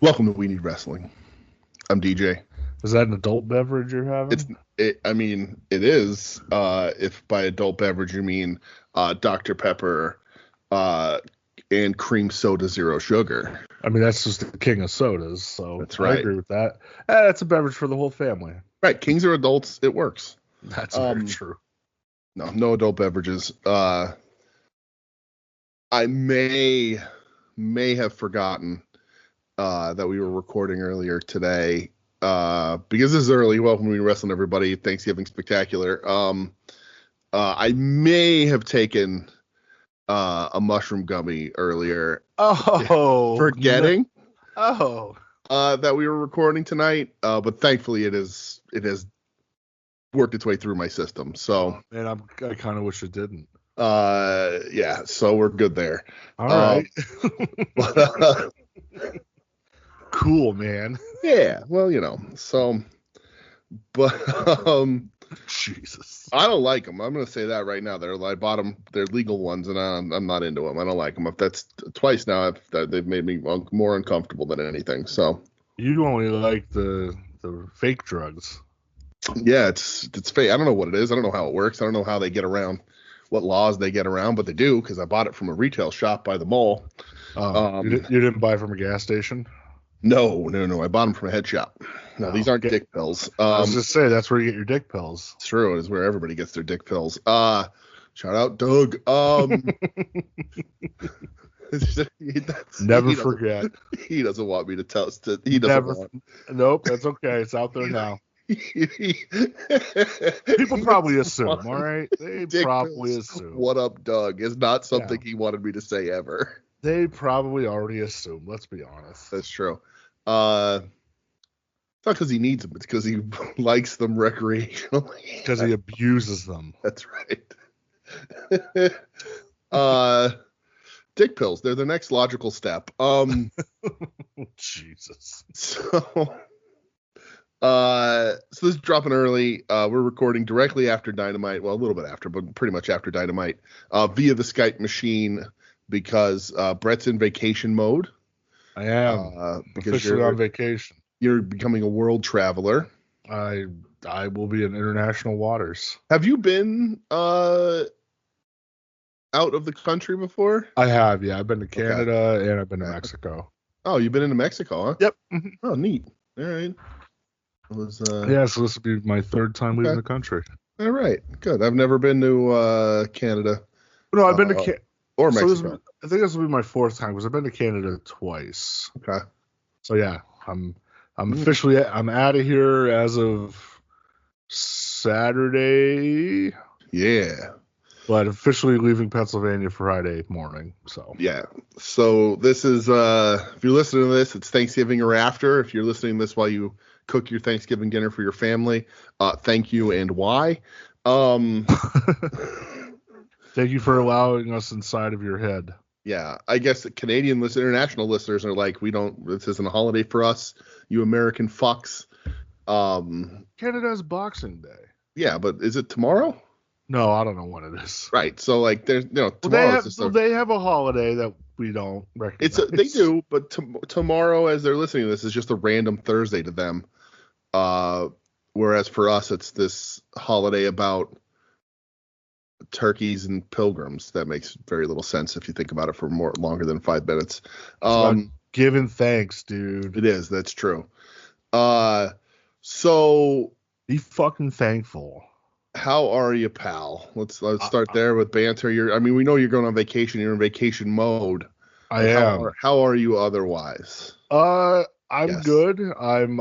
Welcome to We Need Wrestling. I'm DJ. Is that an adult beverage you're having? It is. If by adult beverage you mean Dr. Pepper and cream soda, zero sugar. I mean, that's just the king of sodas, so That's right. I agree with that. That's a beverage for the whole family. Right, kings are adults. It works. That's very true. No adult beverages. I may have forgotten that we were recording earlier today. Because this is early. Welcome to We Need Wrestling, everybody. Thanksgiving Spectacular. I may have taken a mushroom gummy earlier. Oh, forgetting. No. That we were recording tonight. But thankfully, it has worked its way through my system. So, and I kind of wish it didn't. Yeah. So we're good there. All right. Cool, man. Yeah. Well, so, but Jesus, I don't like them. I'm going to say that right now. I bought them. They're legal ones, and I'm not into them. I don't like them. If that's twice now, they've made me more uncomfortable than anything. So you only like the fake drugs. Yeah, it's fake. I don't know what it is. I don't know how it works. I don't know how they get around, what laws they get around, but they do, because I bought it from a retail shop by the mall. You didn't buy from a gas station? No. I bought them from a head shop. No, these aren't dick pills. I was just saying, that's where you get your dick pills. It's true. It is where everybody gets their dick pills. Shout out Doug. Never forget. He doesn't want me to tell. He doesn't want. Nope, that's okay. It's out there now. People probably assume, all right? They probably assume. What up, Doug? Is not something he wanted me to say ever. They probably already assume. Let's be honest. That's true. It's not because he needs them. It's because he likes them recreationally. Because he abuses them. That's right. Dick pills. They're the next logical step. Jesus. So this is dropping early. We're recording directly after Dynamite. Well, a little bit after, but pretty much after Dynamite, via the Skype machine, because Brett's in vacation mode. I am officially on vacation. You're becoming a world traveler. I will be in international waters. Have you been out of the country before? I have, yeah. I've been to Canada and I've been to Mexico. Oh, you've been into Mexico, huh? Yep. Oh, neat. All right. So this will be my third time leaving the country. All right, good. I've never been to Canada. No, I've been to or Mexico. I think this will be my fourth time, because I've been to Canada twice. Okay. So yeah, I'm officially out of here as of Saturday. Yeah. But officially leaving Pennsylvania Friday morning. So yeah. So this is if you're listening to this, it's Thanksgiving or after. If you're listening to this while you cook your Thanksgiving dinner for your family, thank you and why. Thank you for allowing us inside of your head. Yeah, I guess Canadian international listeners are like, this isn't a holiday for us, you American fucks. Canada's Boxing Day. Yeah, but is it tomorrow? No, I don't know when it is. Right, so like there's tomorrow. They have a holiday that we don't recognize. They do, but tomorrow, as they're listening to this, is just a random Thursday to them. Whereas for us, it's this holiday about turkeys and pilgrims. That makes very little sense if you think about it for longer than 5 minutes. Giving thanks, dude. It is. That's true. So be fucking thankful. How are you, pal? Let's start there with banter. We know you're going on vacation. You're in vacation mode. I am. How are you otherwise? I'm good. I'm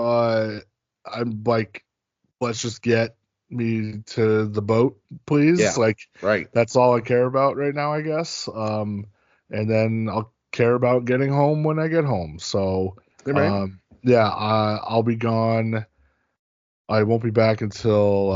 like, let's just get me to the boat, please. Yeah, right. That's all I care about right now, I guess. And then I'll care about getting home when I get home. So, I'll be gone. I won't be back until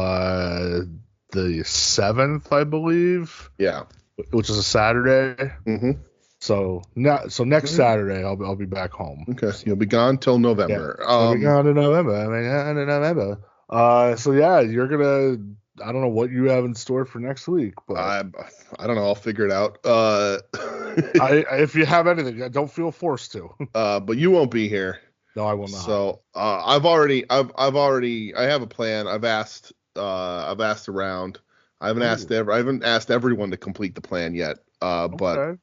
the 7th, I believe. Yeah, which is a Saturday. Mm-hmm. So next Saturday I'll be back home. Okay, so you'll be gone till November. Yeah, I'll be gone to November. So yeah, you're gonna. I don't know what you have in store for next week, but I don't know. I'll figure it out. If you have anything, don't feel forced to. But you won't be here. No, I will not. So I have a plan. I've asked around. I haven't asked everyone to complete the plan yet. But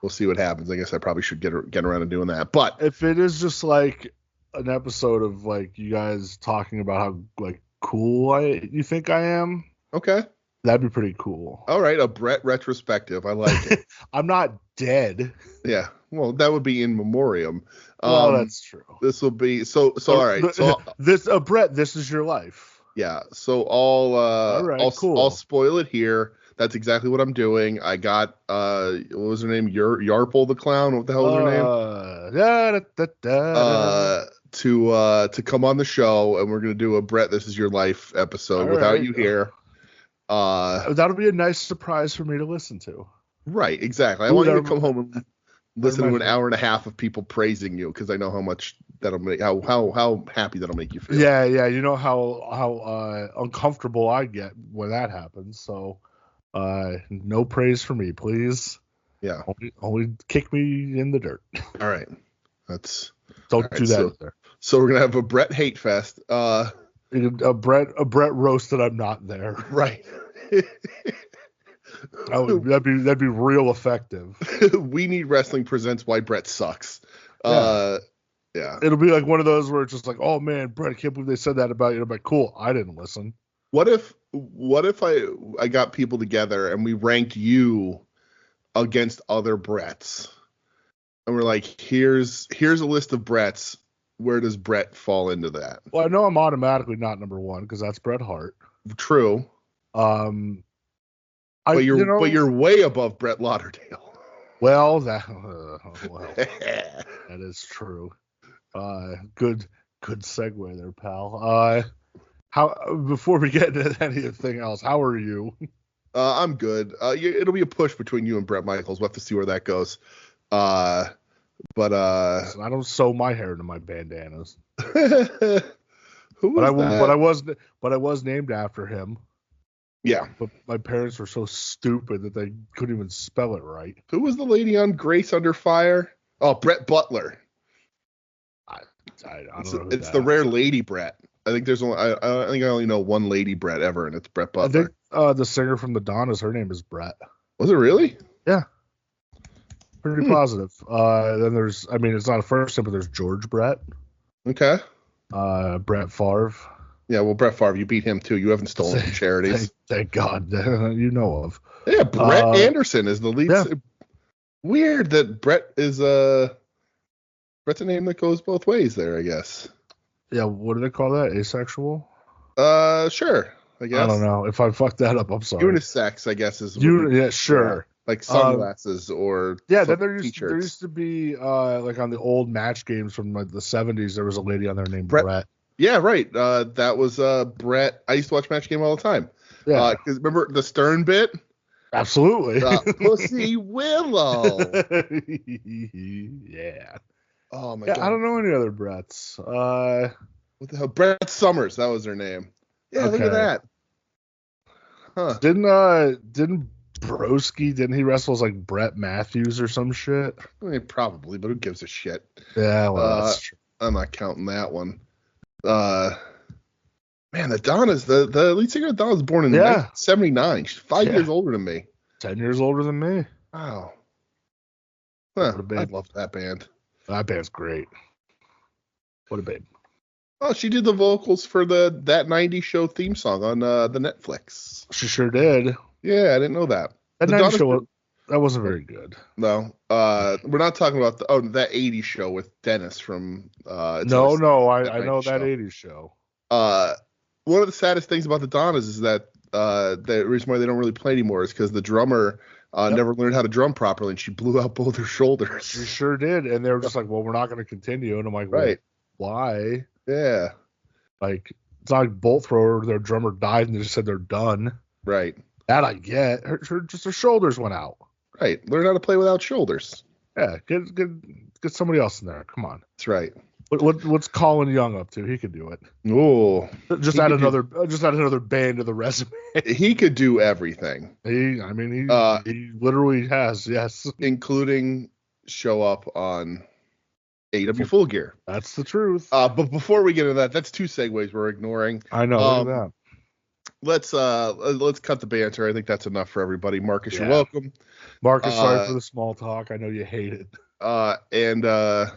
we'll see what happens. I guess I probably should get around to doing that. But if it is just like an episode of like you guys talking about how like cool you think I am, okay, that'd be pretty cool. All right, a Brett retrospective. I like it. I'm not dead. Yeah, well, that would be in memoriam. Well, that's true. This will be so. All right, so Brett, this is your life. Yeah, so I'll spoil it here. That's exactly what I'm doing. I got what was her name? Yarple the clown. What the hell was her name? To come on the show, and we're gonna do a Brett, this is your life episode without you here. That'll be a nice surprise for me to listen to. Right, exactly. I want you to come home and listen to an hour and a half of people praising you, because I know how much that'll make how happy that'll make you feel. Yeah. You know how uncomfortable I get when that happens. So no praise for me, please. Yeah. Only kick me in the dirt. All right. Don't do that either. So we're gonna have a Brett hate fest. A Brett roast that I'm not there. Right. That'd be real effective. WeNeedWrestling presents Why Brett Sucks. Yeah. Yeah. It'll be like one of those where it's just like, oh man, Brett, I can't believe they said that about you. I'm like, cool, I didn't listen. What if I got people together and we ranked you against other Bretts? And we're like, here's a list of Bretts. Where does Brett fall into that? Well, I know I'm automatically not number one because that's Bret Hart. True. But you're way above Brett Lauderdale. Well, that is true. Good segue there, pal. How before we get into anything else, how are you? I'm good. It'll be a push between you and Bret Michaels. We'll have to see where that goes. But I don't sew my hair into my bandanas. Who was that? But I was named after him. Yeah. But my parents were so stupid that they couldn't even spell it right. Who was the lady on Grace Under Fire? Oh, Brett Butler. I don't know. It's the rare lady Brett. I think there's only I think I only know one lady Brett ever, and it's Brett Butler. I think the singer from the Donnas, her name is Brett. Was it really? Yeah. Pretty positive. Then there's, it's not a first name, but there's George Brett. Okay. Brett Favre. Yeah, well, Brett Favre, you beat him too. You haven't stolen from charities. Thank God, you know of. Yeah, Brett Anderson is the lead. Yeah. Weird that Brett is Brett's a name that goes both ways there, I guess. Yeah, what do they call that? Asexual? Sure. I guess. I don't know. If I fucked that up, I'm sorry. Unisex, I guess is. Yeah, sure. Like sunglasses or then there used to be like on the old match games from like the 70s, there was a lady on there named Brett. Yeah, right. That was Brett. I used to watch Match Game all the time. Yeah. Because remember the Stern bit? Absolutely. Pussy Willow. Yeah. Oh my God. I don't know any other Bretts. What the hell? Brett Summers. That was her name. Yeah, Look at that. Huh. Didn't Broski, didn't he wrestle as like Brett Matthews or some shit? I mean, probably, but who gives a shit? Yeah, well, that's true. I'm not counting that one. Man, the Donna's the lead singer of Donna's born in 1979. She's 5 years older than me. 10 years older than me. Wow. Huh, I love that band. That band's great. What a babe. Oh, she did the vocals for That 90s Show theme song on the Netflix. She sure did. Yeah, I didn't know that. That 90s show, that wasn't very good. No. We're not talking about that 80s show with Dennis from I know that 80s show. One of the saddest things about the Donnas is that the reason why they don't really play anymore is because the drummer never learned how to drum properly, and she blew out both her shoulders. She sure did, and they were just like, well, we're not going to continue. And I'm like, right. Why? Yeah. Like, it's not like Bolt Thrower, their drummer died, and they just said they're done. Right. That I get. Her shoulders went out. Right. Learn how to play without shoulders. Yeah. Get somebody else in there. Come on. That's right. What's Colin Young up to? He could do it. Oh. Just add another band to the resume. He could do everything. He literally has, yes. Including show up on AEW Full Gear. That's the truth. But before we get into that, that's 2 segues we're ignoring. I know. Look at that. Let's cut the banter. I think that's enough for everybody. Marcus, you're welcome. Marcus, sorry for the small talk. I know you hate it. And I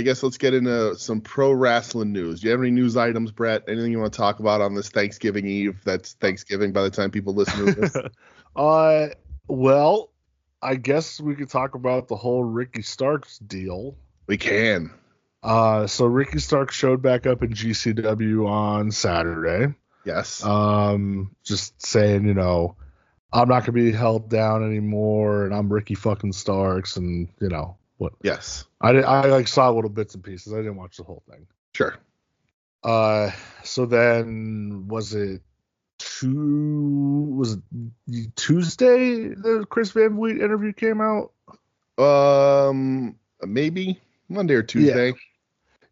guess let's get into some pro wrestling news. Do you have any news items, Brett? Anything you want to talk about on this Thanksgiving Eve? That's Thanksgiving by the time people listen to this. Well, I guess we could talk about the whole Ricky Starks deal. We can. So Ricky Starks showed back up in GCW on Saturday. Yes. Just saying, I'm not gonna be held down anymore, and I'm Ricky fucking Starks, and what? Yes. I saw little bits and pieces. I didn't watch the whole thing. Sure. So then was it Tuesday the Chris Van Vliet interview came out? Maybe Monday or Tuesday.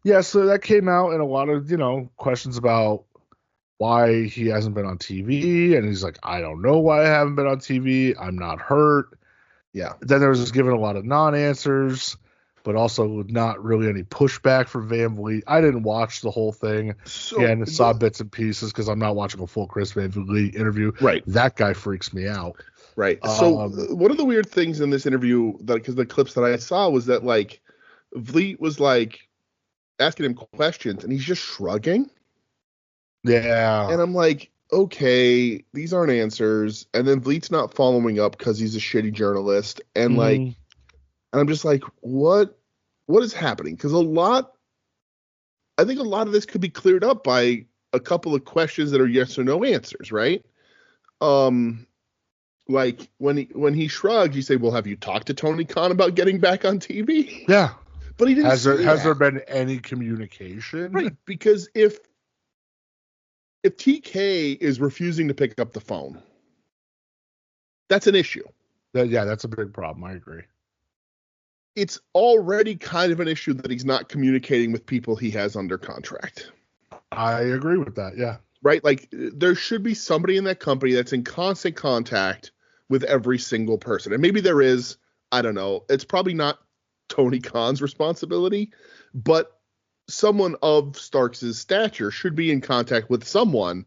Yeah, so that came out, and a lot of, questions about why he hasn't been on TV, and he's like, I don't know why I haven't been on TV. I'm not hurt. Yeah. Then there was just given a lot of non-answers, but also not really any pushback from Van Vliet. I didn't watch the whole thing. I saw bits and pieces because I'm not watching a full Chris Van Vliet interview. Right. That guy freaks me out. Right. So one of the weird things in this interview, because the clips that I saw was that Vliet was asking him questions and he's just shrugging. Yeah. And I'm like, okay, these aren't answers. And then Vliet's not following up because he's a shitty journalist. And and I'm just like, what is happening? Because I think a lot of this could be cleared up by a couple of questions that are yes or no answers, right? Like when he shrugged, you say, well, have you talked to Tony Khan about getting back on TV? Yeah. But he didn't. Has there been any communication? Right, because if TK is refusing to pick up the phone, that's an issue. That's a big problem. I agree. It's already kind of an issue that he's not communicating with people he has under contract. I agree with that, yeah. Right? Like, there should be somebody in that company that's in constant contact with every single person. And maybe there is, I don't know. It's probably not Tony Khan's responsibility, but someone of Starks' stature should be in contact with someone,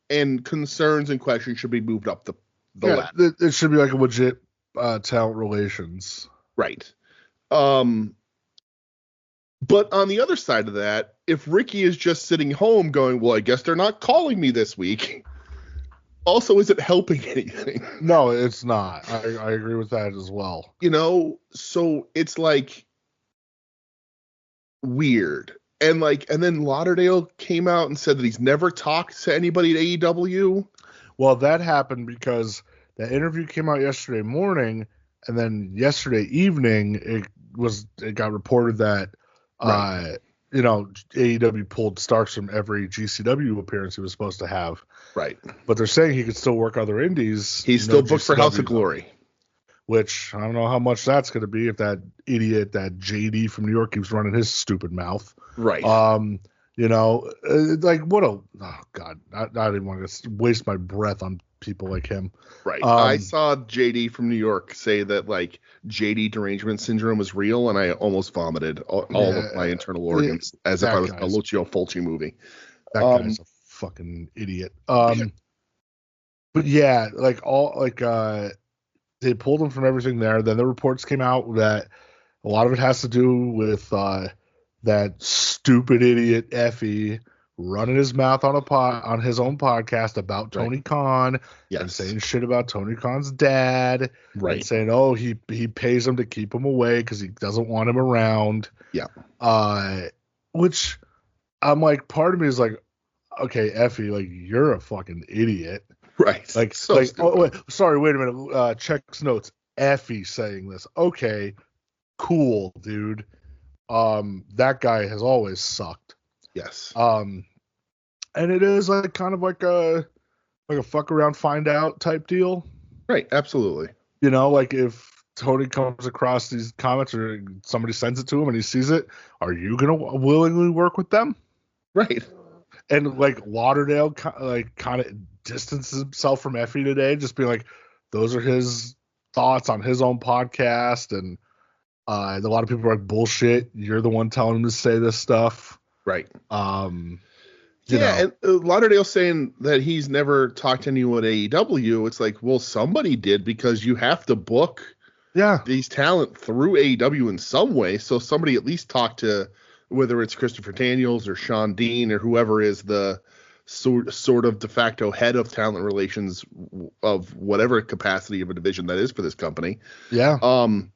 and concerns and questions should be moved up the ladder. It should be like a legit talent relations. Right. But on the other side of that, if Ricky is just sitting home going, well, I guess they're not calling me this week, also, is it helping anything? No, it's not. I agree with that as well. So it's weird. And then Lauderdale came out and said that he's never talked to anybody at AEW. Well, that happened because that interview came out yesterday morning, and then yesterday evening it got reported that AEW pulled Starks from every GCW appearance he was supposed to have. Right. But they're saying he could still work other indies. He's still booked for House of Glory. Which I don't know how much that's going to be if that idiot, that JD from New York, keeps running his stupid mouth. Right. Oh God, I didn't want to waste my breath on people like him. Right. I saw JD from New York say that JD derangement syndrome is real, and I almost vomited all of my internal organs as if I was a Lucio Fulci movie. That guy's a fucking idiot. But yeah, they pulled him from everything there. Then the reports came out that a lot of it has to do with that stupid idiot Effie running his mouth on his own podcast about Tony Khan, and saying shit about Tony Khan's dad, and saying, oh, he pays him to keep him away because he doesn't want him around. Yeah. Which I'm like, part of me is like, okay, Effie, you're a fucking idiot. Right. Wait a minute. Checks notes. Effie saying this. Okay, cool, dude. That guy has always sucked. Yes. And it is kind of like a fuck around, find out type deal. Right. Absolutely. If Tony comes across these comments or somebody sends it to him and he sees it, are you gonna willingly work with them? Right. And Lauderdale kind of distances himself from Effie today, just being like, those are his thoughts on his own podcast, and A lot of people are like, bullshit. You're the one telling him to say this stuff. Right. You yeah, know. and Lauderdale's saying that he's never talked to anyone at AEW. It's like, well, somebody did, because you have to book these talent through AEW in some way. So somebody at least talked to, whether it's Christopher Daniels or Sean Dean or whoever is the sort of de facto head of talent relations of whatever capacity of a division that is for this company. Yeah. And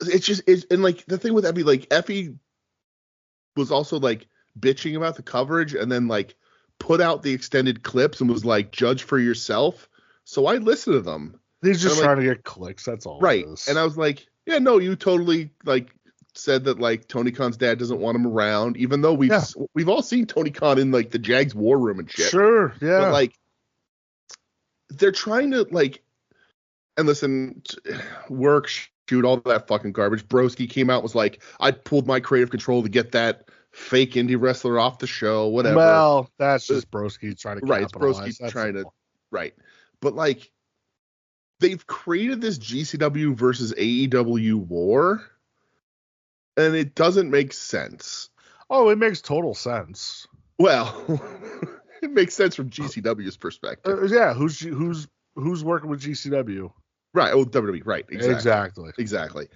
like the thing with Effie, like Effie was also like bitching about the coverage and then like put out the extended clips and was like, judge for yourself. So I listened to them. He's just trying to get clicks. That's all. Right. And I was like, yeah, no, you totally like said that like Tony Khan's dad doesn't want him around, even though we've all seen Tony Khan in like the Jags war room and shit. Sure. Yeah. But like they're trying to like, and listen, work, shoot, all that fucking garbage. Broski came out, was like, I pulled my creative control to get that fake indie wrestler off the show, whatever. Well, that's just Broski trying to right. It's Broski trying to right. But like they've created this GCW versus AEW war, and it doesn't make sense. Oh, it makes total sense. Well, it makes sense from GCW's perspective. Yeah, who's working with GCW? Right. Oh, WWE. Right. Exactly.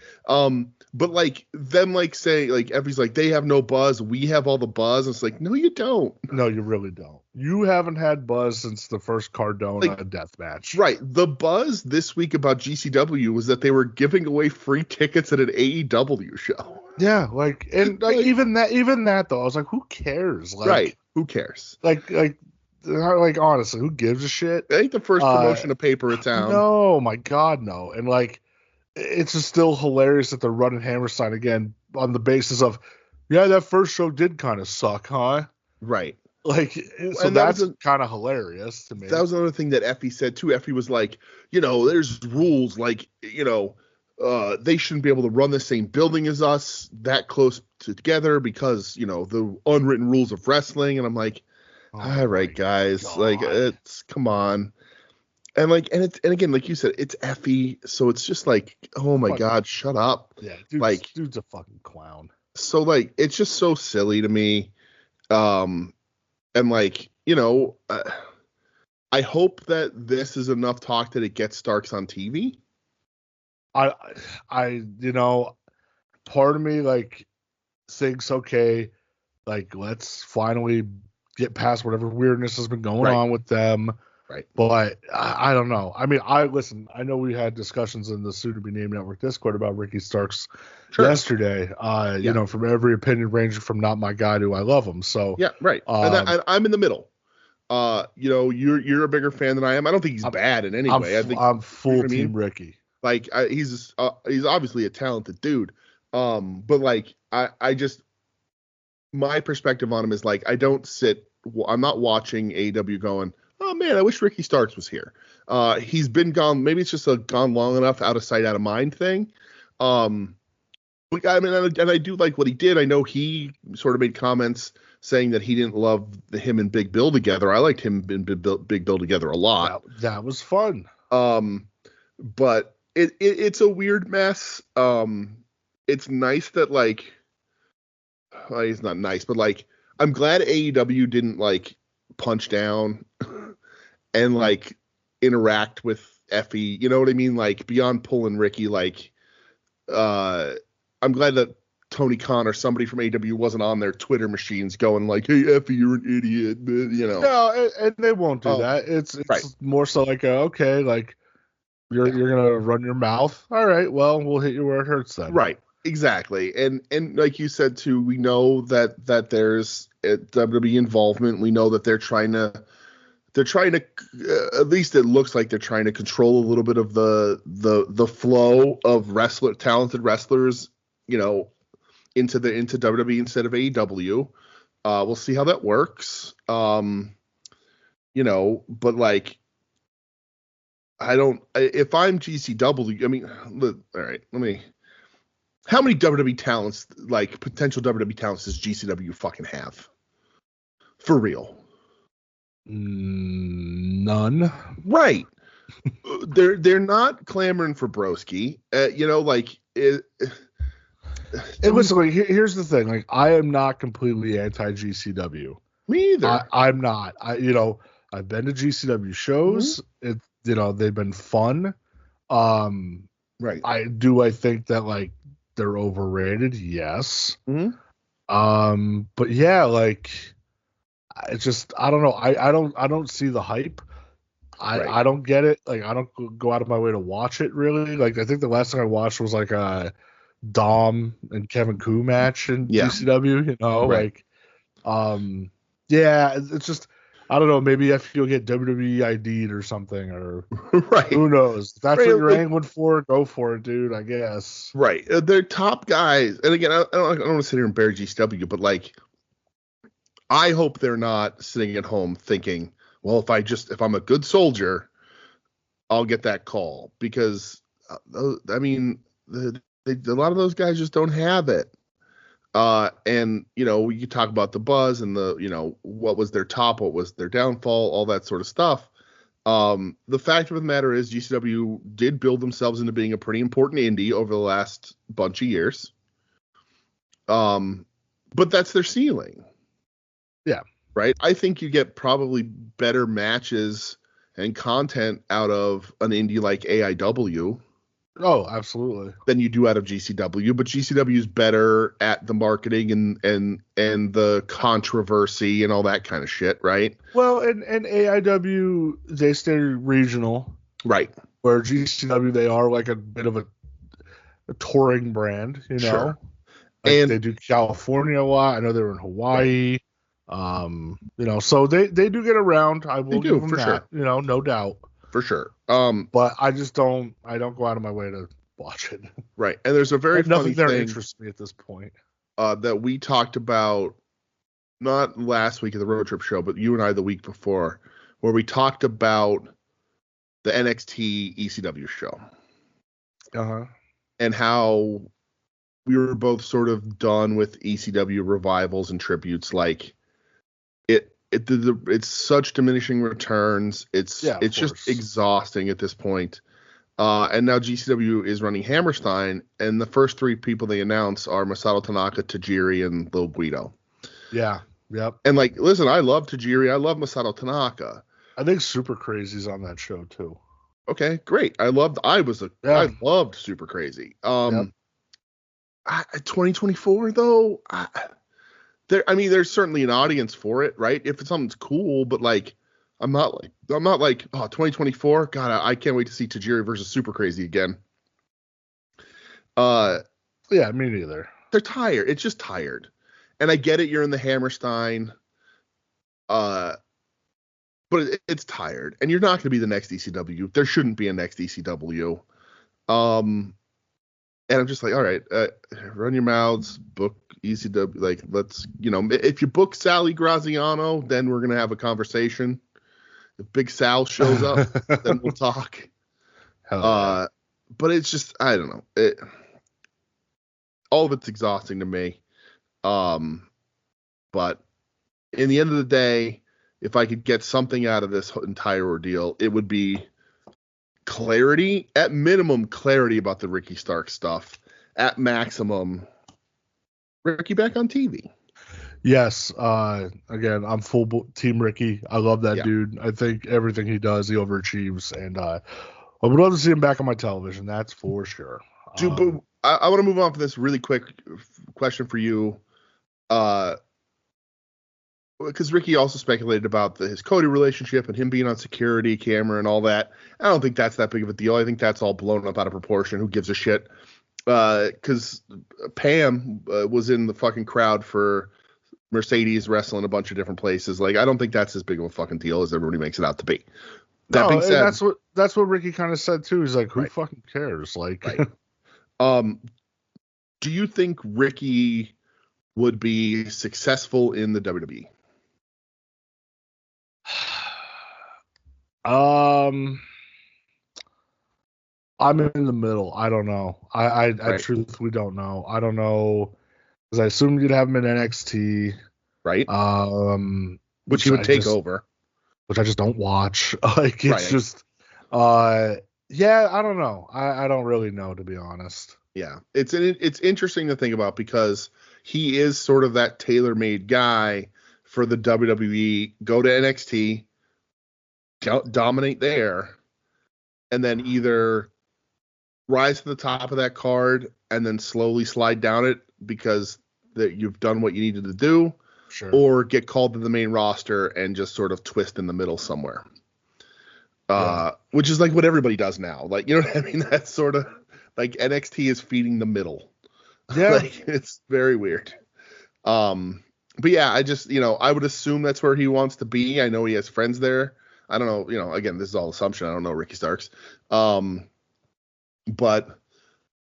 But like them, like saying, like Effie's like, they have no buzz, we have all the buzz. It's like, no, you don't. No, you really don't. You haven't had buzz since the first Cardona death match. Right. The buzz this week about GCW was that they were giving away free tickets at an AEW show. Yeah, like, and like, even that though, I was like, who cares? Like, right. Who cares? Like honestly, who gives a shit? It ain't the first promotion of paper in town. No, my God, no. And like, it's just still hilarious that they're running Hammerstein again on the basis of, yeah, that first show did kind of suck, huh? Right. Like, so that's kind of hilarious to me. That was another thing that Effie said too. Effie was like, you know, there's rules, like, you know, they shouldn't be able to run the same building as us that close together because, you know, the unwritten rules of wrestling. And I'm like, all right, guys, God. Like, it's, come on. And like, and again, like you said, it's Effie. So it's just like, oh my God, shut up. Yeah. Dude's a fucking clown. So like, it's just so silly to me. And like, you know, I hope that this is enough talk that it gets Starks on TV. I, you know, part of me like thinks, okay, like let's finally get past whatever weirdness has been going on with them. Right. But I don't know. I mean, I know we had discussions in the Soon to Be Named Network Discord about Ricky Starks yesterday. You know, from every opinion ranging from not my guy to I love him. So yeah, right. And I'm in the middle. You know, you're a bigger fan than I am. I don't think he's bad in any way. I think I'm full team Ricky. Like he's obviously a talented dude. But like I just, my perspective on him is like, I'm not watching AEW going, oh man, I wish Ricky Starks was here. He's been gone. Maybe it's just a gone long enough, out of sight, out of mind thing. I mean, and I do like what he did. I know he sort of made comments saying that he didn't love him and Big Bill together. I liked him and Big Bill together a lot. That was fun. But it's a weird mess. It's nice that like, well, it's not nice, but like, I'm glad AEW didn't like punch down and like interact with Effie. You know what I mean? Like beyond pulling Ricky, like, I'm glad that Tony Khan or somebody from AEW wasn't on their Twitter machines going like, hey, Effie, you're an idiot, you know. No, and they won't do that. It's more so like, okay, like, you're gonna run your mouth. All right, well, we'll hit you where it hurts then. Right, exactly. And like you said too, we know that there's WWE involvement. We know that they're trying to at least it looks like they're trying to control a little bit of the flow of talented wrestlers, you know, into WWE instead of AEW. We'll see how that works. You know, but like, if I'm GCW, I mean, all right, how many WWE talents, like potential WWE talents, does GCW fucking have? For real? None. Right. They're not clamoring for Broski. You know, like listen, like, here's the thing. Like, I am not completely anti-GCW. Me either. I'm not. I've been to GCW shows. They've been fun. Right. I think that, like, they're overrated. Yes. But yeah, like, it's just, I don't know. I don't see the hype. I don't get it. Like, I don't go out of my way to watch it, really. Like, I think the last thing I watched was like a Dom and Kevin Koo match in GCW, right. Yeah, it's just, I don't know, maybe if you'll get WWE ID'd or something, or right. Who knows? If that's what you're angling for, go for it, dude, I guess. Right. They're top guys. And again, I don't want to sit here and bury GCW, but like, I hope they're not sitting at home thinking, well, if I'm a good soldier, I'll get that call, because I mean, a lot of those guys just don't have it. And we could talk about the buzz and what was their top, what was their downfall, all that sort of stuff. The fact of the matter is GCW did build themselves into being a pretty important indie over the last bunch of years. But that's their ceiling. Yeah. Right. I think you get probably better matches and content out of an indie like AIW. Oh, absolutely. Than you do out of GCW, but GCW is better at the marketing and the controversy and all that kind of shit, right? Well, and AIW, they stay regional, right? Where GCW, they are like a bit of a touring brand, Sure. Like, and they do California a lot. I know they were in Hawaii, so they do get around. I will give them that, sure. No doubt. For sure. But I just don't go out of my way to watch it. Right. And there's a very funny thing. Nothing there interests me at this point. That we talked about, not last week at the Road Trip show, but you and I the week before, where we talked about the NXT ECW show. And how we were both sort of done with ECW revivals and tributes. Like, it's such diminishing returns. It's just exhausting at this point. And now GCW is running Hammerstein, and the first three people they announce are Masato Tanaka, Tajiri, and Lil Guido. Yeah. Yep. And like, listen, I love Tajiri. I love Masato Tanaka. I think Super Crazy's on that show too. Okay, great. I loved Super Crazy. 2024 though, there's certainly an audience for it, right? If it's something's cool, but like, I'm not like, 2024. God, I can't wait to see Tajiri versus Super Crazy again. Yeah, me neither. They're tired. It's just tired. And I get it. You're in the Hammerstein. But it's tired. And you're not going to be the next ECW. There shouldn't be a next ECW. And I'm just like, all right, run your mouths, book ECW. Like, let's, if you book Sally Graziano, then we're going to have a conversation. If Big Sal shows up, then we'll talk. But it's just, I don't know. All of it's exhausting to me. But in the end of the day, if I could get something out of this entire ordeal, it would be clarity, at minimum, clarity about the Ricky Stark stuff. At maximum, Ricky back on TV. Yes. Again, I'm full team Ricky. I love that dude. I think everything he does, he overachieves, and I would love to see him back on my television. That's for sure. Dude, but I want to move on for this really quick question for you. Because Ricky also speculated about his Cody relationship and him being on security camera and all that. I don't think that's that big of a deal. I think that's all blown up out of proportion. Who gives a shit? Because Pam was in the fucking crowd for Mercedes wrestling a bunch of different places. Like, I don't think that's as big of a fucking deal as everybody makes it out to be. That being said, that's what Ricky kind of said too. He's like, who fucking cares? Like, do you think Ricky would be successful in the WWE? I'm in the middle. I don't know. I truthfully don't know. I don't know, because I assumed you'd have him in NXT, right? Which he would take over, which I just don't watch. Like, it's just, I don't know. I don't really know, to be honest. Yeah, it's interesting to think about because he is sort of that tailor-made guy for the WWE. Go to NXT, dominate there, and then either rise to the top of that card and then slowly slide down it because that you've done what you needed to do, Sure. or get called to the main roster and just sort of twist in the middle somewhere. Which is like what everybody does now. Like, you know what I mean? That's sort of like NXT is feeding the middle. Yeah. Like, it's very weird. But yeah, I just, I would assume that's where he wants to be. I know he has friends there. I don't know, again, this is all assumption. I don't know Ricky Starks. But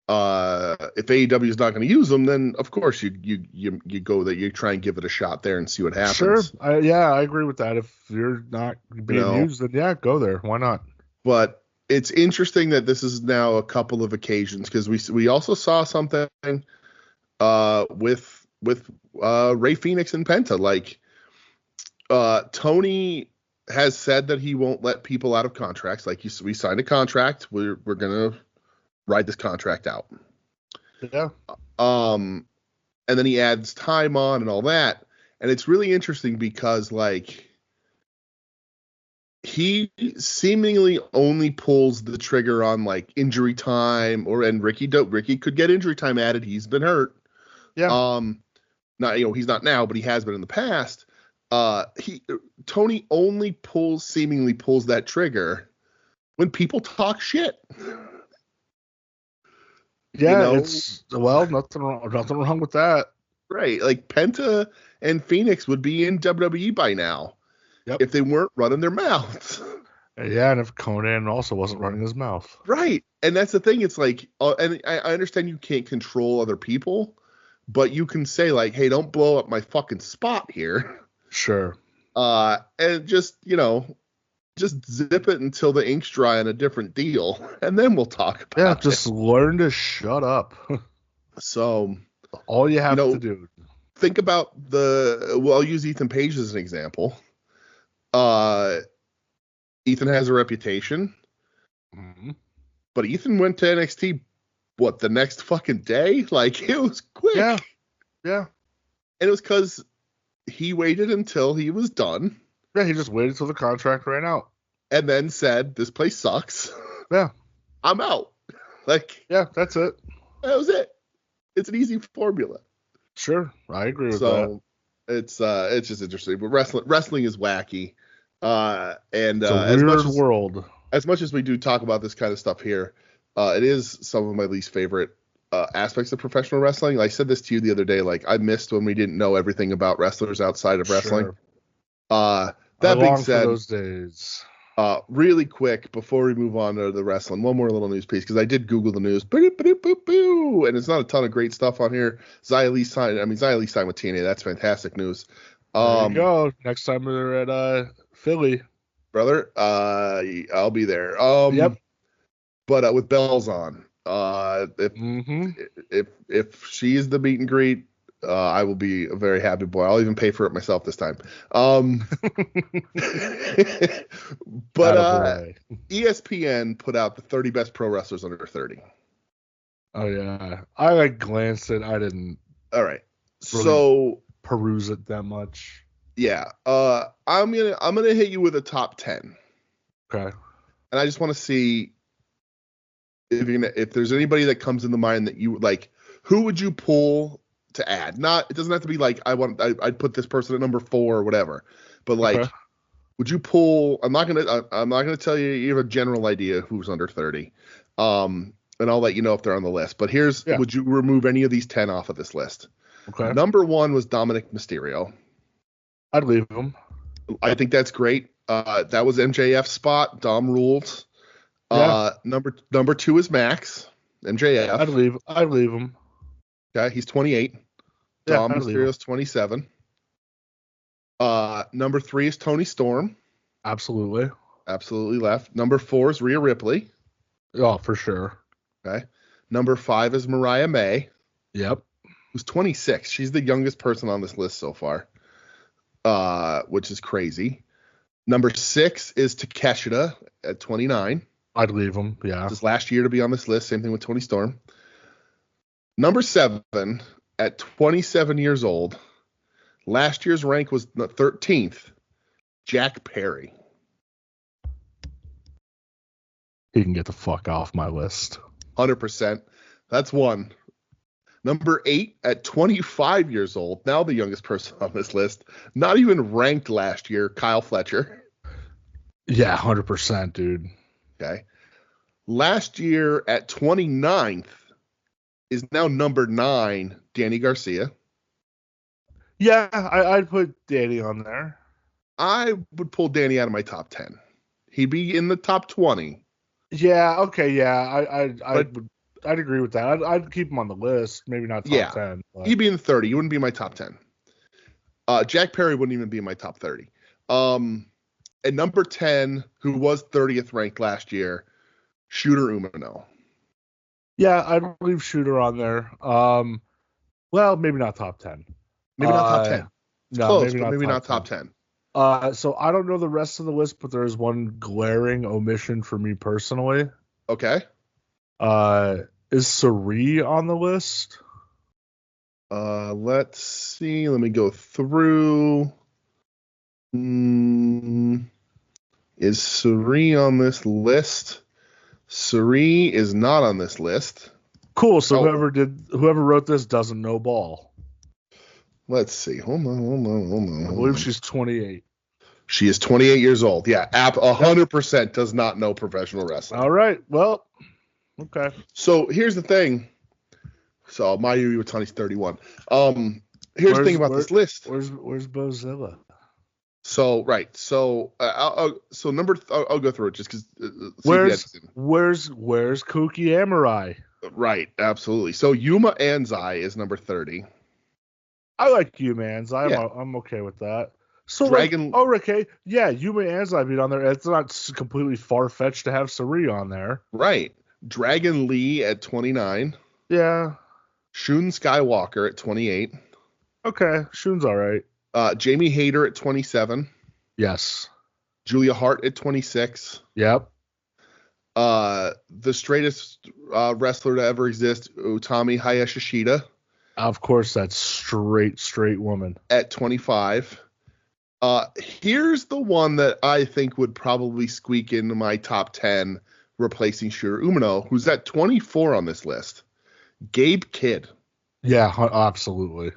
if AEW is not going to use them, then of course you go that you try and give it a shot there and see what happens. Sure. I agree with that. If you're not being used, then yeah, go there. Why not? But it's interesting that this is now a couple of occasions because we also saw something with Ray Phoenix and Penta. Like Tony has said that he won't let people out of contracts. Like we signed a contract, we're gonna ride this contract out. Yeah. And then he adds time on and all that, and it's really interesting because like he seemingly only pulls the trigger on like injury time, and Ricky could get injury time added. He's been hurt. Yeah. Not he's not now, but he has been in the past. Tony only seemingly pulls that trigger when people talk shit. Yeah, it's nothing wrong with that. Right, like Penta and Phoenix would be in WWE by now. Yep. If they weren't running their mouths. Yeah, and if Conan also wasn't running his mouth. Right, and that's the thing. It's like, and I understand you can't control other people, but you can say like, hey, don't blow up my fucking spot here. Sure. And just, just zip it until the ink's dry on a different deal, and then we'll talk about it. Yeah, just learn to shut up. So, all you have to do. Think about I'll use Ethan Page as an example. Ethan has a reputation, but Ethan went to NXT, the next fucking day? Like, it was quick. Yeah. And it was because he waited until he was done. Yeah, he just waited till the contract ran out. And then said, this place sucks. Yeah. I'm out. Like, yeah, that's it. That was it. It's an easy formula. Sure. I agree with that. It's just interesting. But wrestling is wacky. And it's a weird world. As much as we do talk about this kind of stuff here, it is some of my least favorite aspects of professional wrestling. I said this to you the other day. Like, I missed when we didn't know everything about wrestlers outside of wrestling. Sure. That being said, those days. Really quick before we move on to the wrestling, one more little news piece because I did Google the news, and it's not a ton of great stuff on here. Xia Li signed with TNA. That's fantastic news. There you go. Next time we're at Philly, brother. I'll be there. Yep. But with bells on, if she is the meet and greet, I will be a very happy boy. I'll even pay for it myself this time. But ESPN put out the 30 best pro wrestlers under 30. Oh yeah, I glanced at. I didn't. All right, really so peruse it that much. Yeah, I'm gonna hit you with a top 10. Okay. And I just want to see if there's anybody that comes in the mind that you like. Who would you pull to add? It doesn't have to be like I'd put this person at number 4 or whatever. But like, would you pull? I'm not gonna tell you. You have a general idea who's under 30. And I'll let you know if they're on the list. But would you remove any of these 10 off of this list? Okay. Number 1 was Dominic Mysterio. I'd leave him. I think that's great. That was MJF's spot. Dom rules. Yeah. Number 2 is Max. MJF. I'd leave him. Okay, he's 28. Yeah, Dom Mysterio's 27. Number 3 is Tony Storm. Absolutely left. Number 4 is Rhea Ripley. Oh, for sure. Okay. Number 5 is Mariah May. Yep. Who's 26. She's the youngest person on this list so far. Which is crazy. Number 6 is Takeshita at 29. I'd leave him. Yeah. His last year to be on this list. Same thing with Tony Storm. Number 7 at 27 years old. Last year's rank was 13th. Jack Perry. He can get the fuck off my list. 100%. That's one. Number 8 at 25 years old. Now the youngest person on this list. Not even ranked last year. Kyle Fletcher. Yeah, 100%, dude. Okay. Last year at 29th is now number 9, Danny Garcia. Yeah, I'd put Danny on there. I would pull Danny out of my top 10. He'd be in the top 20. Yeah, okay, yeah. I'd agree with that. I'd keep him on the list, maybe not top 10. But. He'd be in the 30. He wouldn't be in my top 10. Jack Perry wouldn't even be in my top 30. At number 10, who was 30th ranked last year, Shooter Umino. Yeah, I'd leave Shooter on there. Well, maybe not top 10. Maybe not top 10. It's no, close, maybe but not maybe top not top 10. So I don't know the rest of the list, but there's one glaring omission for me personally. Okay. Is Sari on the list? Let's see. Let me go through. Is Sari on this list? Sari is not on this list. Cool. So whoever wrote this doesn't know ball. Let's see. Hold on. I believe she's 28. She is 28 years old. Yeah, 100% does not know professional wrestling. All right. Well, okay. So here's the thing. So Mayu Iwatani's 31. Here's the thing about this list. Where's Bozilla? So right. So I'll go through it just because. Where's Kuki Amurai? Right. Absolutely. So Yuma Anzai is number 30. I like Yuma Anzai. Yeah. I'm okay with that. So Dragon. Okay. Yeah, Yuma Anzai being on there. It's not completely far fetched to have Sari on there. Right. Dragon Lee at 29. Yeah. Shun Skywalker at 28. Okay. Shun's all right. Jamie Hayter at 27. Yes. Julia Hart at 26. Yep. The straightest wrestler to ever exist, Utami Hayashishita. Of course, that's straight woman. At 25. Here's the one that I think would probably squeak into my top 10, replacing Shooter Umino, who's at 24 on this list. Gabe Kidd. Yeah, absolutely.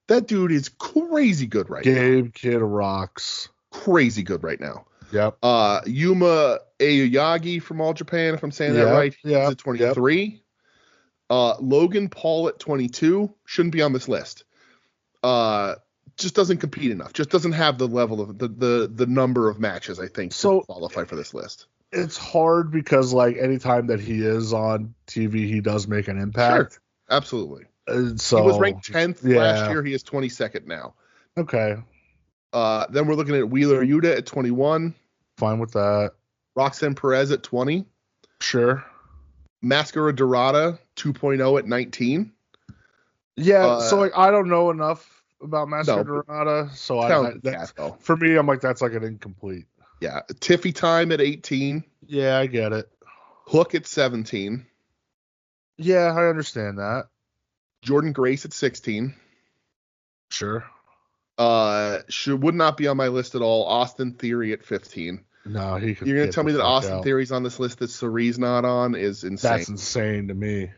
That dude is crazy good right now. Gabe Kidd rocks. Crazy good right now. Yep. Yuma Aoyagi from All Japan, if I'm saying that right. He's at 23. Logan Paul at 22. Shouldn't be on this list. Just doesn't compete enough. Just doesn't have the level of the number of matches, I think, to qualify for this list. It's hard because, like, anytime that he is on TV, he does make an impact. Sure. Absolutely. So he was ranked 10th last year. He is 22nd now. Okay. Then we're looking at Wheeler Yuta at 21. Fine with that. Roxanne Perez at 20. Sure. Mascara Dorada 2.0 at 19. Yeah, so like I don't know enough about Mascara Dorada, so for me, I'm like that's like an incomplete. Yeah, Tiffy Time at 18. Yeah, I get it. Hook at 17. Yeah, I understand that. Jordan Grace at 16. Sure. Would not be on my list at all. Austin Theory at 15. No, he could. You're gonna tell me that Austin Theory's on this list that Sari's not on is insane. That's insane to me.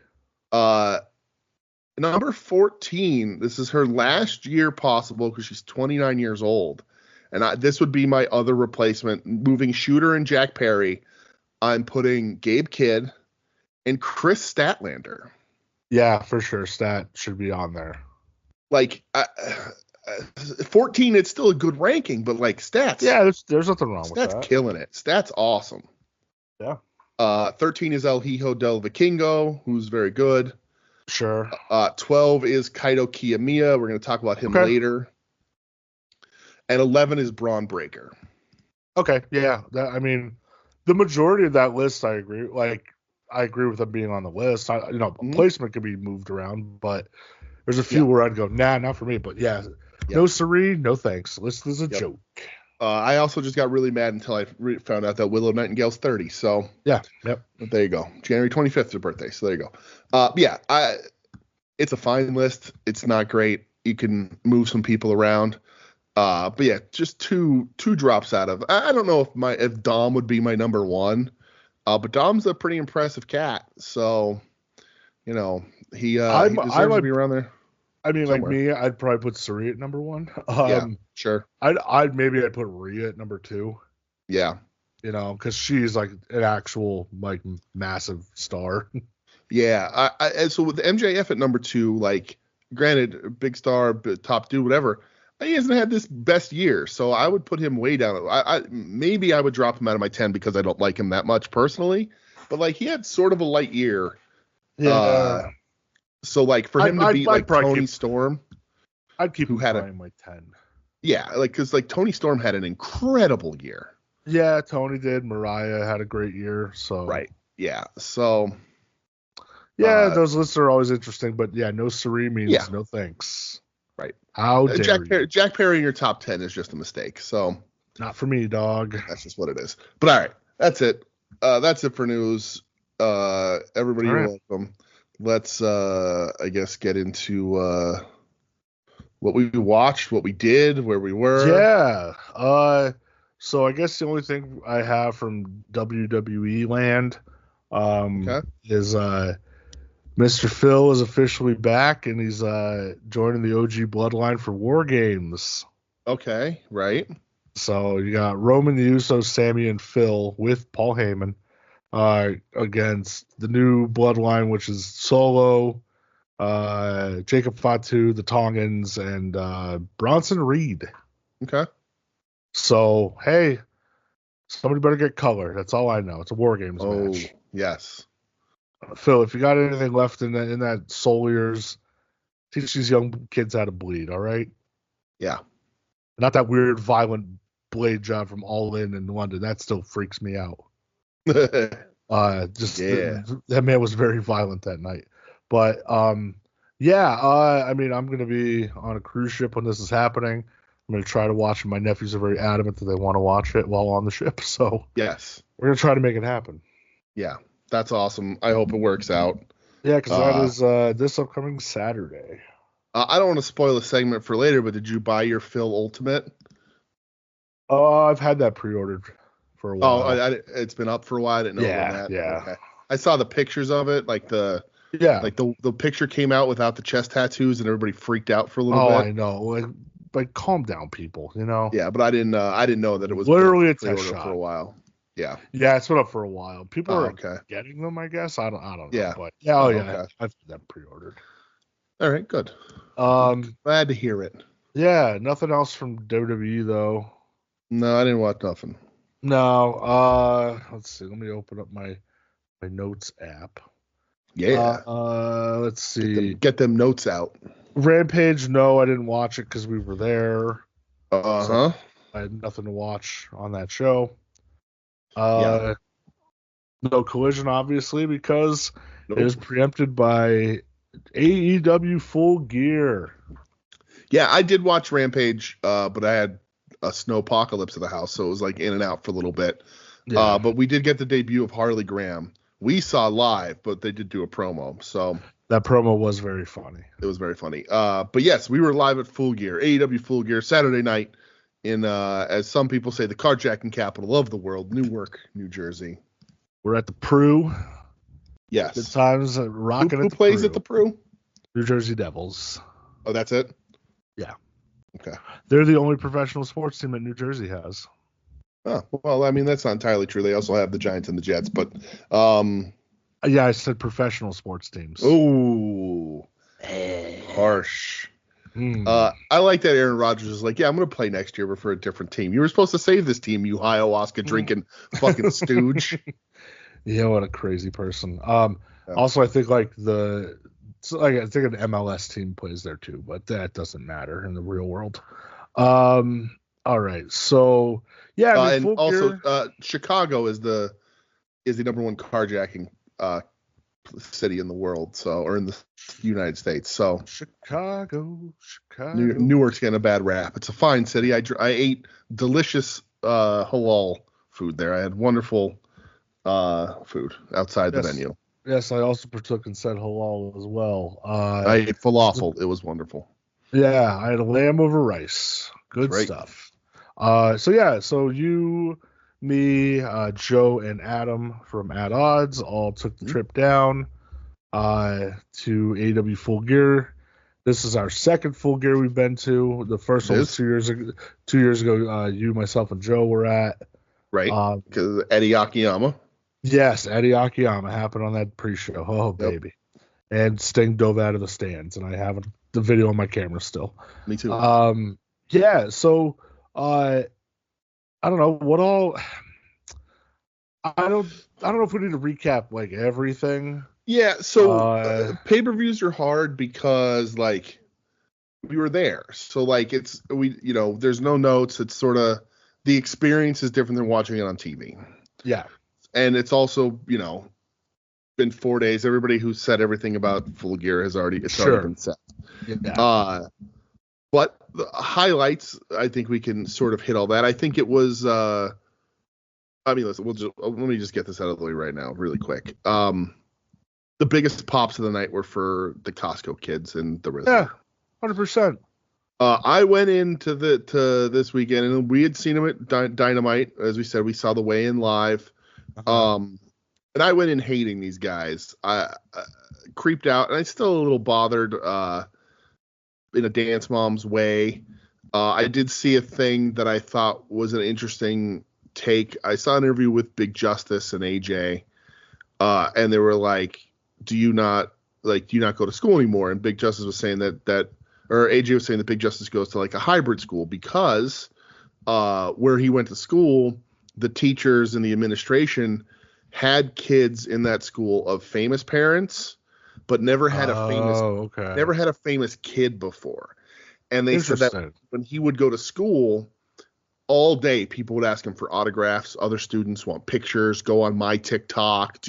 Number 14. This is her last year possible because she's 29 years old, and this would be my other replacement. Moving Shooter and Jack Perry, I'm putting Gabe Kidd and Chris Statlander. Yeah, for sure. Stat should be on there. Like 14, it's still a good ranking, but like Stats. Yeah, there's nothing wrong with that. Stats killing it. Stats awesome. Yeah. 13 is El Hijo del Vikingo, who's very good. Sure. 12 is Kaito Kiyomiya. We're going to talk about him later. And 11 is Braun Breaker. Okay. Yeah. I mean, the majority of that list, I agree. Like, I agree with them being on the list. Placement could be moved around, but there's a few where I'd go, nah, not for me. But no Sari, no thanks. List is a joke. I also just got really mad until I found out that Willow Nightingale's 30. So yeah, yep. There you go. January 25th is her birthday. So there you go. It's a fine list. It's not great. You can move some people around. But yeah, just two drops out of. I don't know if Dom would be my number one. But Dom's a pretty impressive cat. So, he deserves to be around there. I mean, somewhere. like me, I'd probably put Suri at number one. Yeah, sure. I'd put Rhea at number two. Yeah. Because she's like an actual like massive star. Yeah. So with MJF at number two, like, granted, big star, top dude, whatever, he hasn't had this best year. So I would put him way down. Maybe I would drop him out of my 10 because I don't like him that much personally. But like he had sort of a light year. Yeah. So like for him to beat like Tony Storm, I'd keep him in my 10. Yeah, like because like Tony Storm had an incredible year. Yeah, Tony did. Mariah had a great year. So right. Yeah. So. Yeah, those lists are always interesting, but yeah, no Suri means no thanks. Right. How dare you? Jack Perry in your top 10 is just a mistake. So not for me, dog. That's just what it is. But all right, that's it. That's it for news. Everybody, you're welcome. Let's I guess get into what we watched, what we did, where we were. Yeah. So I guess the only thing I have from WWE land is Mr. Phil is officially back, and he's joining the OG Bloodline for War Games. Okay, right. So you got Roman, the Usos, Sammy, and Phil with Paul Heyman against the new Bloodline, which is Solo, Jacob Fatu, the Tongans, and Bronson Reed. Okay. So, hey, somebody better get color. That's all I know. It's a War Games match. Oh, yes. Phil, if you got anything left in that soul of yours, teach these young kids how to bleed, all right? Yeah. Not that weird, violent blade job from All In London. That still freaks me out. That man was very violent that night. But, I mean, I'm going to be on a cruise ship when this is happening. I'm going to try to watch it. My nephews are very adamant that they want to watch it while on the ship. So, yes, we're going to try to make it happen. Yeah. That's awesome. I hope it works out. Yeah, because that is this upcoming Saturday. I don't want to spoil a segment for later, but did you buy your Phil Ultimate? I've had that pre-ordered for a while. Oh, it's been up for a while. I didn't know that. Yeah. Okay. I saw the pictures of it, like the picture came out without the chest tattoos, and everybody freaked out for a little bit. Oh, I know. Like, calm down, people. Yeah, but I didn't know that it was literally a test shot for a while. Yeah. Yeah, it's been up for a while. People are getting them, I guess. I don't know. Yeah. But I've had them pre-ordered. All right, good. Glad to hear it. Yeah, nothing else from WWE though. No, I didn't watch nothing. No. Let's see. Let me open up my notes app. Yeah. Let's see. Get them notes out. Rampage, no, I didn't watch it because we were there. So I had nothing to watch on that show. No Collision, obviously, because it was preempted by AEW Full Gear. Yeah, I did watch Rampage, but I had a snowpocalypse at the house, so it was like in and out for a little bit. Yeah. But we did get the debut of Harley Graham. We saw live, but they did do a promo. So that promo was very funny. It was very funny. But yes, we were live at Full Gear, AEW Full Gear, Saturday night in, as some people say, the carjacking capital of the world, Newark, New Jersey. We're at the Pru. Yes. Good times rocking Who plays at the Pru? New Jersey Devils. Oh, that's it? Yeah. Okay. They're the only professional sports team that New Jersey has. Oh, well, I mean, that's not entirely true. They also have the Giants and the Jets, but yeah, I said professional sports teams. Ooh. Harsh. I like that Aaron Rodgers is like, yeah, I'm going to play next year, but for a different team. You were supposed to save this team, you ayahuasca drinking fucking stooge. Yeah, what a crazy person. Also, I think I think an MLS team plays there too, but that doesn't matter in the real world. All right, so yeah, and also Chicago is the number one carjacking city in the world, or in the United States. So Chicago. Newark's getting a bad rap. It's a fine city. I ate delicious halal food there. I had wonderful food outside the venue. Yes, I also partook and said halal as well. I ate falafel. It was wonderful. Yeah, I had a lamb over rice. That's Good right. stuff. So you, me, Joe, and Adam from At Odds all took the trip down to AW Full Gear. This is our second Full Gear we've been to. The first one was 2 years ago. 2 years ago, you, myself, and Joe were at. Right. Because Eddie Akiyama. Yes, Eddie Akiyama happened on that pre-show. Oh, baby. And Sting dove out of the stands, and I have the video on my camera still. Me too. Yeah, so I don't know what all. I don't know if we need to recap like everything. Yeah, so pay-per-views are hard because like we were there. So like there's no notes. It's sort of the experience is different than watching it on TV. Yeah. And it's also, been 4 days. Everybody who said everything about Full Gear has already been said. Yeah. But the highlights, I think we can sort of hit all that. I think it was listen, let me just get this out of the way right now really quick. The biggest pops of the night were for the Costco kids and the Rizzler. Yeah, 100%. I went into this weekend and we had seen him at Dynamite. As we said, we saw the weigh-in live. And I went in hating these guys. I creeped out, and I'm still a little bothered in a Dance Mom's way. I did see a thing that I thought was an interesting take. I saw an interview with Big Justice and AJ, and they were like, do you not go to school anymore? And Big Justice was saying that or AJ was saying that Big Justice goes to like a hybrid school because where he went to school, the teachers and the administration had kids in that school of famous parents, but never had a famous kid before. And they said that when he would go to school all day, people would ask him for autographs. Other students want pictures, go on my TikTok,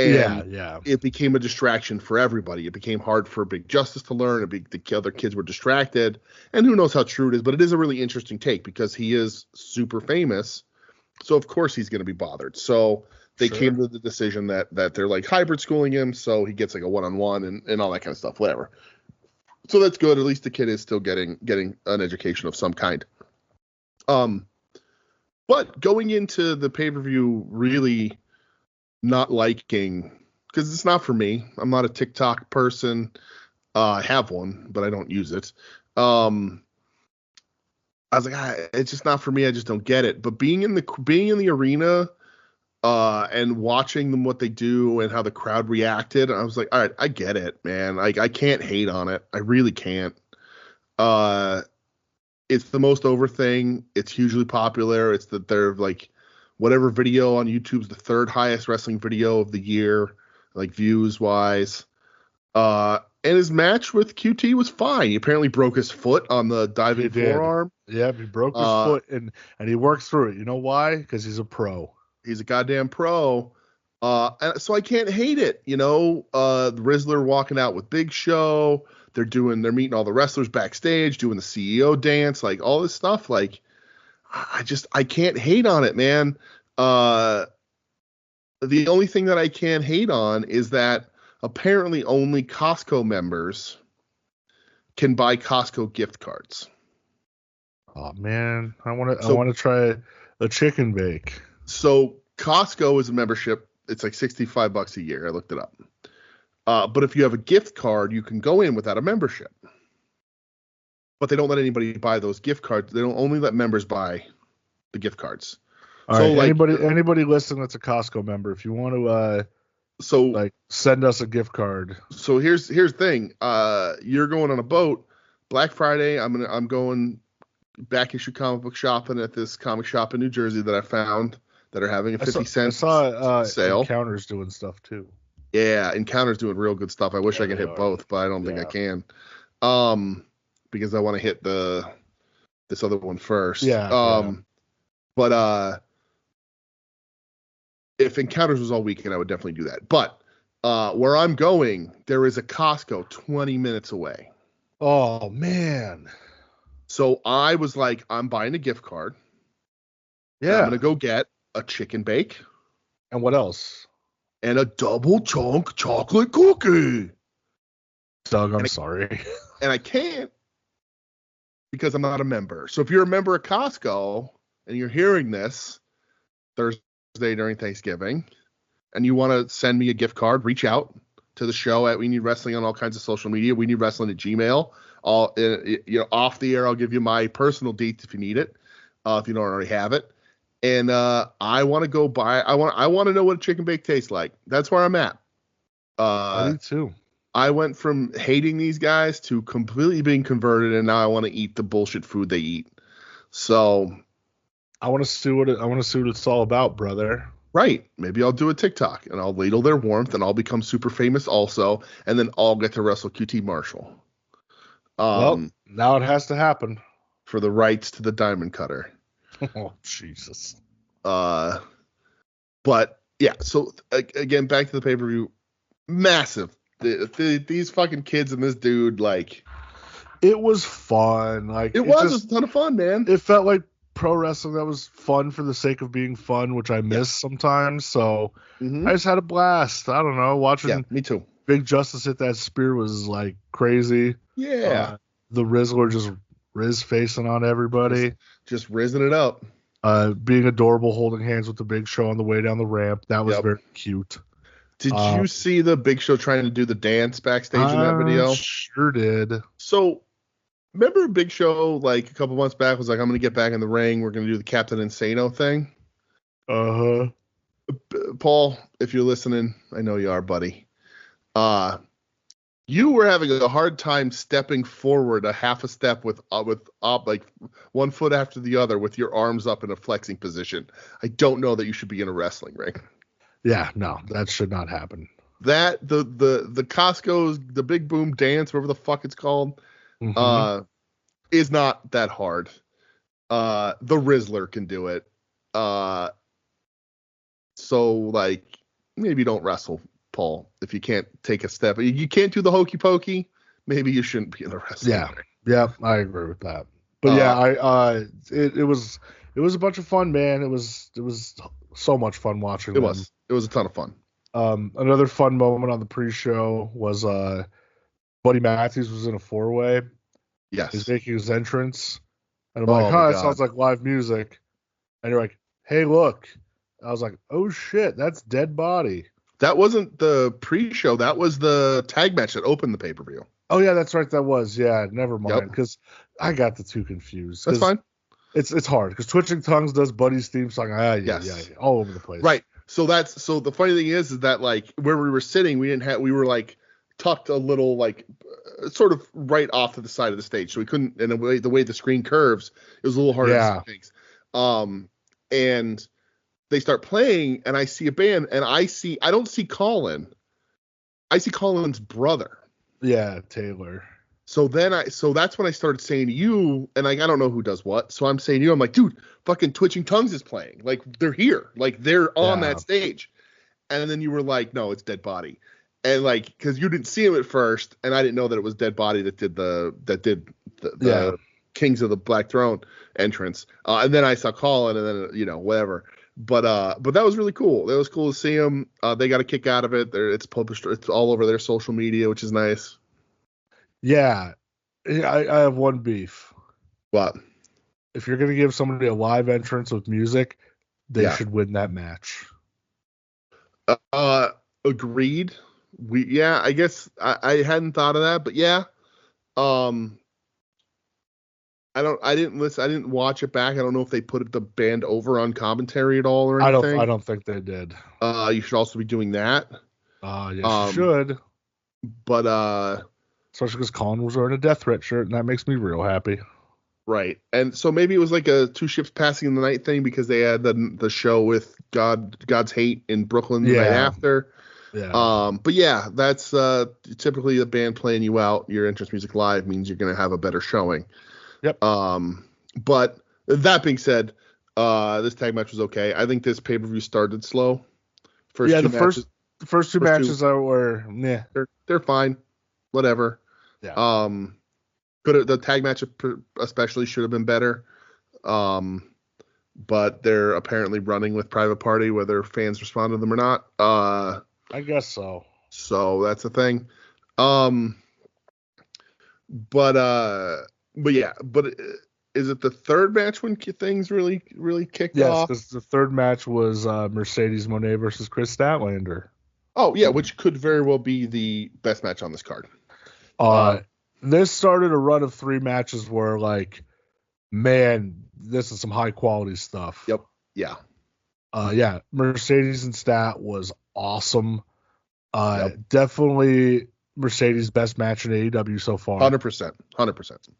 it became a distraction for everybody. It became hard for Big Justice to learn. The other kids were distracted, and who knows how true it is, but it is a really interesting take because he is super famous. So of course he's going to be bothered. So they came to the decision that they're like hybrid schooling him, so he gets like a one-on-one and all that kind of stuff, whatever. So that's good. At least the kid is still getting an education of some kind. But going into the pay-per-view really not liking, because it's not for me. I'm not a TikTok person. I have one, but I don't use it. I was like, it's just not for me. I just don't get it. But being in the arena and watching them, what they do and how the crowd reacted, I was like, all right, I get it, man. Like, I can't hate on it. I really can't. It's the most over thing. It's hugely popular. It's that they're like, whatever video on YouTube's the third highest wrestling video of the year, like views wise. And his match with QT was fine. He apparently broke his foot on the diving forearm. Yeah, he broke his foot and he worked through it. You know why? Because he's a pro. He's a goddamn pro. And so I can't hate it. The Rizzler walking out with Big Show. They're meeting all the wrestlers backstage, doing the CEO dance, like all this stuff. Like, I can't hate on it, man. The only thing that I can't hate on is that apparently only Costco members can buy Costco gift cards. Oh man, I want to try a chicken bake. So Costco is a membership. It's like $65 a year. I looked it up. But if you have a gift card, you can go in without a membership. But they don't let anybody buy those gift cards. They don't only let members buy the gift cards. All right, anybody listening that's a Costco member, if you want to send us a gift card. So here's the thing. You're going on a boat. Black Friday, I'm going back issue comic book shopping at this comic shop in New Jersey that I found that are having a 50 cent sale. Encounter's doing stuff too. Yeah, Encounter's doing real good stuff. I wish I could hit both, but I don't think I can. Because I want to hit this other one first. But if Encounters was all weekend, I would definitely do that. But where I'm going, there is a Costco 20 minutes away. Oh, man. So I was like, I'm buying a gift card. Yeah. I'm going to go get a chicken bake. And what else? and a double chunk chocolate cookie. Doug, I'm sorry. And I can't because I'm not a member. So if you're a member of Costco and you're hearing this Thursday during Thanksgiving and you want to send me a gift card, reach out to the show at We Need Wrestling on all kinds of social media. We Need Wrestling at Gmail. Off the air, I'll give you my personal dates if you need it, if you don't already have it. And I want to go buy. I want to know what a chicken bake tastes like. That's where I'm at. I do too. I went from hating these guys to completely being converted, and now I want to eat the bullshit food they eat. So I want to see what it's all about, brother. Right. Maybe I'll do a TikTok and I'll ladle their warmth and I'll become super famous also, and then I'll get to wrestle QT Marshall. Well, now it has to happen for the rights to the Diamond Cutter. Oh Jesus. But yeah. So again, back to the pay-per-view. Massive. These fucking kids and this dude, like, it was fun. Like it was a ton of fun, man. It felt like pro wrestling that was fun for the sake of being fun, which I miss sometimes. So I just had a blast. I don't know, watching. Yeah, me too. Big Justice hit that spear was like crazy. Yeah. The Rizzler just Riz facing on everybody. Just rizzing it up. Being adorable, holding hands with the Big Show on the way down the ramp. That was very cute. Did you see the Big Show trying to do the dance backstage in that video? Sure did. So, remember Big Show, like, a couple months back, was like, I'm going to get back in the ring. We're going to do the Captain Insano thing. Uh-huh. Paul, if you're listening, I know you are, buddy. You were having a hard time stepping forward a half a step with like 1 foot after the other with your arms up in a flexing position. I don't know that you should be in a wrestling ring. Yeah, no, that should not happen. That the Costco's the Big Boom Dance, whatever the fuck it's called, is not that hard. The Rizzler can do it. So like maybe don't wrestle, Paul, if you can't take a step. You can't do the hokey pokey. Maybe you shouldn't be in the wrestling. Yeah, I agree with that. But it was a bunch of fun, man. It was so much fun watching. It was a ton of fun. Another fun moment on the pre-show was Buddy Matthews was in a 4-way. Yes, he's making his entrance, and I'm like, that sounds like live music. And you're like, hey, look. I was like, oh shit, that's Dead Body. That wasn't the pre-show. That was the tag match that opened the pay-per-view. Oh yeah, that's right. That was. Yeah, never mind. Because I got the two confused. That's fine. It's hard because Twitching Tongues does Buddy's theme song. Yeah, all over the place. Right. So the funny thing is that like where we were sitting, we were like tucked a little like sort of right off to the side of the stage, so we couldn't. And the way the screen curves, it was a little harder to see things. And they start playing, and I see a band, and I don't see Colin. I see Colin's brother. Yeah, Taylor. So that's when I started saying to you, and like I don't know who does what. So I'm saying to you, I'm like, dude, fucking Twitching Tongues is playing. Like they're here. Like they're on that stage. And then you were like, no, it's Dead Body. And like, because you didn't see him at first, and I didn't know that it was Dead Body that did the Kings of the Black Throne entrance. And then I saw Colin, and then whatever. But that was really cool. That was cool to see them. They got a kick out of it. It's published. It's all over their social media, which is nice. Yeah, I have one beef. What? If you're gonna give somebody a live entrance with music, they should win that match. Agreed. I guess I hadn't thought of that, but yeah. I didn't watch it back. I don't know if they put the band over on commentary at all or anything. I don't think they did. You should also be doing that. Yes, you should. But especially because Colin was wearing a Death Threat shirt, and that makes me real happy. Right. And so maybe it was like a two ships passing in the night thing because they had the show with God's Hate in Brooklyn the night after. Yeah. But yeah, that's typically the band playing you out. Your entrance music live means you're going to have a better showing. Yep. But that being said, this tag match was okay. I think this pay-per-view started slow. The first two matches were they're fine. Whatever. Yeah. The tag match especially should have been better. But they're apparently running with Private Party, whether fans respond to them or not. I guess so. So that's a thing. Um, but yeah, but is it the third match when things really kicked Yes, off? because the third match was Mercedes Moné versus Chris Statlander. Oh yeah, which could very well be the best match on this card. This started a run of 3 matches where, like, man, this is some high quality stuff. Yep. Yeah. Yeah, Mercedes and Stat was awesome. Definitely Mercedes' best match in AEW so far. 100%.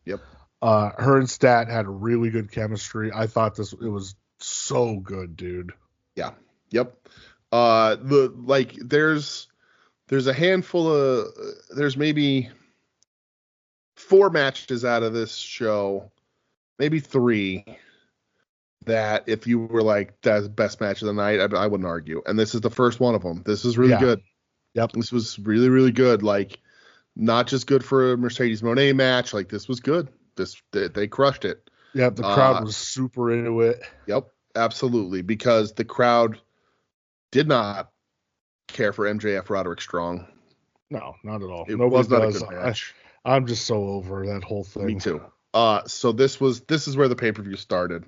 Yep. Her and Stat had really good chemistry. I thought it was so good, dude. Yeah. Yep. There's a handful of there's maybe 4 matches out of this show, maybe 3, that if you were like, that's the best match of the night, I wouldn't argue. And this is the first one of them. This is really good. Yep. This was really good. Like, not just good for a Mercedes Moné match. Like, this was good. They crushed it. Yep. The crowd was super into it. Yep. Absolutely. Because the crowd did not care for MJF Roderick Strong. No, not at all. It was not a good match. I'm just so over that whole thing. Me too. So this is where the pay-per-view started.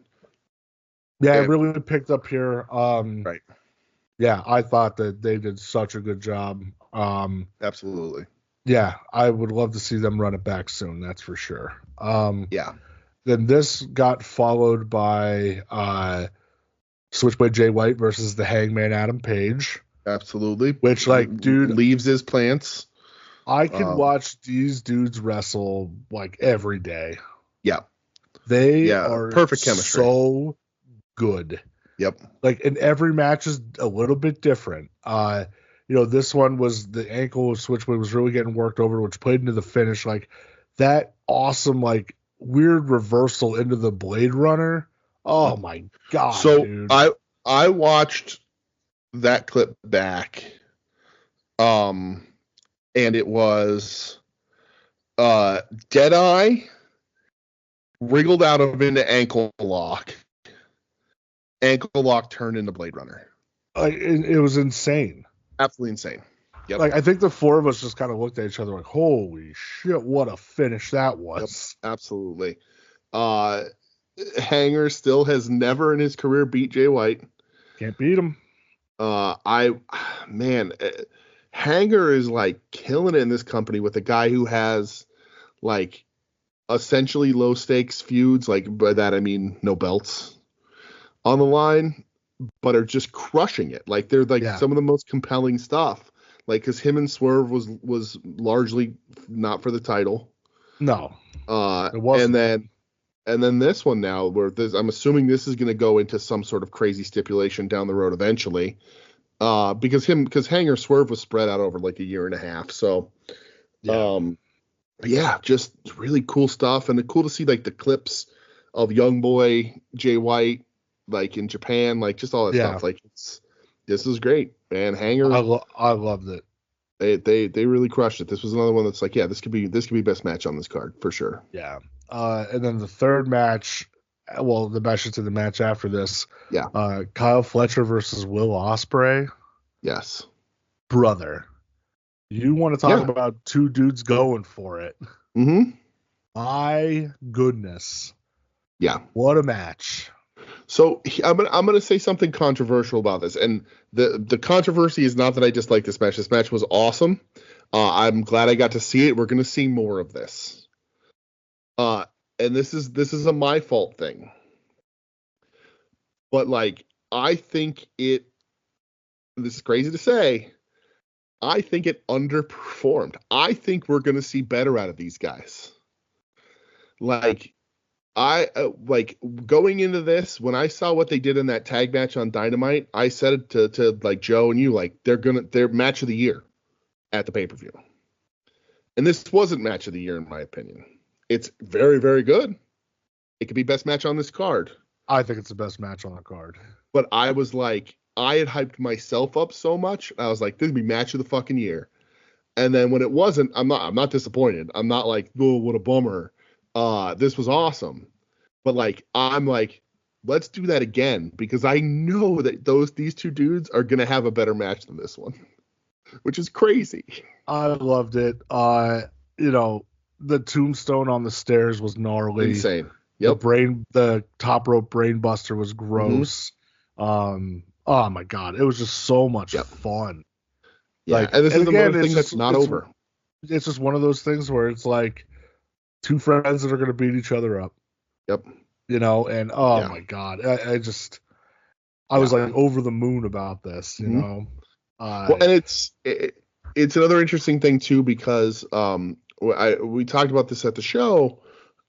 Yeah, it really picked up here. Right. Yeah, I thought that they did such a good job. Absolutely. Yeah, I would love to see them run it back soon. That's for sure. Yeah. Then this got followed by Switchblade Jay White versus the Hangman Adam Page. Absolutely. Which, like, dude, leaves his plants. I can watch these dudes wrestle like every day. Yeah. They are perfect chemistry. So good. Yep. Like, and every match is a little bit different. This one was the ankle of Switchblade was really getting worked over, which played into the finish. Like, that awesome, like, weird reversal into the Blade Runner. Oh my god. So dude. I watched that clip back. And it was Deadeye wriggled out of into ankle lock. Ankle lock turned into Blade Runner. It was insane. Absolutely insane. Yep. Like, I think the 4 of us just kind of looked at each other like, holy shit, what a finish that was. Yep, absolutely. Hanger still has never in his career beat Jay White. Can't beat him. Hanger is like killing it in this company with a guy who has like essentially low stakes feuds. Like, by that I mean no belts on the line, but are just crushing it. Like, they're like some of the most compelling stuff. Like, because him and Swerve was largely not for the title. No, it wasn't. And then this one now, where I'm assuming this is going to go into some sort of crazy stipulation down the road eventually, because Hanger Swerve was spread out over like a year and a half. So, just really cool stuff, and cool to see like the clips of young boy Jay White, like in Japan, like just all that stuff. Like, this is great, man. Hanger, I loved it. They really crushed it. This was another one that's like, this could be best match on this card for sure. Yeah. And then the third match, the match after this. Yeah. Kyle Fletcher versus Will Ospreay. Yes. Brother, you want to talk about 2 dudes going for it? Mm-hmm. My goodness. Yeah. What a match. So I'm gonna say something controversial about this, and the controversy is not that I dislike this match. This match was awesome. I'm glad I got to see it. We're gonna see more of this. And this is a my fault thing. But like, I think this is crazy to say, I think it underperformed. I think we're gonna see better out of these guys. Like, going into this, when I saw what they did in that tag match on Dynamite, I said it to like Joe and you, like, they're match of the year at the pay-per-view. And this wasn't match of the year in my opinion. It's very, very good. It could be best match on this card. I think it's the best match on the card. But I was like, I had hyped myself up so much. I was like, this would be match of the fucking year. And then when it wasn't, I'm not disappointed. I'm not like, oh, what a bummer. This was awesome. But like, I'm like, let's do that again, because I know that these 2 dudes are gonna have a better match than this one. which is crazy. I loved it. The tombstone on the stairs was gnarly. Insane. Yep. The top rope brain buster was gross. Oh my god, it was just so much fun. Yeah, and this is another thing that's not over. It's just one of those things where it's like two friends that are going to beat each other up. Yep. And my god, I was like over the moon about this. Well, and it's another interesting thing too, because we talked about this at the show,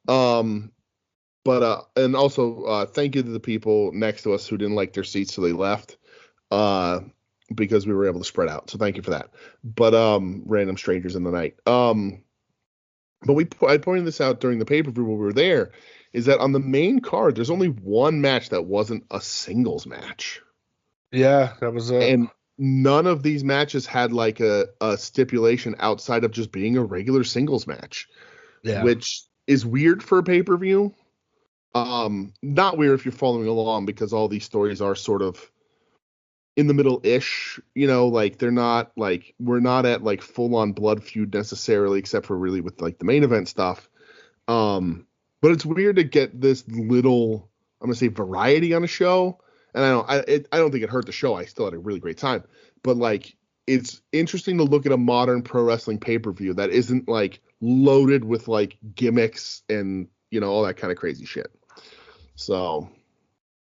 but and also thank you to the people next to us who didn't like their seats, so they left, because we were able to spread out. So thank you for that. But random strangers in the night. But I pointed this out during the pay-per-view when we were there, is that on the main card, there's only one match that wasn't a singles match. Yeah, that was it. And none of these matches had like a stipulation outside of just being a regular singles match. Yeah. Which is weird for a pay-per-view. Not weird if you're following along, because all these stories are sort of in the middle-ish, like they're not like, we're not at like full-on blood feud necessarily, except for really with like the main event stuff. But it's weird to get this little, I'm gonna say, variety on a show. And I don't think it hurt the show. I still had a really great time. But like, it's interesting to look at a modern pro wrestling pay-per-view that isn't like loaded with like gimmicks and all that kind of crazy shit. So.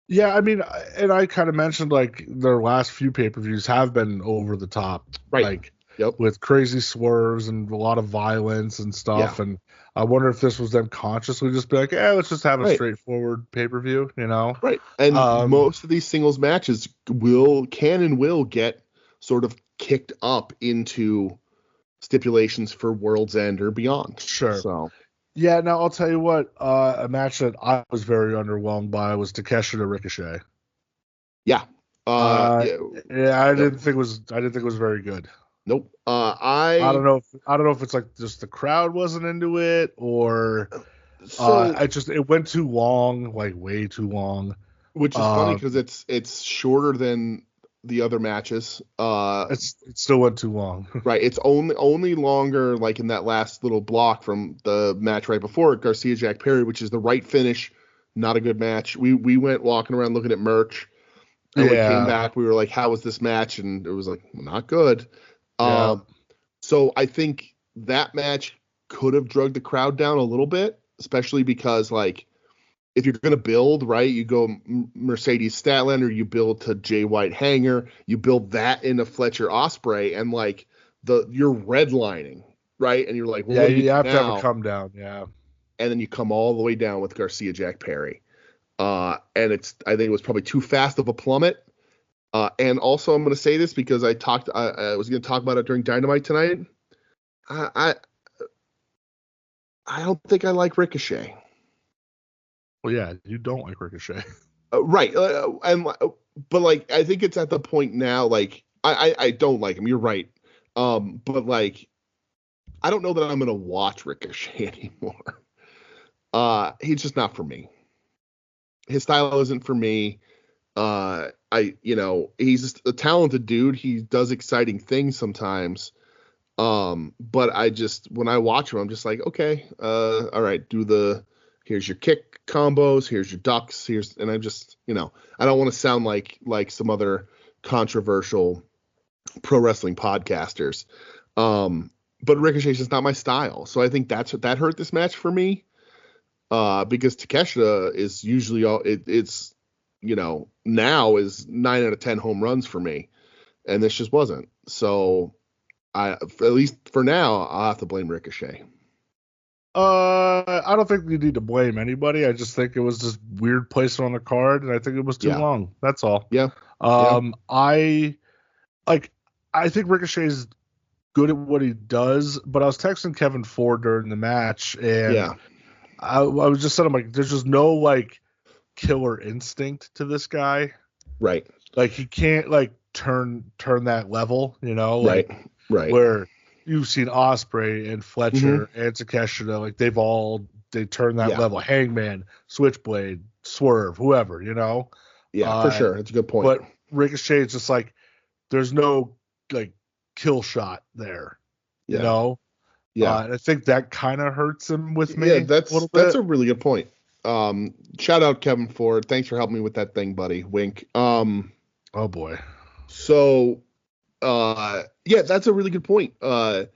Yeah, I mean, and I kind of mentioned like their last few pay-per-views have been over the top, right? Like, with crazy swerves and a lot of violence and stuff. Yeah. And I wonder if this was them consciously just be like, let's just have a straightforward pay-per-view, Right. And most of these singles matches can and will get sort of kicked up into stipulations for World's End or beyond. Sure. So. Yeah, now I'll tell you what, a match that I was very underwhelmed by was Takeshi to Ricochet. Yeah. I didn't think it was very good. Nope. I don't know if it's like just the crowd wasn't into it, or it went too long, like way too long. Which is funny because it's shorter than the other matches. It still went too long. Right. It's only longer like in that last little block from the match right before it, Garcia Jack Perry, which is the right finish. Not a good match. We went walking around looking at merch. And we came back, we were like, how was this match? And it was like, not good. Yeah. So I think that match could have drugged the crowd down a little bit, especially because like, if you're going to build, right, you go Mercedes Statlander, you build to Jay White Hanger, you build that into Fletcher Ospreay, and like you're redlining, right? And you're like, well, you have to have a come down, yeah. And then you come all the way down with Garcia Jack Perry. And I think it was probably too fast of a plummet. And also I'm going to say this because I was going to talk about it during Dynamite tonight. I don't think I like Ricochet. Well, yeah, you don't like Ricochet. Right. But like, I think it's at the point now, like, I don't like him. You're right. But like, I don't know that I'm going to watch Ricochet anymore. He's just not for me. His style isn't for me. He's just a talented dude. He does exciting things sometimes. But when I watch him, I'm just like, okay, all right, here's your kick combos, here's your ducks, and I just, I don't want to sound like some other controversial pro wrestling podcasters. But Ricochet's just not my style. So I think that hurt this match for me. Because Takeshita is usually now is 9 out of 10 home runs for me. And this just wasn't. So at least for now, I'll have to blame Ricochet. I don't think you need to blame anybody. I just think it was just weird placement on the card, and I think it was too long. That's all. Yeah. I think Ricochet is good at what he does, but I was texting Kevin Ford during the match, and I was just saying, I'm like, there's just no like killer instinct to this guy. Right. Like he can't like turn that level, Right. Where you've seen Ospreay and Fletcher and Takeshita, like they turn that level. Hangman, Switchblade, Swerve, whoever, Yeah, for sure. That's a good point. But Ricochet is just like, there's no like kill shot there. Yeah. You know? Yeah. And I think that kind of hurts him with me. Yeah, a little bit. that's a really good point. Shout out Kevin Ford. Thanks for helping me with that thing, buddy. Wink. Oh boy. So yeah, that's a really good point. Do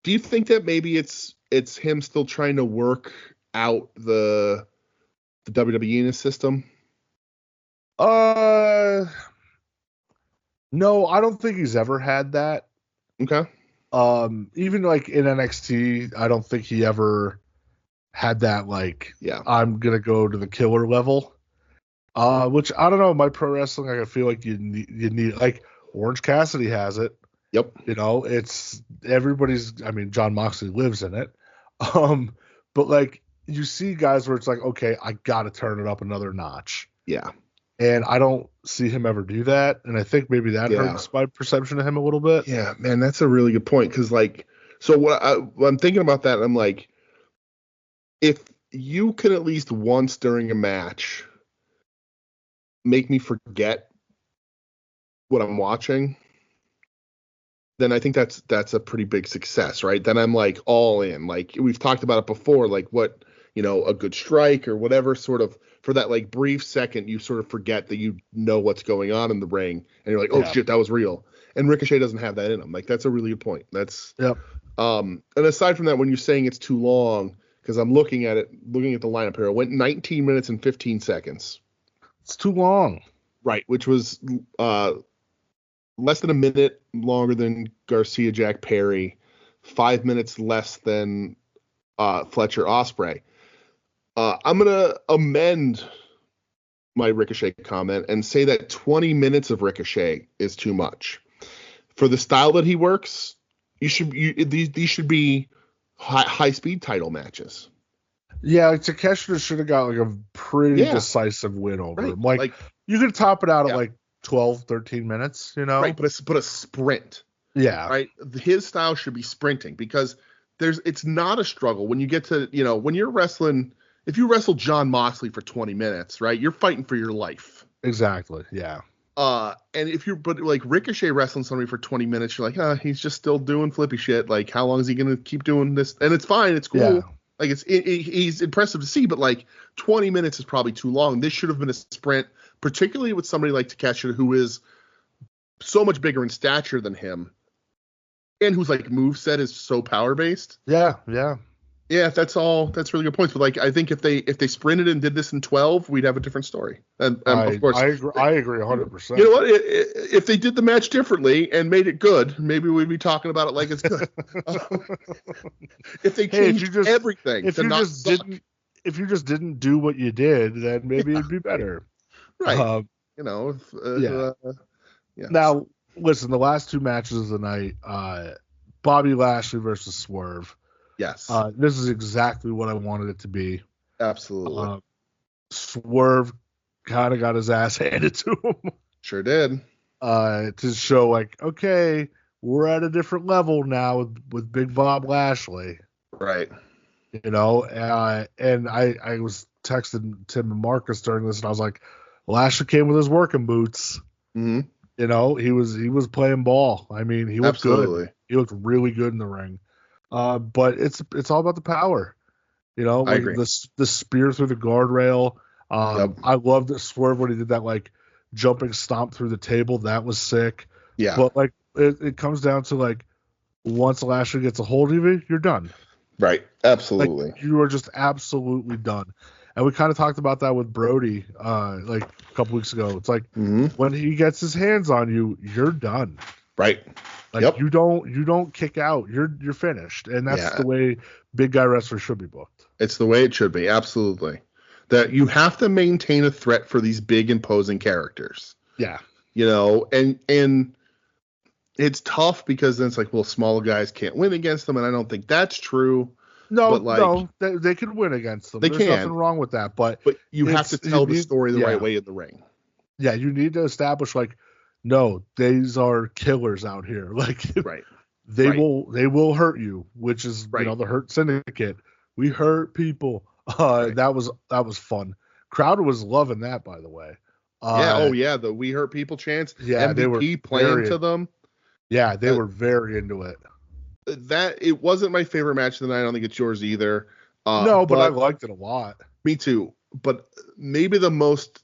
you think that maybe it's him still trying to work out the WWE in his system? No, I don't think he's ever had that. Okay. Even like in NXT, I don't think he ever had that, like, Yeah. I'm gonna go to the killer level. Which I don't know, my pro wrestling, I feel like you need like Orange Cassidy has it. Yep. You know, it's everybody's. I mean, John Moxley lives in it. But like you see guys where it's like, okay, I got to turn it up another notch. Yeah. And I don't see him ever do that. And I think maybe that hurts my perception of him a little bit. Yeah, man, that's a really good point. Because, like, so what I'm thinking about that, I'm like, if you could at least once during a match make me forget what I'm watching, then I think that's a pretty big success, right? Then I'm like all in. Like we've talked about it before, like what, a good strike or whatever sort of, for that like brief second, you sort of forget that you know what's going on in the ring and you're like, oh shit, that was real. And Ricochet doesn't have that in him. Like that's a really good point. That's and aside from that, when you're saying it's too long, because I'm looking at the lineup here, it went 19 minutes and 15 seconds. It's too long. Right, which was less than a minute longer than Garcia Jack Perry, 5 minutes less than Fletcher Ospreay. I'm going to amend my Ricochet comment and say that 20 minutes of Ricochet is too much. For the style that he works, these should be high-speed title matches. Yeah, like Takeshita should have got like a pretty decisive win over him. Like you could top it out at like 12, 13 minutes, Right, but a sprint. Yeah. Right? His style should be sprinting because it's not a struggle when you get to, when you're wrestling, if you wrestle John Moxley for 20 minutes, right, you're fighting for your life. Exactly, yeah. But like Ricochet wrestling somebody for 20 minutes, you're like, he's just still doing flippy shit. Like, how long is he going to keep doing this? And it's fine. It's cool. Yeah. Like, he's impressive to see, but like 20 minutes is probably too long. This should have been a sprint, particularly with somebody like Takeshita, who is so much bigger in stature than him and whose like moveset is so power based. Yeah. Yeah, that's really good points. But like, I think if they sprinted and did this in 12, we'd have a different story. And of course, I agree 100%. You know what? If they did the match differently and made it good, maybe we'd be talking about it like it's good. If they changed everything, if you just didn't do what you did, then maybe it'd be better. Right. Yeah. Now, listen, the last two matches of the night, Bobby Lashley versus Swerve. Yes. This is exactly what I wanted it to be. Absolutely. Swerve kind of got his ass handed to him. Sure did. To show like, okay, we're at a different level now with Big Bob Lashley. Right. And I was texting Tim and Marcus during this, and I was like, Lashley came with his working boots. Mm-hmm. He was playing ball. I mean, he looked good. He looked really good in the ring. But it's all about the power, I agree. the spear through the guardrail. I loved that Swerve when he did that like jumping stomp through the table. That was sick. Yeah. But like it comes down to like once Lashley gets a hold of you, you're done. Right. Absolutely. Like, you are just absolutely done. And we kind of talked about that with Brody like a couple weeks ago. It's like when he gets his hands on you, you're done. Right. Like you don't kick out. You're finished. And that's the way big guy wrestlers should be booked. It's the way it should be. Absolutely. That you have to maintain a threat for these big imposing characters. Yeah. And it's tough because then it's like, well, small guys can't win against them, and I don't think that's true. No, they can win against them. There's nothing wrong with that, but you have to tell the story the right way in the ring. Yeah, you need to establish like, no, these are killers out here. Like, right. They will hurt you, which is the Hurt Syndicate. We hurt people. That was fun. Crowd was loving that, by the way. The We Hurt People chants. Yeah, MVP they were playing to them. Yeah, they were very into it. That it wasn't my favorite match of the night. I don't think it's yours either. No, but I liked it a lot. Me too. But maybe the most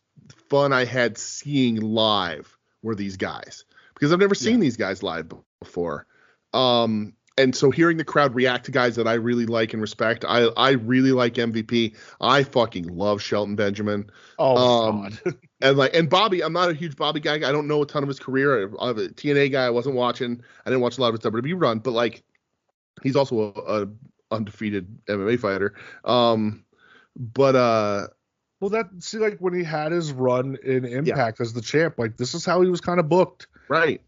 fun I had seeing live were these guys, because I've never seen these guys live before. And so hearing the crowd react to guys that I really like and respect, I really like MVP. I fucking love Shelton Benjamin. Oh God. and Bobby, I'm not a huge Bobby guy. I don't know a ton of his career. I'm a TNA guy. I wasn't watching. I didn't watch a lot of his WWE run, but like he's also a undefeated MMA fighter. Well, like when he had his run in Impact as the champ, like this is how he was kind of booked. Right.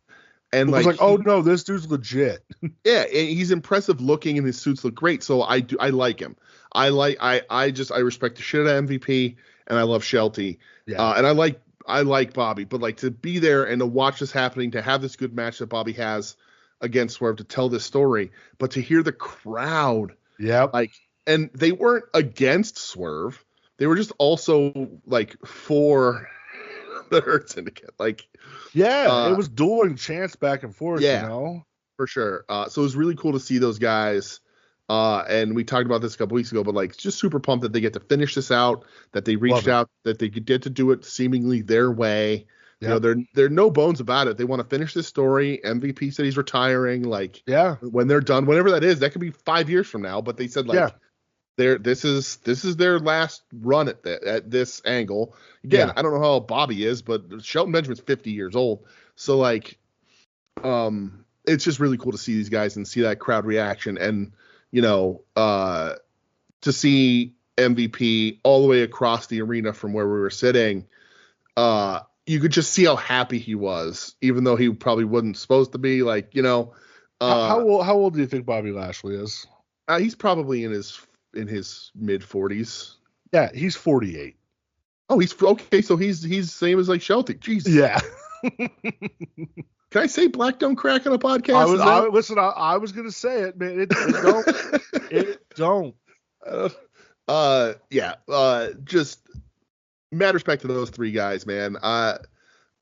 And it was like, oh no, this dude's legit. Yeah, and he's impressive looking, and his suits look great. So I like him. I respect the shit out of MVP, and I love Shelty. Yeah. And I like Bobby, but like to be there and to watch this happening, to have this good match that Bobby has against Swerve, to tell this story, but to hear the crowd, like, and they weren't against Swerve, they were just also like for the Hurt Syndicate, like. Yeah, it was dueling chants back and forth, you know? For sure. So it was really cool to see those guys. And we talked about this a couple weeks ago, but like just super pumped that they get to finish this out, that they reached out, that they get to do it seemingly their way. Yep. You know, they're no bones about it. They want to finish this story. MVP said he's retiring. Like, when they're done, whenever that is, that could be 5 years from now. But they said like, this is their last run at this angle. Again, I don't know how old Bobby is, but Shelton Benjamin's 50 years old. So like, it's just really cool to see these guys and see that crowd reaction, and you know, to see MVP all the way across the arena from where we were sitting. You could just see how happy he was, even though he probably wasn't supposed to be. Like, you know, how old do you think Bobby Lashley is? He's probably in his mid 40s. Yeah, he's 48. Oh, he's okay. So he's same as like Shelty. Jesus. Yeah. Can I say black don't crack on a podcast? I was gonna say it, man. It don't. It don't. Just mad respect to those three guys, man. I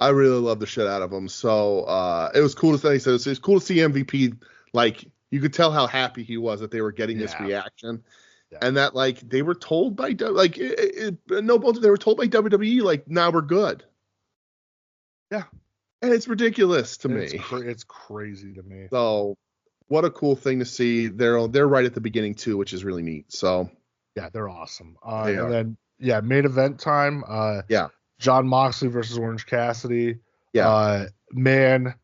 really love the shit out of them. So it was cool to say. So it's cool to see MVP. Like, you could tell how happy he was that they were getting this reaction. Yeah. And that, like, they were told by, like, no bullshit, they were told by WWE, like, now we're good. Yeah. And it's ridiculous to me. It's crazy to me. So, what a cool thing to see. They're right at the beginning, too, which is really neat. So, yeah, they're awesome. And then, main event time. Jon Moxley versus Orange Cassidy. Yeah. Man,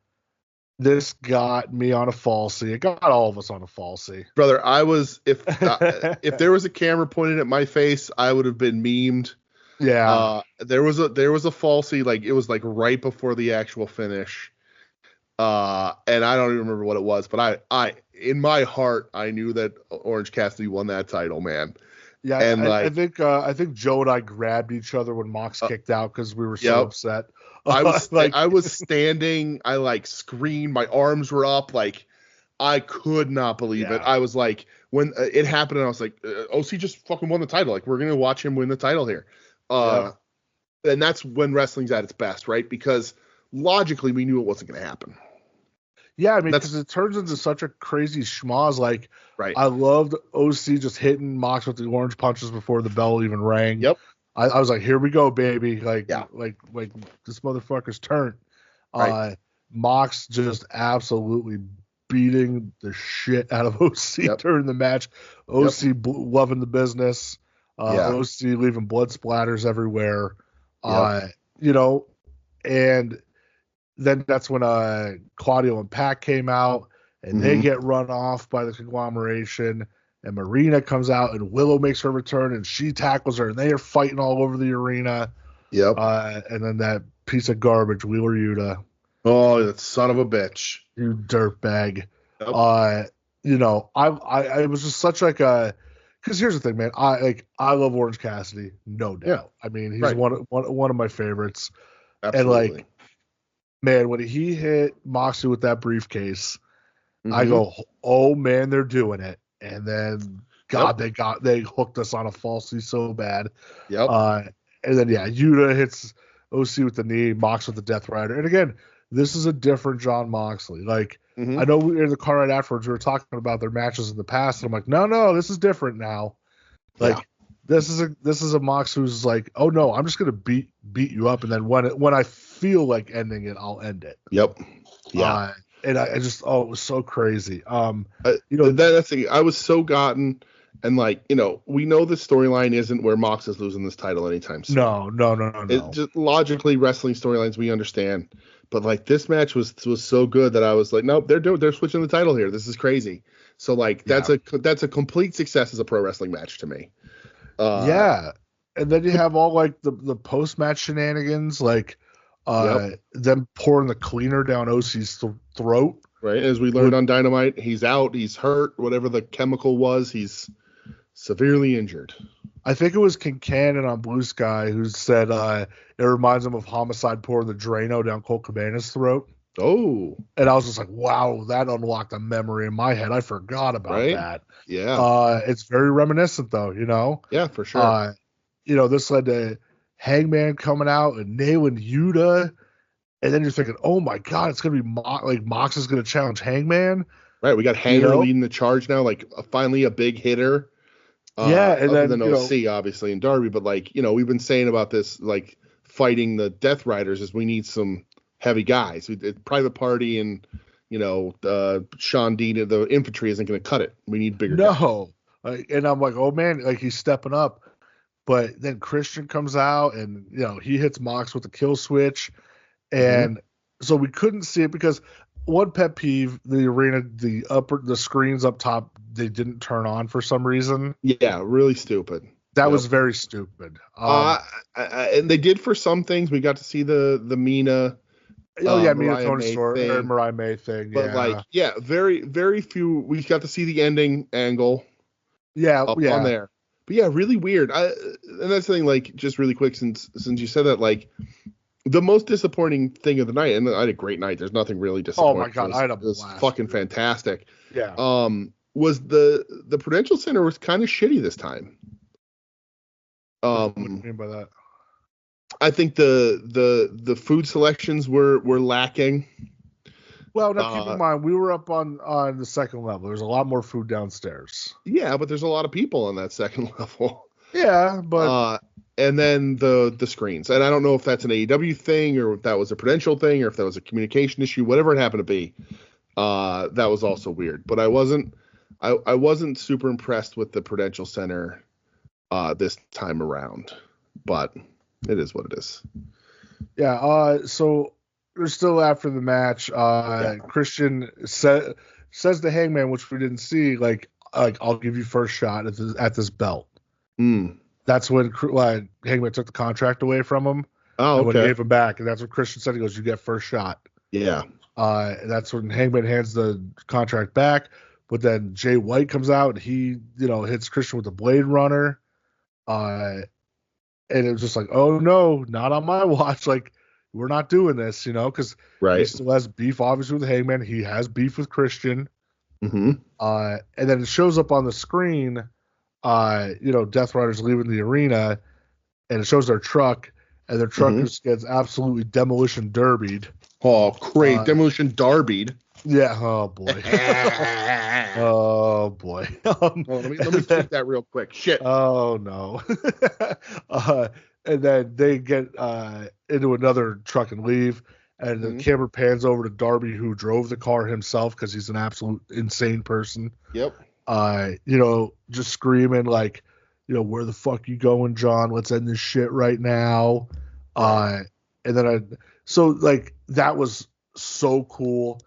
this got me on a falsie. It got all of us on a falsie. Brother, I was, if there was a camera pointed at my face, I would have been memed. Yeah. There was a falsie, like it was like right before the actual finish. And I don't even remember what it was, but I in my heart, I knew that Orange Cassidy won that title, man. Yeah, and I think Joe and I grabbed each other when Mox kicked out because we were so upset. I was standing. I like screamed. My arms were up. Like, I could not believe it. I was like, when it happened, and I was like, OC just fucking won the title. Like, we're gonna watch him win the title here. And that's when wrestling's at its best, right? Because logically, we knew it wasn't gonna happen. Yeah, I mean, because it turns into such a crazy schmoz. Like, I loved OC just hitting Mox with the orange punches before the bell even rang. Yep. I was like, here we go, baby. Like this motherfucker's turn. Mox just absolutely beating the shit out of OC during the match. OC loving the business. OC leaving blood splatters everywhere. You know, and then that's when Claudio and Pac came out, and they get run off by the conglomeration. And Marina comes out, and Willow makes her return, and she tackles her, and they are fighting all over the arena. Yep. And then that piece of garbage, Wheeler Yuta. Oh, that son of a bitch! You dirtbag. Yep. You know, I was just such like a. Because here's the thing, man. I love Orange Cassidy, no doubt. Yeah. I mean, he's one of my favorites. Absolutely. And like, man, when he hit Moxley with that briefcase, I go, oh man, they're doing it. And then, God, they hooked us on a falsie so bad. Yep. And then, Yuta hits OC with the knee, Mox with the Death Rider. And again, this is a different Jon Moxley. Like, I know we were in the car right afterwards, we were talking about their matches in the past, and I'm like, no, this is different now. Like, this is a Mox who's like, oh no, I'm just gonna beat you up, and then when I feel like ending it, I'll end it. Yep. Yeah. And I just, it was so crazy. That's the thing. I was so gotten, and like, we know the storyline isn't where Mox is losing this title anytime soon. No. It just logically, wrestling storylines we understand, but like this match was so good that I was like, nope, they're switching the title here. This is crazy. So like that's a complete success as a pro wrestling match to me. And then you have all like the post match shenanigans, like them pouring the cleaner down OC's throat. Right, as we learned on Dynamite, he's out, he's hurt, whatever the chemical was, he's severely injured. I think it was Kincannon on Blue Sky who said it reminds him of Homicide pouring the Drano down Colt Cabana's throat. Oh. And I was just like, wow, that unlocked a memory in my head. I forgot about that. Yeah. It's very reminiscent, though, Yeah, for sure. This led to Hangman coming out and nailing Yuta. And then you're thinking, oh, my God, it's going to be Mox is going to challenge Hangman. Right. We got Hanger leading the charge now, like finally a big hitter. And other then than OC, obviously, and Darby. But like, we've been saying about this, like fighting the Death Riders is we need some heavy guys. Private Party and, Sean Dean, the infantry isn't going to cut it. We need bigger guys. And I'm like, oh, man, like he's stepping up. But then Christian comes out and, he hits Mox with the kill switch. And so we couldn't see it because one pet peeve, the arena, the screens up top, they didn't turn on for some reason. Yeah, really stupid. That was very stupid. And they did for some things. We got to see the Mina. Mina Tony Storm or Mariah May thing. But very, very few. We got to see the ending angle. On there. But yeah, really weird. And that's the thing. Like, just really quick, since you said that, like. The most disappointing thing of the night, and I had a great night. There's nothing really disappointing. Oh my God, I had a blast. It was fucking fantastic. Yeah. Was the Prudential Center was kind of shitty this time. What do you mean by that? I think the food selections were lacking. Well, now keep in mind we were up on the second level. There's a lot more food downstairs. Yeah, but there's a lot of people on that second level. Yeah, but. And then the screens. And I don't know if that's an AEW thing or if that was a Prudential thing or if that was a communication issue, whatever it happened to be. That was also weird. But I wasn't super impressed with the Prudential Center this time around. But it is what it is. Yeah, so we're still after the match. Christian says to Hangman, which we didn't see, like I'll give you first shot at this belt. That's when Hangman took the contract away from him. Oh, okay. When he gave him back, and that's what Christian said. He goes, "You get first shot." Yeah. And that's when Hangman hands the contract back. But then Jay White comes out, and he, hits Christian with the Blade Runner. And it was just like, oh no, not on my watch. Like, we're not doing this, because he still has beef, obviously, with Hangman. He has beef with Christian. Mm-hmm. And then it shows up on the screen. Death Riders leaving the arena, and it shows their truck, and their truck just gets absolutely demolition derbied. Oh, great. Demolition derbied. Yeah. Oh, boy. Oh, boy. Let me tweet that real quick. Shit. Oh, no. And then they get into another truck and leave, and the camera pans over to Darby, who drove the car himself because he's an absolute insane person. Yep. Just screaming like, where the fuck you going, John? Let's end this shit right now. And then that was so cool,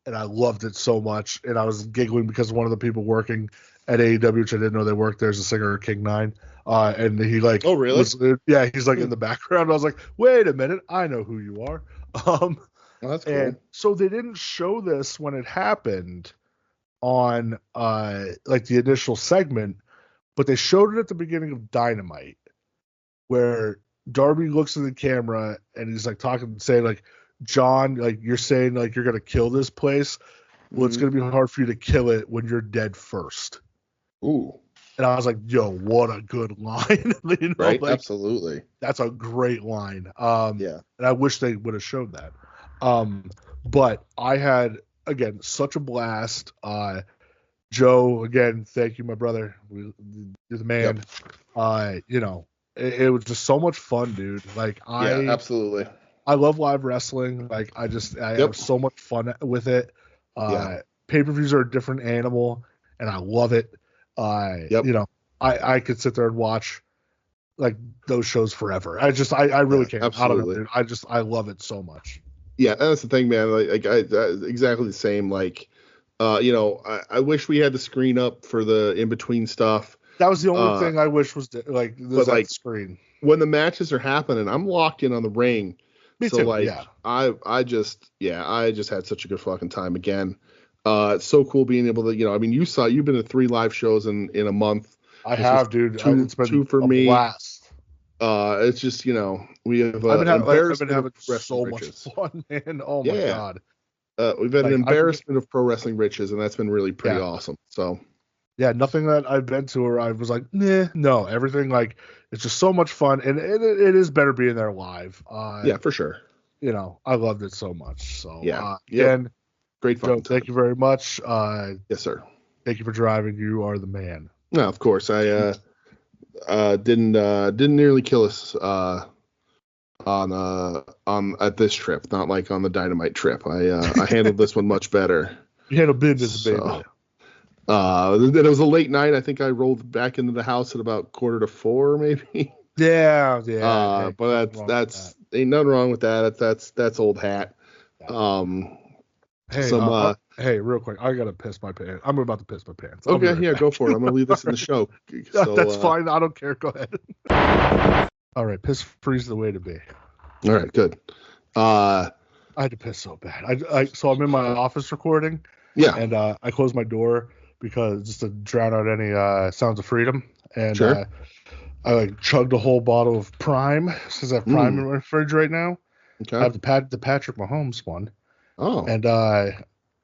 and I loved it so much, and I was giggling because one of the people working at AEW, which I didn't know they worked there, is a singer of King 9. And he like, oh really? He's like in the background. I was like, wait a minute, I know who you are. Oh, that's cool. And so they didn't show this when it happened on the initial segment, but they showed it at the beginning of Dynamite, where Darby looks at the camera and he's like talking, saying like, John, like you're saying like you're gonna kill this place. Well, it's gonna be hard for you to kill it when you're dead first. Ooh. And I was like, yo, what a good line. Right, absolutely. That's a great line. And I wish they would have showed that. But I had, again, such a blast. Joe, again, thank you, my brother. You're the man. Yep. It was just so much fun, dude. Like Yeah, absolutely. I love live wrestling. Like I have so much fun with it. Pay-per-views are a different animal, and I love it. I could sit there and watch like those shows forever. I really can't. Absolutely. I don't know, dude. I love it so much. Yeah, that's the thing, man. Like I exactly the same. Like, I wish we had the screen up for the in between stuff. That was the only thing I wish was that screen. When the matches are happening, I'm locked in on the ring. Me too. Yeah. I just had such a good fucking time again. It's so cool being able to, you've been to 3 live shows in a month. I have, dude. It's been 2 for me. Blast. It's just, we have I've been having so much fun, man. Oh my god. We've had an embarrassment of pro wrestling riches, and that's been really pretty awesome. So yeah, nothing that I've been to where I was like, no, everything, like, it's just so much fun, and it is better being there live. Yeah, for sure. I loved it so much. So again, great fun. Joe, thank you very much. Yes, sir. Thank you for driving. You are the man. No, of course. I didn't nearly kill us on at this trip, not like on the Dynamite trip. I handled this one much better. You handled business, baby. It was a late night. I think I rolled back into the house at about 3:45, maybe. Yeah. But that's ain't nothing wrong with that. That's old hat. Hey, real quick, I gotta piss my pants. I'm about to piss my pants. Okay, go for it. I'm gonna leave this in the show. So, that's fine. I don't care. Go ahead. All right, piss free's the way to be. All right, good. I had to piss so bad. So I'm in my office recording. Yeah. And I closed my door because just to drown out any sounds of freedom. And sure. I chugged a whole bottle of Prime, since I have Prime in my fridge right now. Okay. I have the Patrick Mahomes one. Oh. And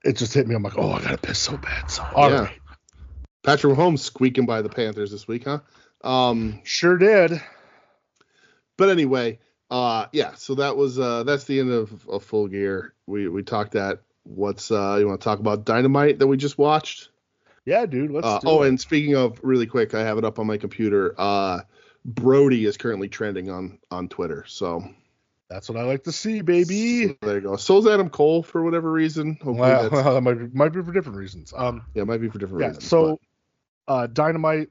it just hit me. I'm like, I gotta piss so bad. So all right. Patrick Mahomes squeaking by the Panthers this week, huh? Sure did. But anyway, so that's the end of Full Gear. We talked at what's you want to talk about Dynamite that we just watched? Yeah, dude. Let's do it. And speaking of, really quick, I have it up on my computer. Brody is currently trending on Twitter, so that's what I like to see, baby. So there you go. So's Adam Cole for whatever reason. Well, that might be for different reasons. It might be for different reasons. So, Dynamite.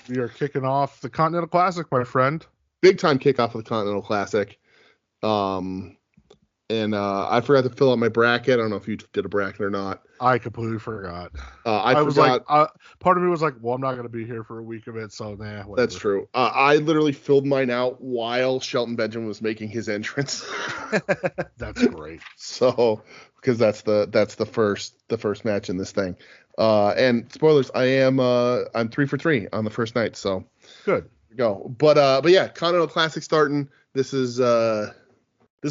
We are kicking off the Continental Classic, my friend. Big time kickoff of the Continental Classic. And I forgot to fill out my bracket. I don't know if you did a bracket or not. I completely forgot. I was like, part of me was like, well, I'm not going to be here for a week of it, so whatever. That's true. I literally filled mine out while Shelton Benjamin was making his entrance. That's great. So, because that's the first match in this thing. And spoilers, I'm 3 for 3 on the first night. So good. Here we go. But yeah, Continental Classic starting. This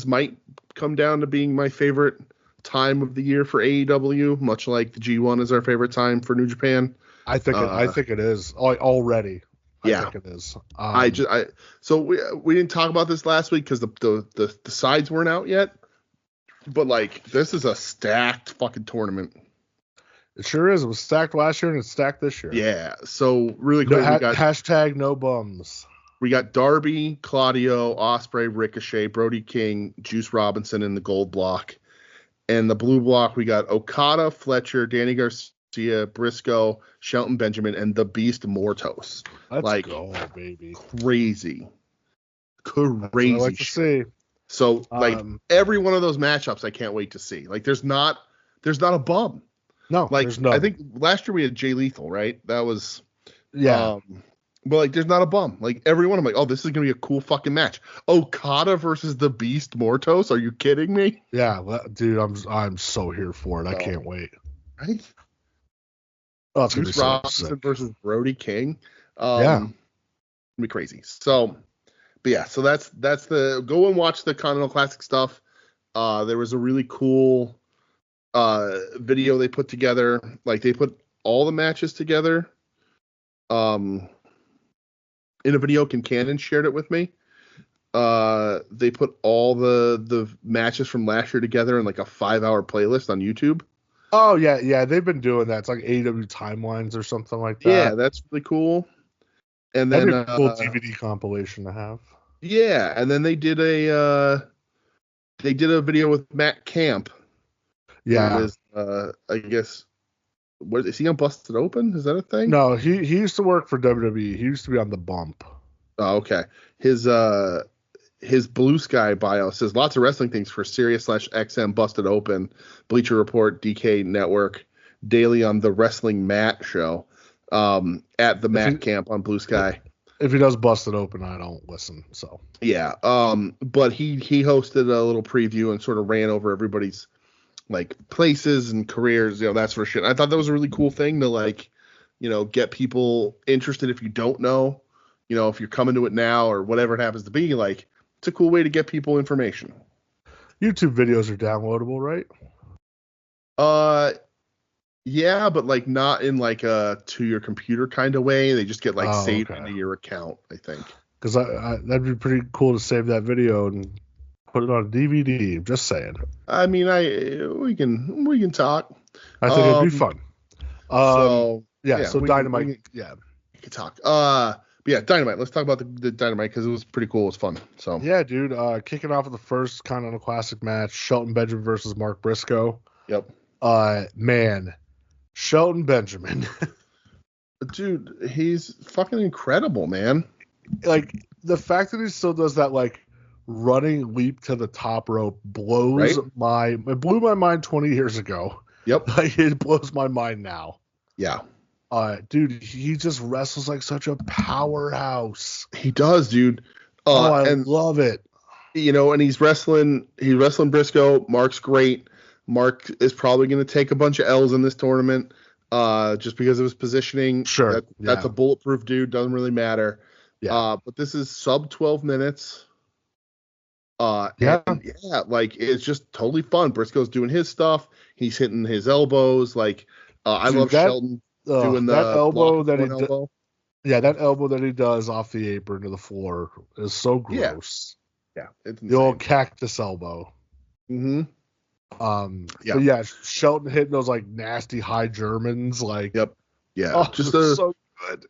might come down to being my favorite time of the year for AEW, much like the G1 is our favorite time for New Japan. I think it is already. I think it is. So we didn't talk about this last week because the sides weren't out yet. But like, this is a stacked fucking tournament. It sure is. It was stacked last year and it's stacked this year. Yeah. So really quick, we got hashtag no bums. We got Darby, Claudio, Ospreay, Ricochet, Brody King, Juice Robinson in the gold block. And the blue block, we got Okada, Fletcher, Danny Garcia, Briscoe, Shelton Benjamin, and the Beast Mortos. Let's go, baby. Crazy I like to see. So every one of those matchups I can't wait to see. Like there's not a bum. No, like there's no. I think last year we had Jay Lethal, right? That was but like there's not a bum. Like everyone, I'm like, oh, this is gonna be a cool fucking match. Okada versus the Beast Mortos. Are you kidding me? Yeah, dude, I'm so here for it. I can't wait. Right? Oh, Juice Robinson versus Brody King. It'll be crazy. So, but yeah, so that's the go and watch the Continental Classic stuff. There was a really cool video they put together. Like they put all the matches together. In a video, Cannon shared it with me. they put all the matches from last year together in like a 5-hour playlist on YouTube. Oh yeah, they've been doing that. It's like AEW timelines or something like that. Yeah, that's really cool. And That'd then be a cool DVD compilation to have. yeah, and then they did a video with Matt Camp. Yeah. It was I guess, what is he on Busted Open? Is that a thing? No, he used to work for WWE. He used to be on the Bump. Oh, okay. His Blue Sky bio says lots of wrestling things for Sirius/XM Busted Open, Bleacher Report, DK Network, daily on the Wrestling Matt show, at the Matt Camp on Blue Sky. If he does Busted Open, I don't listen. So yeah, but he hosted a little preview and sort of ran over everybody's like places and careers, that sort of shit. I thought that was a really cool thing to like, get people interested if you don't know, if you're coming to it now or whatever it happens to be, like. It's a cool way to get people information. YouTube videos are downloadable, right? Yeah, but like not in like a to your computer kind of way. They just get like saved into your account, I think. Because that'd be pretty cool to save that video and put it on a DVD. Just saying. I mean, we can talk. I think it'd be fun. So Dynamite. We can talk. But yeah, Dynamite. Let's talk about the Dynamite because it was pretty cool. It was fun. So yeah, dude. Kicking off with the first Continental Classic match: Shelton Benjamin versus Mark Briscoe. Yep. Man, Shelton Benjamin. Dude, he's fucking incredible, man. Like the fact that he still does that like running leap to the top rope blows it blew my mind 20 years ago. Yep. Like it blows my mind now. Yeah. Dude, he just wrestles like such a powerhouse. He does, dude. I love it. And he's wrestling Briscoe. Mark's great. Mark is probably going to take a bunch of L's in this tournament, just because of his positioning. Sure. That's a bulletproof dude. Doesn't really matter. Yeah. But this is sub 12 minutes. Like it's just totally fun. Briscoe's doing his stuff. He's hitting his elbows. Like, I love Shelton. Doing that elbow that he does. Yeah, that elbow that he does off the apron to the floor is so gross. Yeah, it's the old cactus elbow. Mm-hmm. But yeah, Shelton hitting those like nasty high Germans. Like, yep. Yeah, just so good.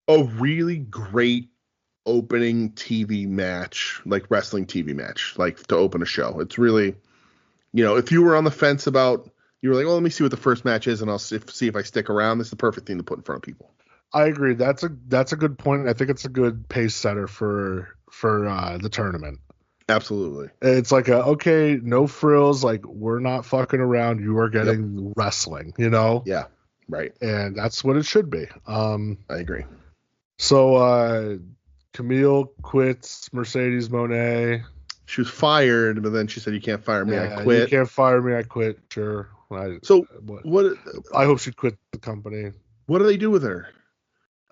A really great opening TV match, like wrestling TV match, like to open a show. It's really, if you were on the fence about. You were like, let me see what the first match is, and I'll see if I stick around. This is the perfect thing to put in front of people. I agree. That's a good point. I think it's a good pace setter for the tournament. Absolutely. It's like no frills. Like we're not fucking around. You are getting wrestling. Yeah. Right. And that's what it should be. I agree. So Camille quits Mercedes Moné. She was fired, but then she said, "You can't fire me. I quit. You can't fire me. I quit." Sure. What? I hope she'd quit the company. What do they do with her?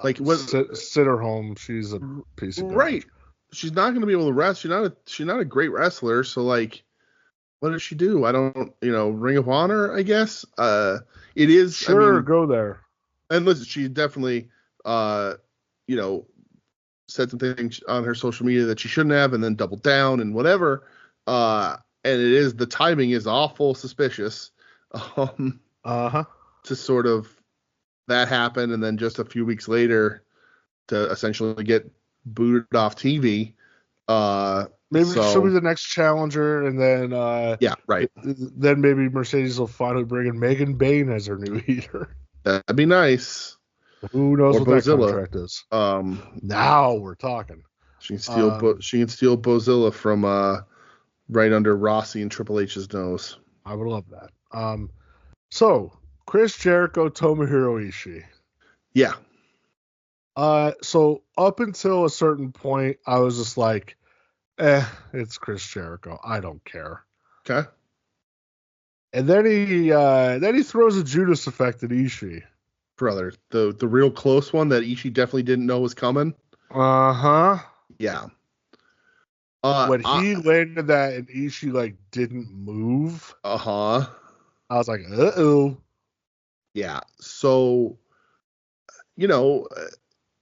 Like, what? Sit her home. She's a piece of garbage. Right. She's not going to be able to wrestle. She's not a great wrestler. So like, what does she do? I don't. Ring of Honor. I guess. It is. Sure. Go there. And listen, she definitely. Said some things on her social media that she shouldn't have, and then doubled down and whatever. And the timing is awful suspicious. To sort of that happen, and then just a few weeks later to essentially get booted off TV. Maybe she'll be the next challenger, and then right. Then maybe Mercedes will finally bring in Megan Bain as her new heater. That'd be nice. Who knows what that contract is? Now we're talking. She can steal. She can steal Bozilla from right under Rossi and Triple H's nose. I would love that. So Chris Jericho, Tomohiro Ishii. Yeah. So up until a certain point, I was just like, it's Chris Jericho. I don't care. Okay. And then he throws a Judas effect at Ishii. Brother, the real close one that Ishii definitely didn't know was coming. Uh-huh. Yeah. When he landed that and Ishii like didn't move. Uh-huh. I was like, uh-oh. Yeah. So,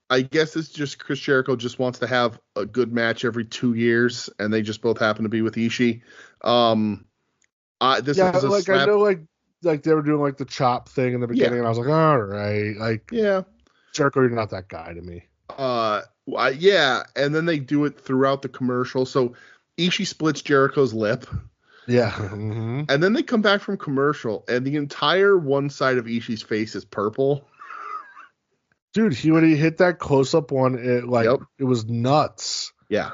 I guess it's just Chris Jericho just wants to have a good match every 2 years, and they just both happen to be with Ishii. This is a like slap. I know, like they were doing like the chop thing in the beginning, and I was like, all right, like Jericho, you're not that guy to me. Yeah, and then they do it throughout the commercial. So Ishii splits Jericho's lip. Yeah. Mm-hmm. And then they come back from commercial, and the entire one side of Ishii's face is purple. Dude, when he hit that close-up one, it was nuts. Yeah.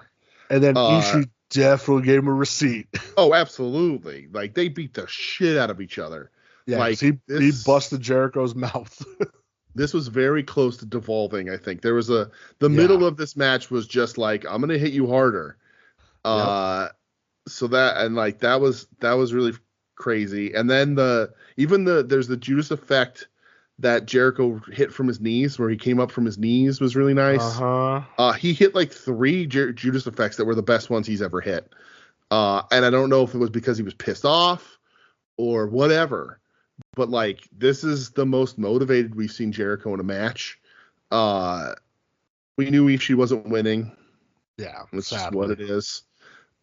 And then Ishii definitely gave him a receipt. Oh, absolutely. Like, they beat the shit out of each other. Yeah, like he busted Jericho's mouth. This was very close to devolving, I think. There was the middle of this match was just like, I'm going to hit you harder. So that was really crazy. And then there's the Judas effect that Jericho hit from his knees, where he came up from his knees, was really nice. He hit like 3 Judas effects that were the best ones he's ever hit. And I don't know if it was because he was pissed off or whatever, but like, this is the most motivated we've seen Jericho in a match. We knew Ishii wasn't winning. Yeah, that's just what it is.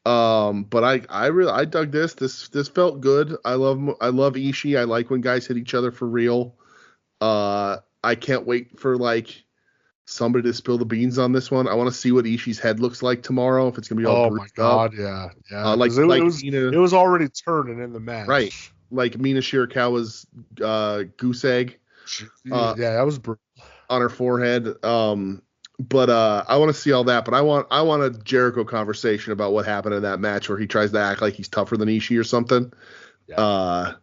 But I dug this. This felt good. I love Ishii. I like when guys hit each other for real. I can't wait for like somebody to spill the beans on this one. I want to see what Ishii's head looks like tomorrow. If it's gonna be all bruised up. Yeah. It was already turning in the match. Right. Like Mina Shirakawa's goose egg. That was brutal. On her forehead. But I want to see all that. But I want a Jericho conversation about what happened in that match where he tries to act like he's tougher than Ishii or something. Yeah.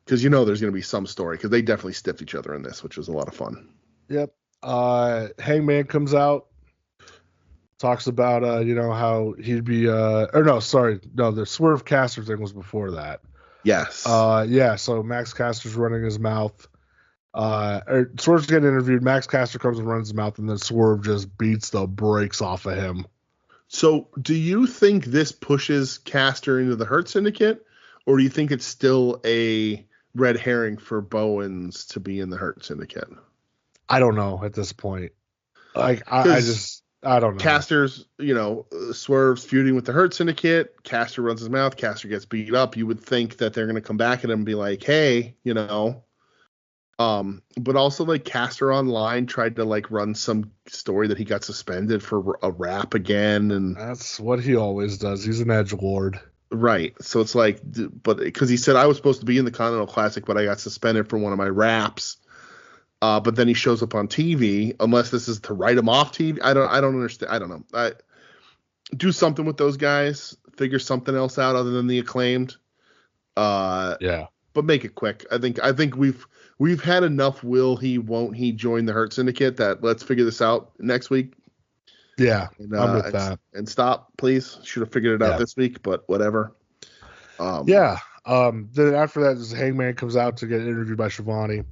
Because there's going to be some story, because they definitely stiffed each other in this, which was a lot of fun. Yep. Hangman comes out, talks about how he'd be the Swerve Caster thing was before that. Yes. So Max Caster's running his mouth. Swerve's getting interviewed. Max Caster comes and runs his mouth, and then Swerve just beats the brakes off of him. So, do you think this pushes Caster into the Hurt Syndicate, or do you think it's still a red herring for Bowens to be in the Hurt Syndicate? I don't know at this point. Like, I don't know. Caster's, Swerve's feuding with the Hurt Syndicate. Caster runs his mouth. Caster gets beat up. You would think that they're going to come back at him and be like, hey, but also like Caster online tried to like run some story that he got suspended for a rap again, and that's what he always does. He's an edgelord, right? So it's like, but because he said I was supposed to be in the Continental Classic, but I got suspended for one of my raps. But then he shows up on TV, unless this is to write him off TV. I don't understand. I don't know. Do something with those guys. Figure something else out other than the Acclaimed. Yeah. But make it quick. I think we've had enough. Will he? Won't he join the Hurt Syndicate? That let's figure this out next week. Yeah, I'm with that. And stop, please. Should have figured it out this week, but whatever. Then after that, Hangman comes out to get interviewed by Shivani.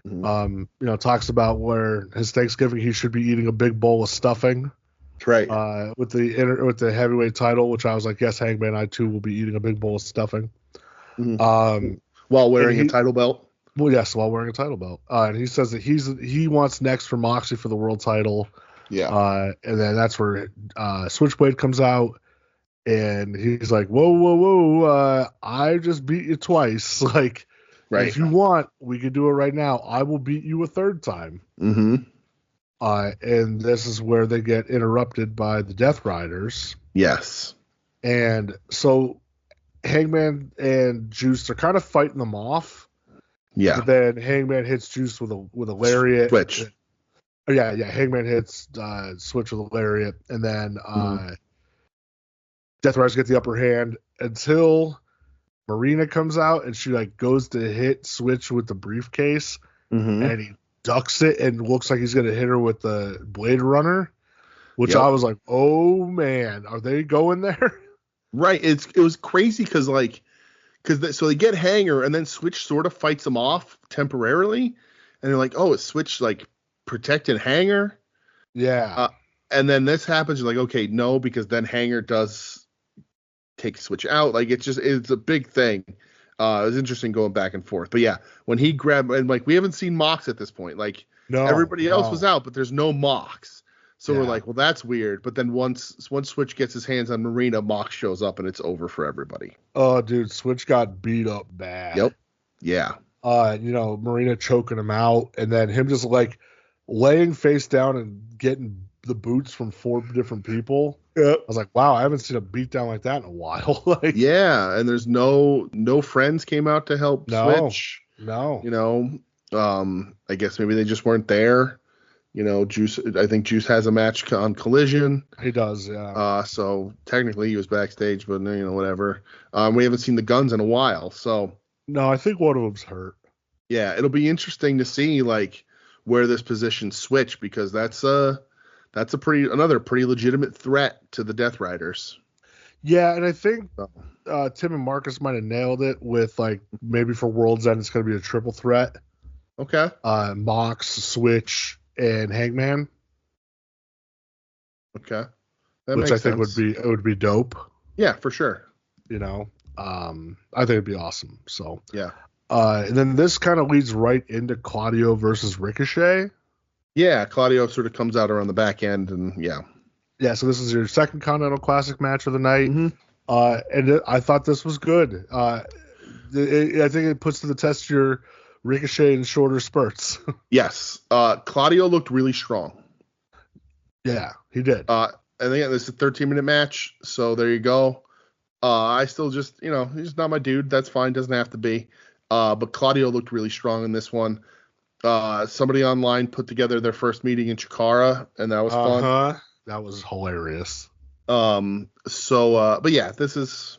Mm-hmm. Talks about where his Thanksgiving he should be eating a big bowl of stuffing. That's right. With the heavyweight title, which I was like, yes, Hangman, I too will be eating a big bowl of stuffing. Mm-hmm. While wearing a title belt. Well, yes, while wearing a title belt. And he says that he wants next for Moxley for the world title. Yeah. And then that's where Switchblade comes out, and he's like, whoa, I just beat you twice. Like, right. If you want, we could do it right now. I will beat you a third time. Mm-hmm. And this is where they get interrupted by the Death Riders. Yes. And so Hangman and Juice are kind of fighting them off. Yeah. But then Hangman hits Juice with a lariat. Switch. Yeah. Hangman hits Switch with a lariat, and then Death Riders get the upper hand until Marina comes out and she like goes to hit Switch with the briefcase, and he ducks it and looks like he's gonna hit her with the Blade Runner, which I was like, oh man, are they going there? Right. It was crazy because so they get Hanger and then Switch sort of fights them off temporarily, and they're like, oh, is Switch like protecting Hanger? Yeah. And then this happens, you're like, okay, no, because then Hanger does take Switch out. Like it's a big thing. It was interesting going back and forth. But yeah, when he grabbed, and like we haven't seen Mox at this point. Like No, everybody else was out, but there's no Mox. So we're Yeah. like, well, that's weird. But then once Switch gets his hands on Marina, Mox shows up and it's over for everybody. Oh, dude, Switch got beat up bad. Yep. Yeah. Marina choking him out, and then him just like laying face down and getting the boots from 4 different people. Yep. I was like, wow, I haven't seen a beatdown like that in a while. Like, yeah, and there's no friends came out to help Switch. No. You know, I guess maybe they just weren't there. You know, Juice. I think Juice has a match on Collision. He does, yeah. So technically he was backstage, but you know, whatever. We haven't seen the Guns in a while, so. No, I think one of them's hurt. Yeah, it'll be interesting to see like where this position switch, because that's another pretty legitimate threat to the Death Riders. Yeah, and I think Tim and Marcus might have nailed it with like maybe for World's End it's going to be a triple threat. Okay. Mox, Switch, and Hangman. Okay. Which I think would be dope. Yeah, for sure. You know, I think it'd be awesome. So yeah. And then this kind of leads right into Claudio versus Ricochet. Yeah, Claudio sort of comes out around the back end, and yeah. Yeah, so this is your second Continental Classic match of the night. Mm-hmm. I thought this was good. I think it puts to the test your Ricochet in shorter spurts. Yes. Claudio looked really strong. Yeah, he did. And again, this is a 13-minute match, so there you go. I still just, he's just not my dude. That's fine. Doesn't have to be. But Claudio looked really strong in this one. Somebody online put together their first meeting in Chikara, and that was fun. That was hilarious. But yeah, this is,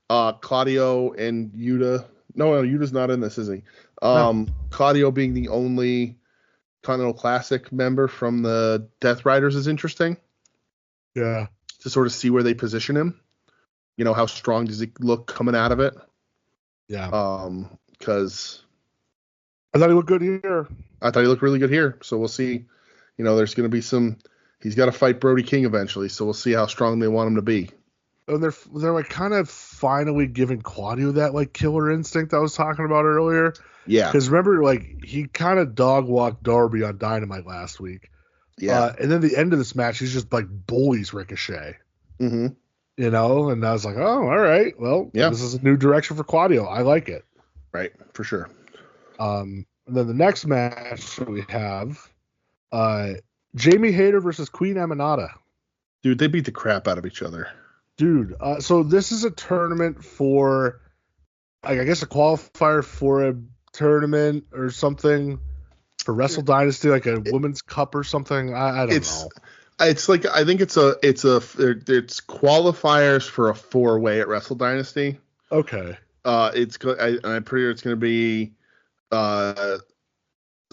Claudio and Yuta. No, Yuta's not in this, is he? No. Claudio being the only Continental Classic member from the Death Riders is interesting. Yeah. To sort of see where they position him. How strong does he look coming out of it? Yeah. Because I thought he looked good here. I thought he looked really good here. So we'll see. There's going to be he's got to fight Brody King eventually. So we'll see how strong they want him to be. And they're like kind of finally giving Claudio that like killer instinct I was talking about earlier. Yeah. Because remember, like he kind of dog walked Darby on Dynamite last week. Yeah. And then the end of this match, he's just like bullies Ricochet. Mm-hmm. And I was like, oh, all right. Well, This is a new direction for Claudio. I like it. Right, for sure. And then the next match we have Jamie Hayter versus Queen Aminata. Dude, they beat the crap out of each other. Dude, so this is a tournament for, I guess, a qualifier for a tournament or something for Wrestle Dynasty, like a women's cup or something. I don't know. It's like, I think it's qualifiers for a 4-way at Wrestle Dynasty. Okay. I'm pretty sure it's going to be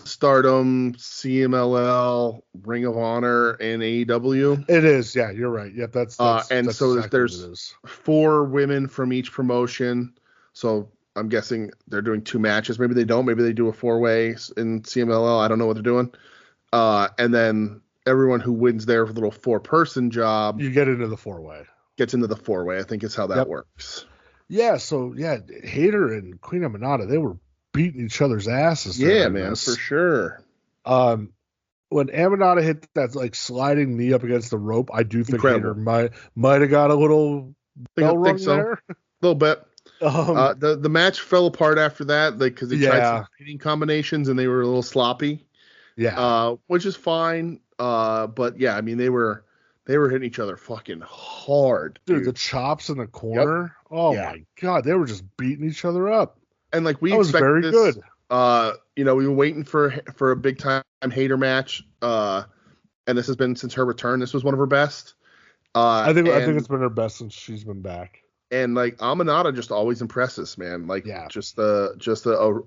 Stardom, CMLL, Ring of Honor, and AEW. It is, yeah, you're right. Yep, that's so exactly there's 4 women from each promotion. So I'm guessing they're doing 2 matches. Maybe they don't. Maybe they do a 4-way in CMLL. I don't know what they're doing. And then everyone who wins their little 4-person job, you get into the 4-way. Gets into the 4-way. I think is how that works. Yeah. So yeah, Hayter and Queen Aminata, they were beating each other's asses. Yeah, man, for sure. When Aminata hit that like sliding knee up against the rope, I do think Hayter might have got a little bell rung there. A little bit. The match fell apart after that, like because they tried some hitting combinations and they were a little sloppy. Yeah. Which is fine. But yeah, I mean they were hitting each other fucking hard. Dude, the chops in the corner. Yep. Oh my god, they were just beating each other up. And like we was very good. We were waiting for a big time Hayter match. And this has been since her return. This was one of her best. I think it's been her best since she's been back. And like Aminata just always impresses, man. Like just a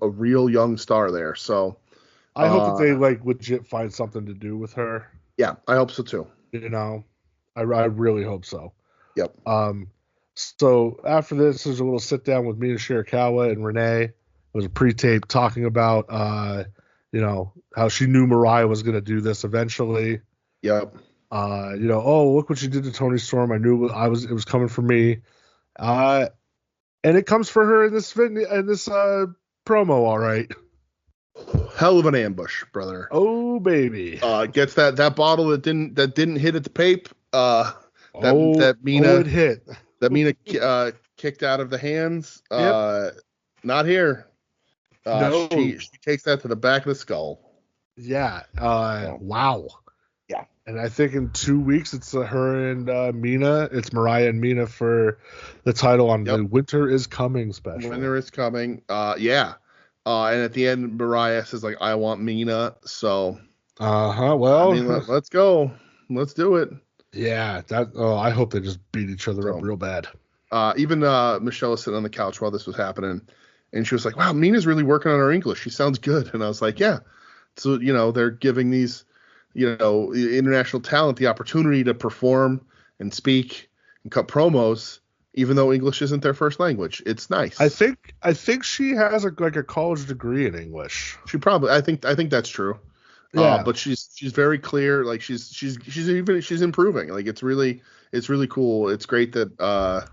real young star there. So I hope that they like legit find something to do with her. Yeah, I hope so too. I really hope so. Yep. So after this, there's a little sit down with Mina Shirakawa and Renee. It was a pre-tape talking about, how she knew Mariah was going to do this eventually. Yep. Look what she did to Toni Storm. I knew it was coming for me. And it comes for her in this promo. All right. hell of an ambush, brother. Oh baby. Gets that bottle that didn't hit at the pape. That it hit. That Mina kicked out of the hands. Yep. Not here. No. She takes that to the back of the skull. Yeah. Wow. Yeah. And I think in 2 weeks it's her and Mina. It's Mariah and Mina for the title on the Winter is Coming special. Winter is Coming. Yeah. And at the end, Mariah says like, "I want Mina." So. Well. I mean, let's go. Let's do it. Yeah. I hope they just beat each other up real bad. Even Michelle was sitting on the couch while this was happening, and she was like, "Wow, Mina's really working on her English. She sounds good." And I was like, "Yeah." So they're giving these, international talent the opportunity to perform and speak and cut promos, even though English isn't their first language. It's nice. I think she has a college degree in English. She probably. I think that's true. Yeah. But she's very clear. Like she's improving. Like it's really cool. It's great that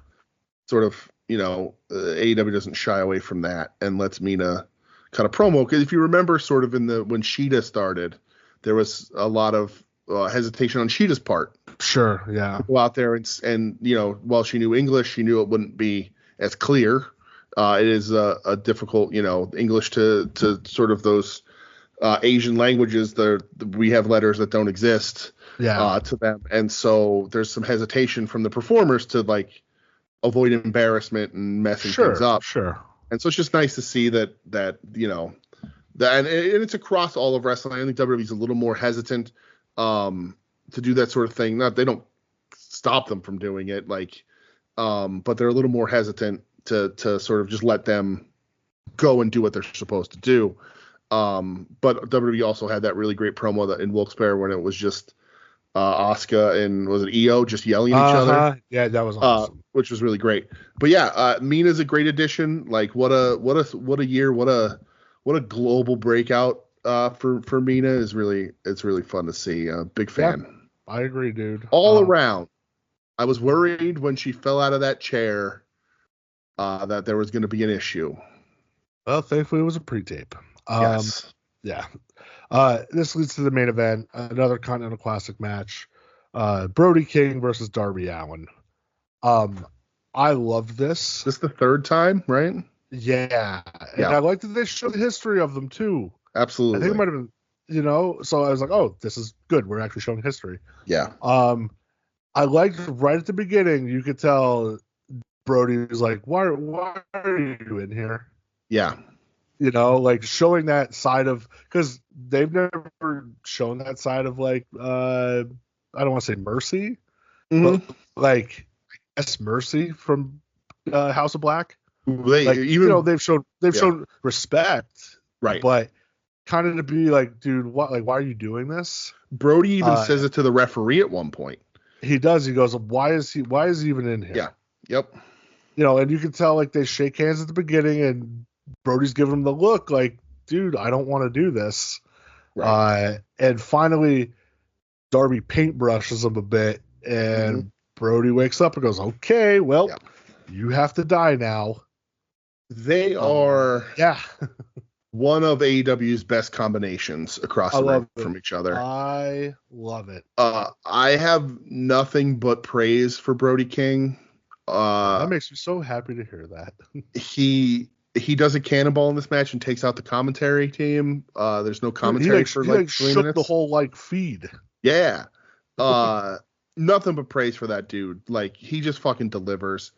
sort of AEW doesn't shy away from that and lets Mina cut a promo, because if you remember sort of when Sheeta started, there was a lot of hesitation on Sheeta's part. Sure, yeah. Go out there and while she knew English, she knew it wouldn't be as clear. It is a difficult, English to sort of those Asian languages. We have letters that don't exist to them, and so there's some hesitation from the performers to like avoid embarrassment and messing things up. Sure. And so it's just nice to see that and it's across all of wrestling. I think WWE's a little more hesitant to do that sort of thing. Not they don't stop them from doing it, but they're a little more hesitant to sort of just let them go and do what they're supposed to do. But WWE also had that really great promo that in Wilkes-Barre when it was just Asuka and was it Io just yelling at each other? Yeah, that was awesome. Which was really great. But yeah, Mina's a great addition. Like what a year, what a global breakout for Mina is really, it's really fun to see. Big fan. Yeah, I agree, dude. All around. I was worried when she fell out of that chair that there was going to be an issue. Well, thankfully it was a pre-tape. Yes. Yeah. This leads to the main event, another Continental Classic match. Brody King versus Darby Allin. I loved this. This is the third time, right? Yeah. And I like that they show the history of them too. Absolutely. I think it might have been, so I was like, oh, this is good. We're actually showing history. Yeah. I liked right at the beginning, you could tell Brody was like, why are you in here? Yeah. Like showing that side of, because they've never shown that side of like, I don't want to say mercy, but like mercy from House of Black. They've shown respect, right? But kind of to be like, dude, what? Like, why are you doing this? Brody even says it to the referee at one point. He does. He goes, why is he even in here? Yeah. Yep. And you can tell like they shake hands at the beginning, and Brody's giving him the look like, dude, I don't want to do this. Right. And finally, Darby paintbrushes him a bit, and Brody wakes up and goes, okay, well, you have to die now. They are one of AEW's best combinations across the ring from each other. I love it. I have nothing but praise for Brody King. That makes me so happy to hear that. He does a cannonball in this match and takes out the commentary team. There's no commentary for like 3 minutes. The whole feed. Yeah. Nothing but praise for that dude. Like he just fucking delivers.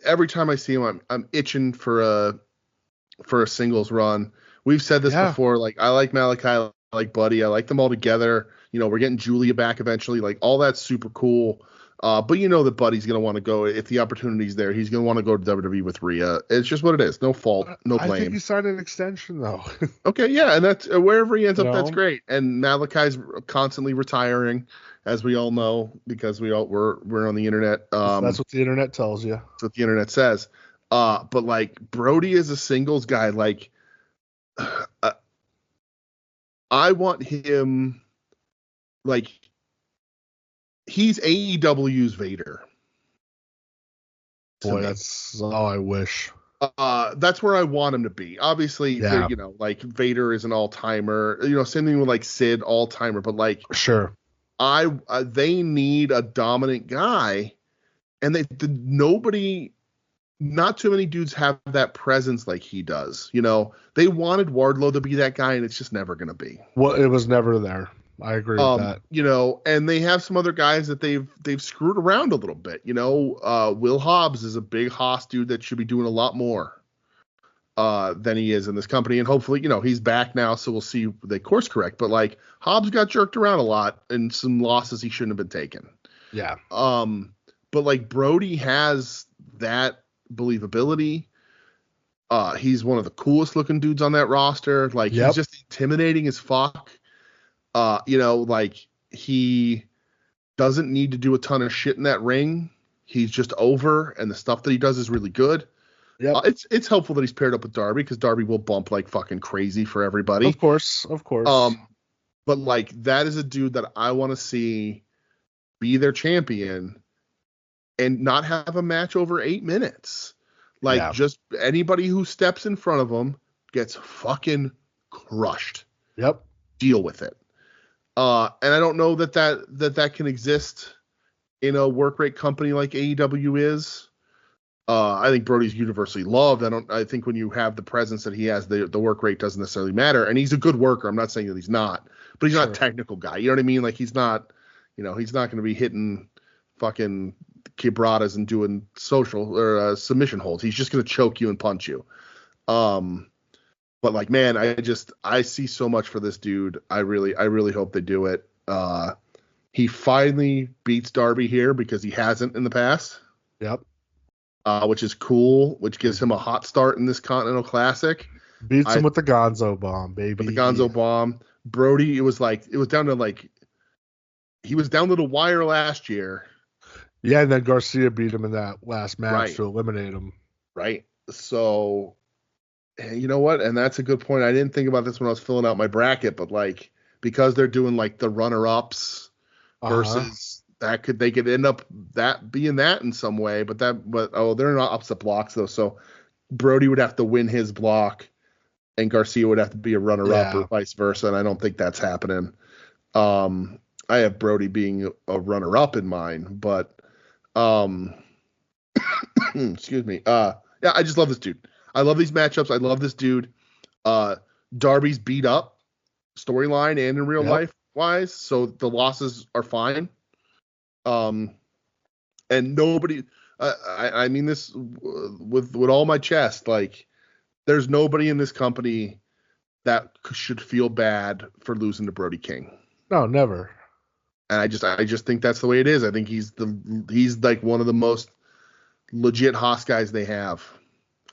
Every time I see him, I'm itching for a singles run. We've said this before. Like I like Malachi, I like Buddy, I like them all together. We're getting Julia back eventually. Like all that's super cool. But that Buddy's going to want to go, if the opportunity's there, he's going to want to go to WWE with Rhea. It's just what it is. No fault, no blame. I think he signed an extension, though. Okay, yeah, and that's wherever he ends up, that's great. And Malachi's constantly retiring, as we all know, because we're on the internet. That's what the internet tells you. That's what the internet says. But, like, Brody is a singles guy. Like, I want him, like... He's AEW's Vader. Boy, that's all I wish. That's where I want him to be. Obviously, Yeah. like Vader is an all-timer. Same thing with like Sid, all-timer. But like, Sure. they need a dominant guy, and nobody, not too many dudes have that presence like he does. They wanted Wardlow to be that guy, and it's just never gonna be. Well, it was never there. I agree with that. And they have some other guys that they've screwed around a little bit. Will Hobbs is a big Haas dude that should be doing a lot more than he is in this company. And hopefully, he's back now, so we'll see they course correct. But like Hobbs got jerked around a lot and some losses he shouldn't have been taking. Yeah. But like Brody has that believability. He's one of the coolest looking dudes on that roster. Like he's just intimidating as fuck. Like he doesn't need to do a ton of shit in that ring. He's just over, and the stuff that he does is really good. Yeah, it's helpful that he's paired up with Darby because Darby will bump like fucking crazy for everybody. Of course. But like that is a dude that I want to see be their champion and not have a match over 8 minutes. Like just anybody who steps in front of him gets fucking crushed. Yep. Deal with it. And I don't know that can exist in a work rate company like AEW is. I think Brody's universally loved. I think when you have the presence that he has, the work rate doesn't necessarily matter. And he's a good worker. I'm not saying that he's not, but he's not a technical guy. You know what I mean? Like he's not going to be hitting fucking quebradas and doing social or submission holds. He's just going to choke you and punch you. But like, man, I see so much for this dude. I really hope they do it. He finally beats Darby here because he hasn't in the past. Yep. Which is cool, which gives him a hot start in this Continental Classic. Beats him with the Gonzo bomb, baby. With the Gonzo bomb. Brody, it was down to he was down to the wire last year. Yeah, and then Garcia beat him in that last match to eliminate him. Right. So, you know what? And that's a good point. I didn't think about this when I was filling out my bracket, but like, because they're doing like the runner-ups versus they could end up being that in some way, but they're not opposite blocks though. So Brody would have to win his block and Garcia would have to be a runner-up or vice versa. And I don't think that's happening. I have Brody being a runner-up in mind, but excuse me. Yeah, I just love this dude. I love these matchups. I love this dude. Darby's beat up storyline and in real life wise, so the losses are fine. And nobody, I mean this with all my chest, like there's nobody in this company that should feel bad for losing to Brody King. No, never. And I just think that's the way it is. I think he's like one of the most legit Haas guys they have.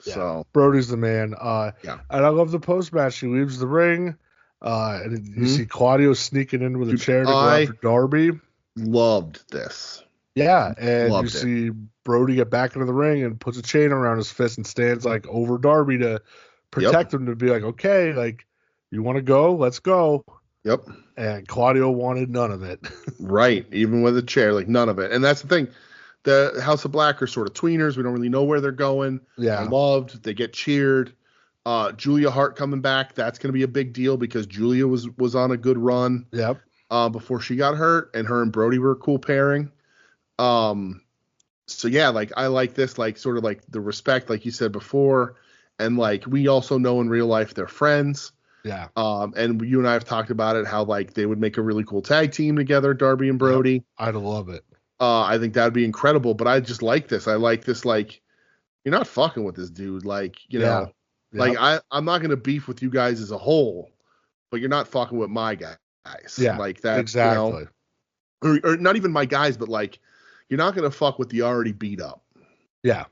Yeah. So Brody's the man. And I love the post match. He leaves the ring, and you see Claudio sneaking in with a chair to go after Darby. Loved this. Yeah, and you see Brody get back into the ring and puts a chain around his fist and stands like over Darby to protect him, to be like, okay, like you want to go, let's go. Yep. And Claudio wanted none of it. Right, even with a chair, like none of it. And that's the thing. The House of Black are sort of tweeners. We don't really know where they're going. Yeah. They're loved. They get cheered. Julia Hart coming back, that's going to be a big deal because Julia was on a good run. Yep. Before she got hurt, and her and Brody were a cool pairing. So yeah, like I like this, like sort of like the respect, like you said before, and like we also know in real life they're friends. Yeah. And you and I have talked about it, how like they would make a really cool tag team together, Darby and Brody. Yep. I'd love it. I think that would be incredible, but I just like this. I like this, like, you're not fucking with this dude. Like, know, like I'm not going to beef with you guys as a whole, but you're not fucking with my guys. Yeah, like that. Exactly. Or not even my guys, but like, you're not going to fuck with the already beat up. Yeah.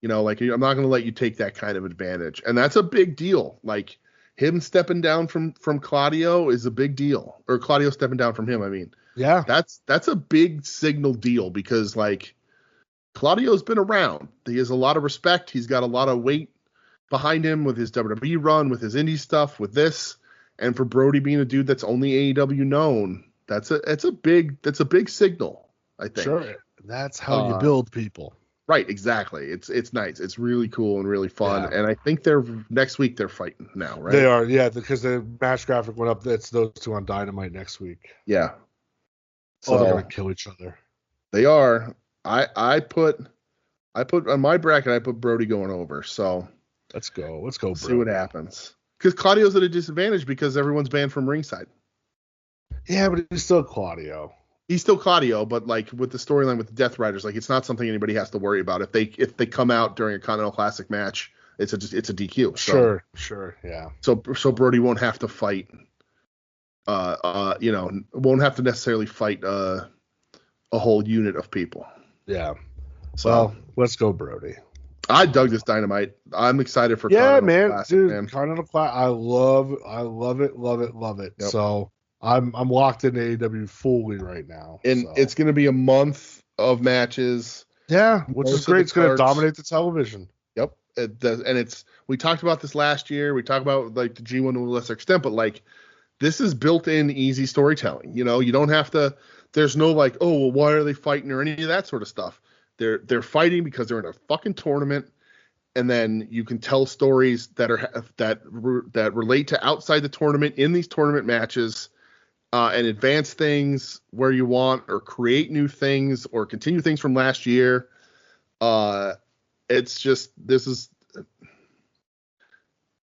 Like I'm not going to let you take that kind of advantage. And that's a big deal. Like him stepping down from Claudio is a big deal, or Claudio stepping down from him. I mean, yeah, that's a big signal deal because like Claudio's been around. He has a lot of respect. He's got a lot of weight behind him with his WWE run, with his indie stuff, with this. And for Brody being a dude that's only AEW known, that's a big signal, I think. Sure. That's how you build people. Right, exactly. It's nice. It's really cool and really fun. Yeah. And I think next week they're fighting now, right? They are, yeah, because the match graphic went up. That's those two on Dynamite next week. Yeah. So they're gonna kill each other. They are. I put on my bracket. I put Brody going over. So let's go. Let's go. See what happens. Because Claudio's at a disadvantage because everyone's banned from ringside. Yeah, but he's still Claudio. He's still Claudio, but like with the storyline with the Death Riders, like it's not something anybody has to worry about. If they come out during a Continental Classic match, it's a DQ. So, sure, yeah. So Brody won't have to fight. Won't have to necessarily fight a whole unit of people. Yeah. So, well, let's go, Brody. I dug this Dynamite. I'm excited for Continental Classic, dude. Man. Continental Classic. I love it. Yep. So I'm locked into AEW fully right now. And it's going to be a month of matches. Yeah, which is great. It's going to dominate the television. Yep. It does. And we talked about this last year. We talked about like the G1 to a lesser extent, but like this is built-in easy storytelling. You know, you don't have to. There's no like, oh, well, why are they fighting or any of that sort of stuff. They're fighting because they're in a fucking tournament, and then you can tell stories that relate to outside the tournament in these tournament matches, and advance things where you want, or create new things, or continue things from last year. It's just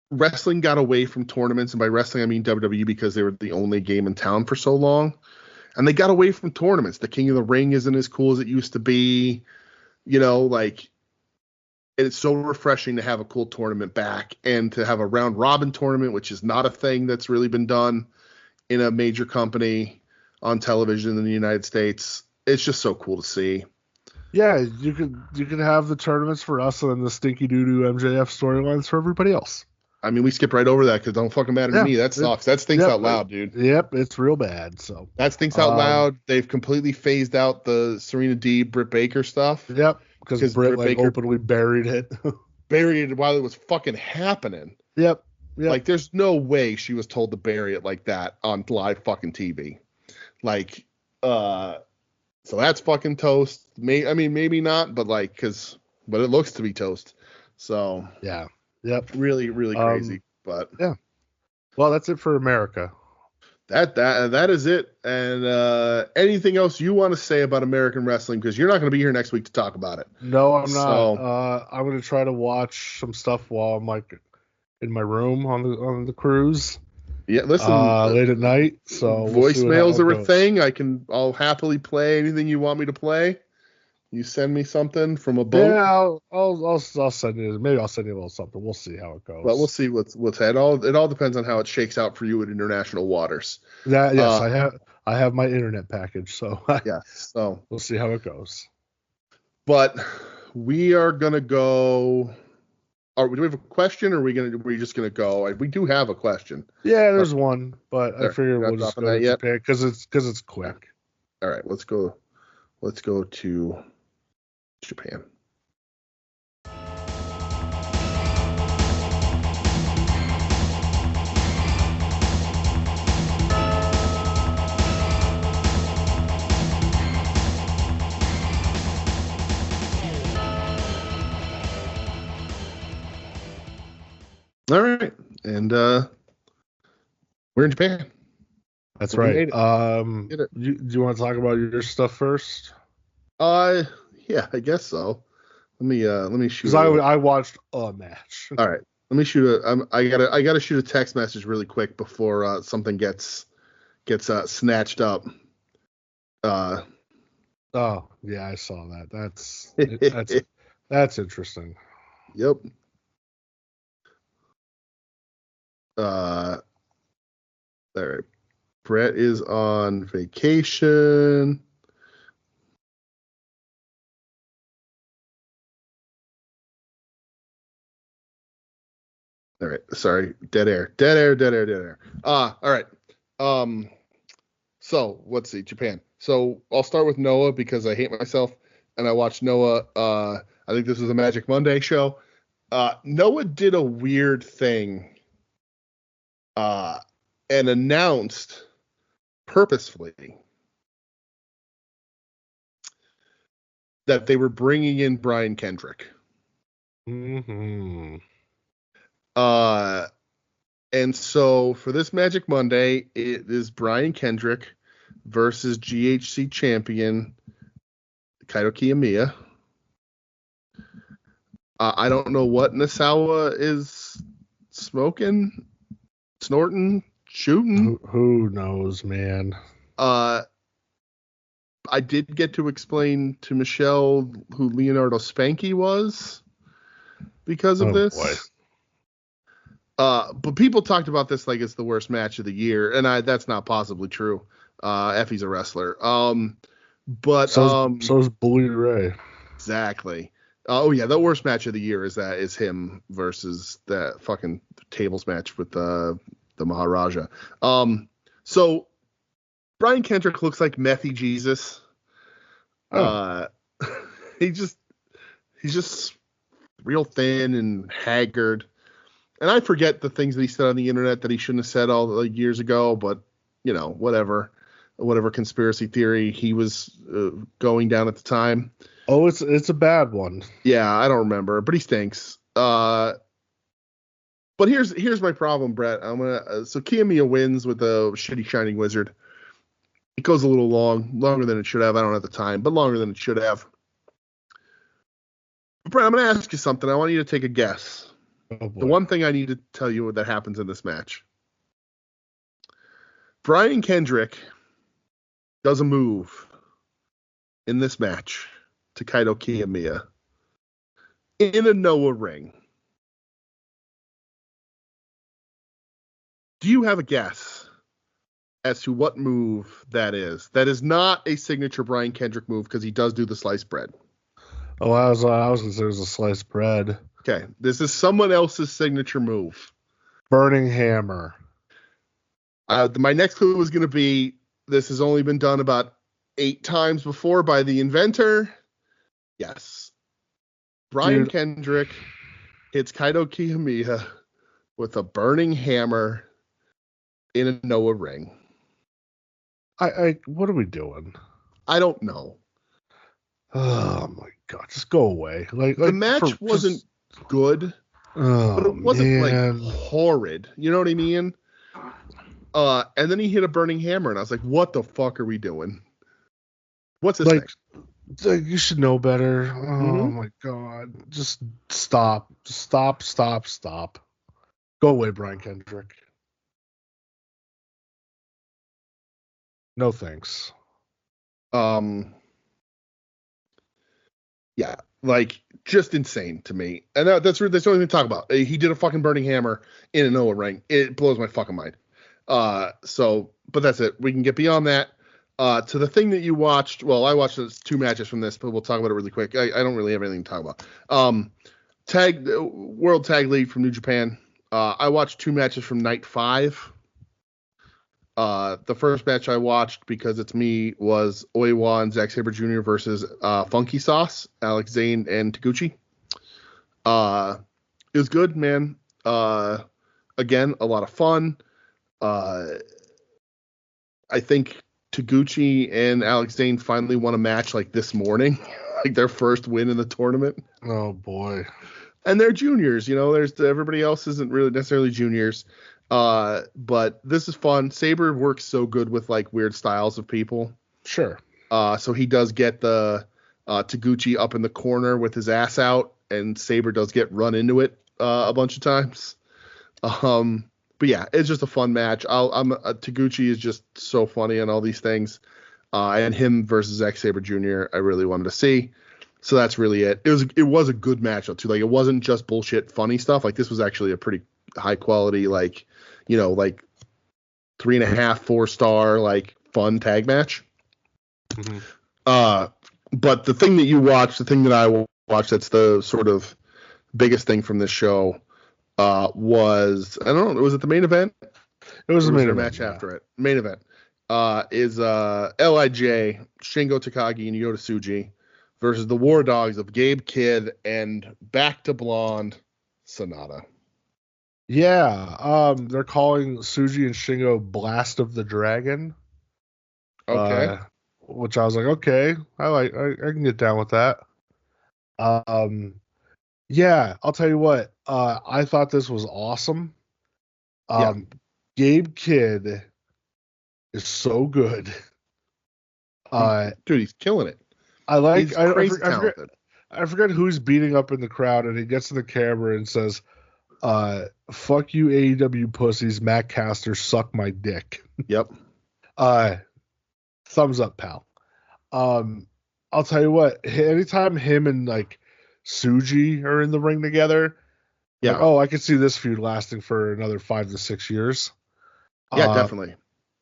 wrestling got away from tournaments, and by wrestling I mean WWE because they were the only game in town for so long. And they got away from tournaments. The King of the Ring isn't as cool as it used to be. You know, like, it's so refreshing to have a cool tournament back and to have a round robin tournament, which is not a thing that's really been done in a major company on television in the United States. It's just so cool to see. Yeah, you could have the tournaments for us and then the stinky doo-doo MJF storylines for everybody else. I mean, we skip right over that because don't fucking matter to me. That sucks. That stinks out loud, dude. Yep, it's real bad. So that stinks out loud. They've completely phased out the Serena Deeb, Britt Baker stuff. Yep, because Britt Baker openly buried it. Buried it while it was fucking happening. Yep. Like, there's no way she was told to bury it like that on live fucking TV. Like, so that's fucking toast. Maybe not, but like, but it looks to be toast. So yeah. Yep. Really, really crazy. But yeah. Well, that's it for America. That is it. And anything else you want to say about American wrestling? Because you're not going to be here next week to talk about it. No, I'm not. I'm going to try to watch some stuff while I'm like in my room on the cruise. Yeah, listen. Late at night. So voicemails are a thing. I'll happily play anything you want me to play. You send me something from a boat. Yeah, I'll send you. Maybe I'll send you a little something. We'll see how it goes. Well, we'll see what's it all depends on how it shakes out for you in international waters. Yes, I have my internet package, so so we'll see how it goes. But we are gonna go. Do we have a question, or are we just gonna go? We do have a question. Yeah, there's one, but I figure we'll just go to Japan because it's quick. All right, let's go. Let's go to Japan. All right, and we're in Japan. That's right. Do you want to talk about your stuff first? Yeah, I guess so. Let me shoot. Because I watched a match. All right, let me shoot I gotta shoot a text message really quick before something gets snatched up. Oh yeah, I saw that. That's interesting. Yep. All right. Brett is on vacation. All right. Sorry. Dead air. All right. So let's see. Japan. So I'll start with Noah because I hate myself and I watched Noah. I think this was a Magic Monday show. Noah did a weird thing and announced purposefully that they were bringing in Brian Kendrick. Mm-hmm. And so for this Magic Monday, it is Brian Kendrick versus GHC champion Kaito Kiyomiya. I don't know what Nasawa is smoking, snorting, shooting. Who knows, man? I did get to explain to Michelle who Leonardo Spanky was because of this. Boy. But people talked about this like it's the worst match of the year, and that's not possibly true. Effie's a wrestler. But so is Bully Ray. Exactly. Oh yeah, the worst match of the year is him versus that fucking tables match with the Maharaja. So Brian Kendrick looks like Methy Jesus. He's just real thin and haggard. And I forget the things that he said on the internet that he shouldn't have said all the years ago, but you know, whatever conspiracy theory he was going down at the time. Oh, it's a bad one. Yeah, I don't remember, but he stinks. But here's my problem, Brett. So Kiyomiya wins with a shitty Shining Wizard. It goes a little longer than it should have. I don't have the time, but longer than it should have. But Brett, I'm gonna ask you something. I want you to take a guess. Oh, boy. The one thing I need to tell you that happens in this match. Brian Kendrick does a move in this match to Kaito Kiyomiya in a Noah ring. Do you have a guess as to what move that is? That is not a signature Brian Kendrick move because he does do the sliced bread. Oh, I was gonna say it was a sliced bread. Okay, this is someone else's signature move. Burning Hammer. My next clue was going to be this has only been done about 8 times before by the inventor. Yes. Brian Kendrick hits Kaito Kiyomiya with a burning hammer in a Noah ring. What are we doing? I don't know. Oh my god, just go away. Like the match wasn't good, but it wasn't like horrid. You know what I mean? And then he hit a burning hammer, and I was like, "What the fuck are we doing? What's this thing?" Like, you should know better. Oh my god, just stop. Go away, Brian Kendrick. No thanks. Yeah, like just insane to me, and that's the only thing to talk about. He did a fucking burning hammer in a Noah ring. It blows my fucking mind. But that's it. We can get beyond that. To the thing that you watched. Well, I watched 2 matches from this, but we'll talk about it really quick. I don't really have anything to talk about. World Tag League from New Japan. I watched 2 matches from night 5. The first match I watched because it's me was Oiwa and Zack Sabre Jr. versus Funky Sauce, Alex Zane and Taguchi. It was good, man. Again, a lot of fun. I think Taguchi and Alex Zane finally won a match like this morning, like their first win in the tournament. Oh boy! And they're juniors, you know. Everybody else isn't really necessarily juniors. But this is fun. Sabre works so good with like weird styles of people. Sure. So he does get the Taguchi up in the corner with his ass out, and Sabre does get run into it a bunch of times. But yeah, it's just a fun match. Taguchi is just so funny on all these things. And him versus Zack Sabre Jr. I really wanted to see. So that's really it. It was a good matchup too. Like it wasn't just bullshit funny stuff. Like this was actually a pretty high quality, like, you know, like 3.5, 4-star, like fun tag match. Mm-hmm. But the thing that you watched, the thing that I watched, that's the sort of biggest thing from this show, was, I don't know, was it the main event? It was the main event match after it. Main event is LIJ, Shingo Takagi, and Yota Tsuji versus the War Dogs of Gabe Kidd and Back to Blonde Sonata. Yeah, they're calling Tsuji and Shingo Blast of the Dragon. Okay. which I was like, okay, I can get down with that. Yeah, I'll tell you what. I thought this was awesome. Gabe Kidd is so good. Dude, he's killing it. He's crazy talented. I forget who's beating up in the crowd, and he gets to the camera and says, fuck you AEW pussies, Matt Caster, suck my dick. Yep. Thumbs up, pal. I'll tell you what, anytime him and like Suji are in the ring together, yeah. Like, I could see this feud lasting for another 5 to 6 years. Yeah, definitely.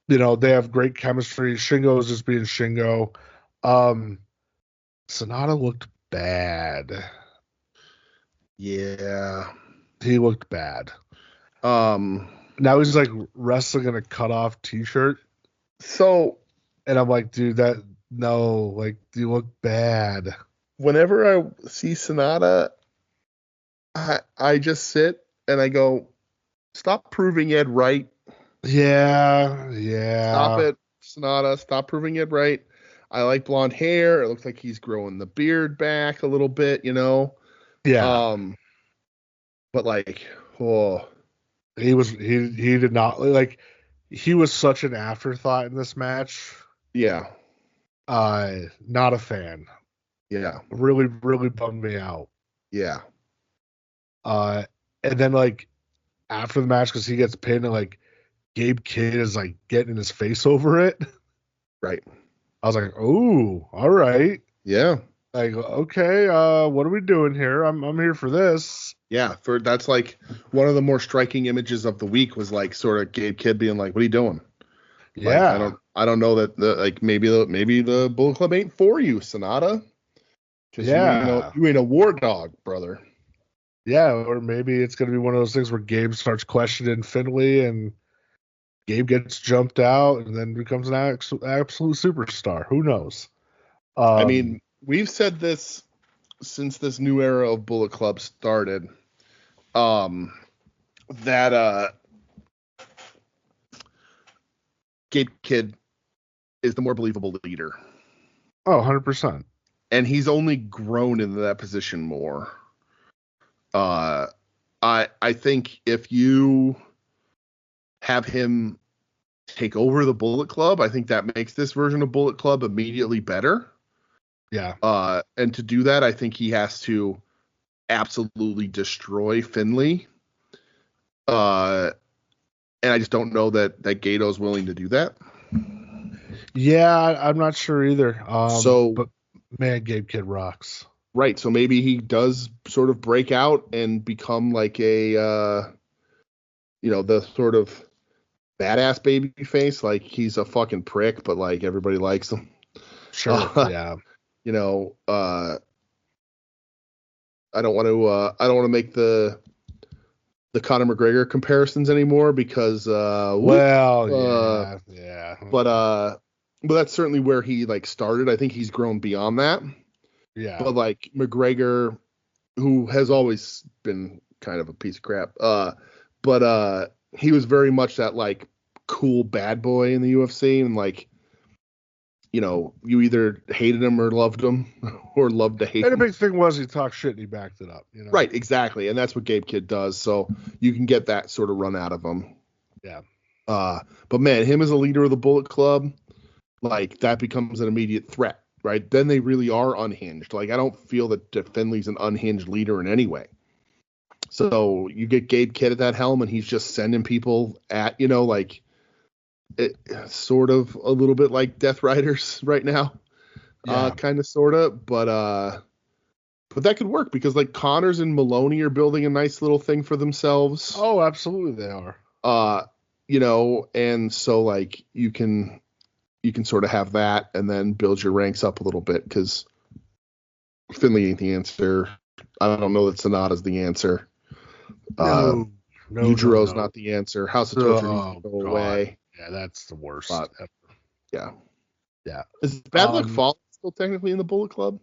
They have great chemistry. Shingo is just being Shingo. Sonata looked bad. Yeah. He looked bad. Now he's like wrestling in a cutoff t-shirt. So, and I'm like, dude, you look bad. Whenever I see Sonata, I just sit and I go, stop proving Ed right. Yeah. Stop it, Sonata. Stop proving Ed right. I like blonde hair. It looks like he's growing the beard back a little bit, Yeah. But like, he did not like. He was such an afterthought in this match. Yeah. Not a fan. Yeah. Really, really bummed me out. Yeah. And then like after the match, because he gets pinned and like Gabe Kidd is like getting in his face over it. Right. I was like, oh, all right. Yeah. Like, okay, what are we doing here? I'm here for this. Yeah, that's like one of the more striking images of the week was like sort of Gabe Kidd being like, "What are you doing?" Yeah, like, I don't know that maybe the Bullet Club ain't for you, Sonata. Yeah, you ain't a war dog, brother. Yeah, or maybe it's gonna be one of those things where Gabe starts questioning Finley and Gabe gets jumped out and then becomes an absolute superstar. Who knows? I mean, we've said this since this new era of Bullet Club started. That Gabe Kidd is the more believable leader. Oh, 100%. And he's only grown into that position more. I think if you have him take over the Bullet Club, I think that makes this version of Bullet Club immediately better. Yeah. And to do that, I think he has to absolutely destroy Finley. And I just don't know that Gato's willing to do that. Yeah, I'm not sure either. But man, Gabe Kidd rocks. Right. So maybe he does sort of break out and become like a, the sort of badass baby face. Like he's a fucking prick, but like everybody likes him. Sure. Yeah. I don't want to make the Conor McGregor comparisons anymore because yeah. But that's certainly where he like started. I think he's grown beyond that. Yeah. But like McGregor, who has always been kind of a piece of crap, but he was very much that like cool bad boy in the UFC, and like, you either hated him or loved him, or loved to hate him. And the big thing was he talked shit and he backed it up. Right, exactly, and that's what Gabe Kidd does. So you can get that sort of run out of him. Yeah. But man, him as a leader of the Bullet Club, like that becomes an immediate threat. Right, then they really are unhinged. Like I don't feel that Finley's an unhinged leader in any way. So you get Gabe Kidd at that helm, and he's just sending people at like it, sort of a little bit like Death Riders right now, kind of sort of. But that could work because like Connors and Maloney are building a nice little thing for themselves. Oh, absolutely, they are. And so like you can sort of have that and then build your ranks up a little bit because Finley ain't the answer. I don't know that Sonata's the answer. Yujiro's not the answer. House of Torture needs to go away. Yeah, that's the worst. Yeah. Yeah. Is Bad Luck Fale still technically in the Bullet Club?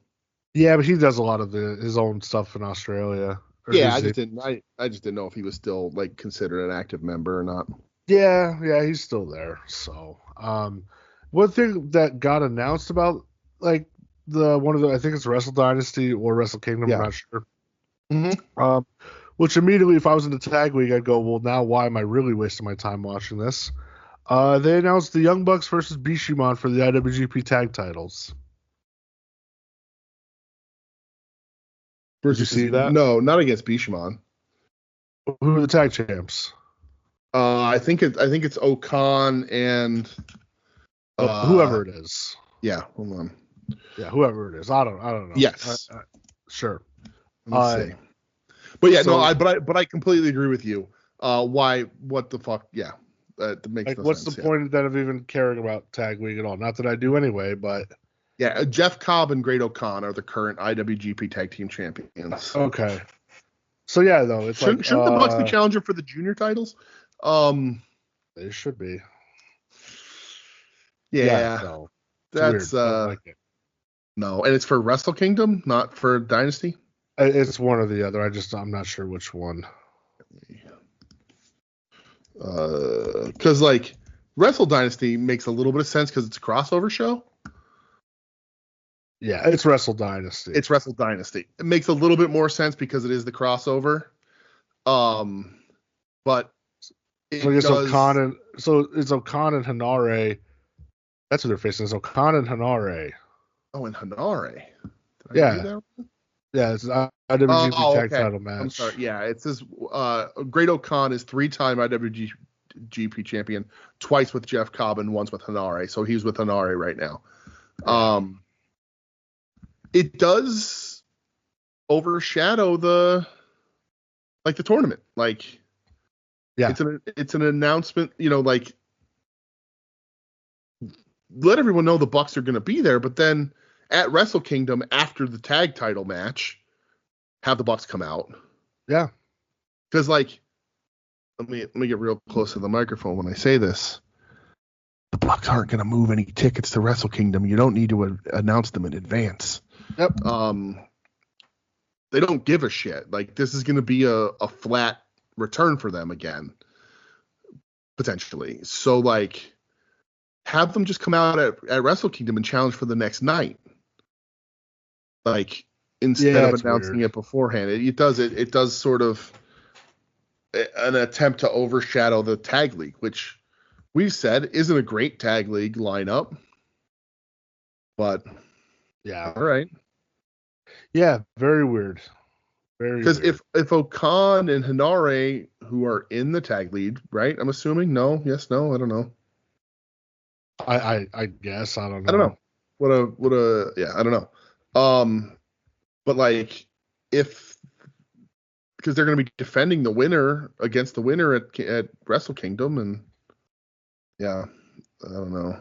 Yeah, but he does a lot of his own stuff in Australia. Yeah, I just didn't know if he was still like considered an active member or not. Yeah, he's still there. So, one thing that got announced about like I think it's Wrestle Dynasty or Wrestle Kingdom, I'm not sure. Mm-hmm. Which immediately, if I was in the tag league, I'd go, well, now why am I really wasting my time watching this? They announced the Young Bucks versus Bishamon for the IWGP tag titles. Did you see that? No, not against Bishamon. Who are the tag champs? I think it's Okan and whoever it is. Yeah, hold on. Yeah, whoever it is. I don't know. Yes. Sure. Let's see. But yeah, so, I completely agree with you. What the fuck? Yeah. That makes no what's sense. The point then of even caring about tag league at all? Not that I do anyway, but yeah, Jeff Cobb and Great Okan are the current IWGP Tag Team Champions. Okay. So yeah, though it's shouldn't the Bucks be challenger for the junior titles? They should be. Yeah, no, that's like it. No, and it's for Wrestle Kingdom, not for Dynasty. It's one or the other. I'm not sure which one. Because like Wrestle Dynasty makes a little bit of sense because it's a crossover show. Yeah, it's Wrestle Dynasty. It's Wrestle Dynasty. It makes a little bit more sense because it is the crossover. But it's Okan and Hanare. That's what they're facing. It's Okan and Hanare. Oh, and Hanare. Yeah. Yeah, it's an IWGP tag title match. I'm sorry. Yeah, it says Great Okan is 3-time IWGP champion, twice with Jeff Cobb and once with Hanare. So he's with Hanare right now. It does overshadow the tournament. Like, yeah, it's an announcement. Like, let everyone know the Bucks are going to be there, but then at Wrestle Kingdom after the tag title match, have the Bucks come out. Yeah. Because let me get real close to the microphone when I say this. The Bucks aren't going to move any tickets to Wrestle Kingdom. You don't need to announce them in advance. Yep. They don't give a shit. Like, this is going to be a flat return for them again, potentially. So have them just come out at Wrestle Kingdom and challenge for the next night. Instead of announcing it beforehand. It does sort of an attempt to overshadow the tag league, which we've said isn't a great tag league lineup. But yeah. All right. Yeah, very weird. Because if Okan and Hanare, who are in the tag lead, right? I'm assuming no, yes, no, I don't know. I guess I don't know. I don't know. I don't know. But if because they're going to be defending the winner against the winner at Wrestle Kingdom, and yeah, I don't know.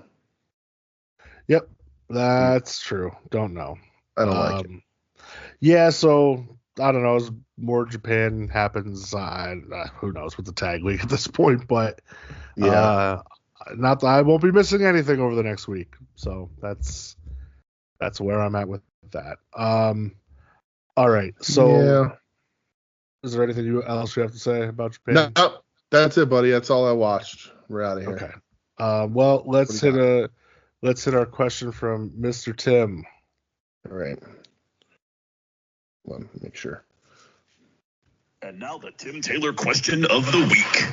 Yep, that's true. Don't know. I don't like it. Yeah, so I don't know. As more Japan happens, who knows with the tag league at this point, but yeah. Not that I won't be missing anything over the next week. So that's where I'm at with that. All right. So is there anything else you have to say about Japan? No, that's it, buddy. That's all I watched. We're out of here. Okay. Well, let's hit our question from Mr. Tim. All right. Let me make sure. And now the Tim Taylor question of the week.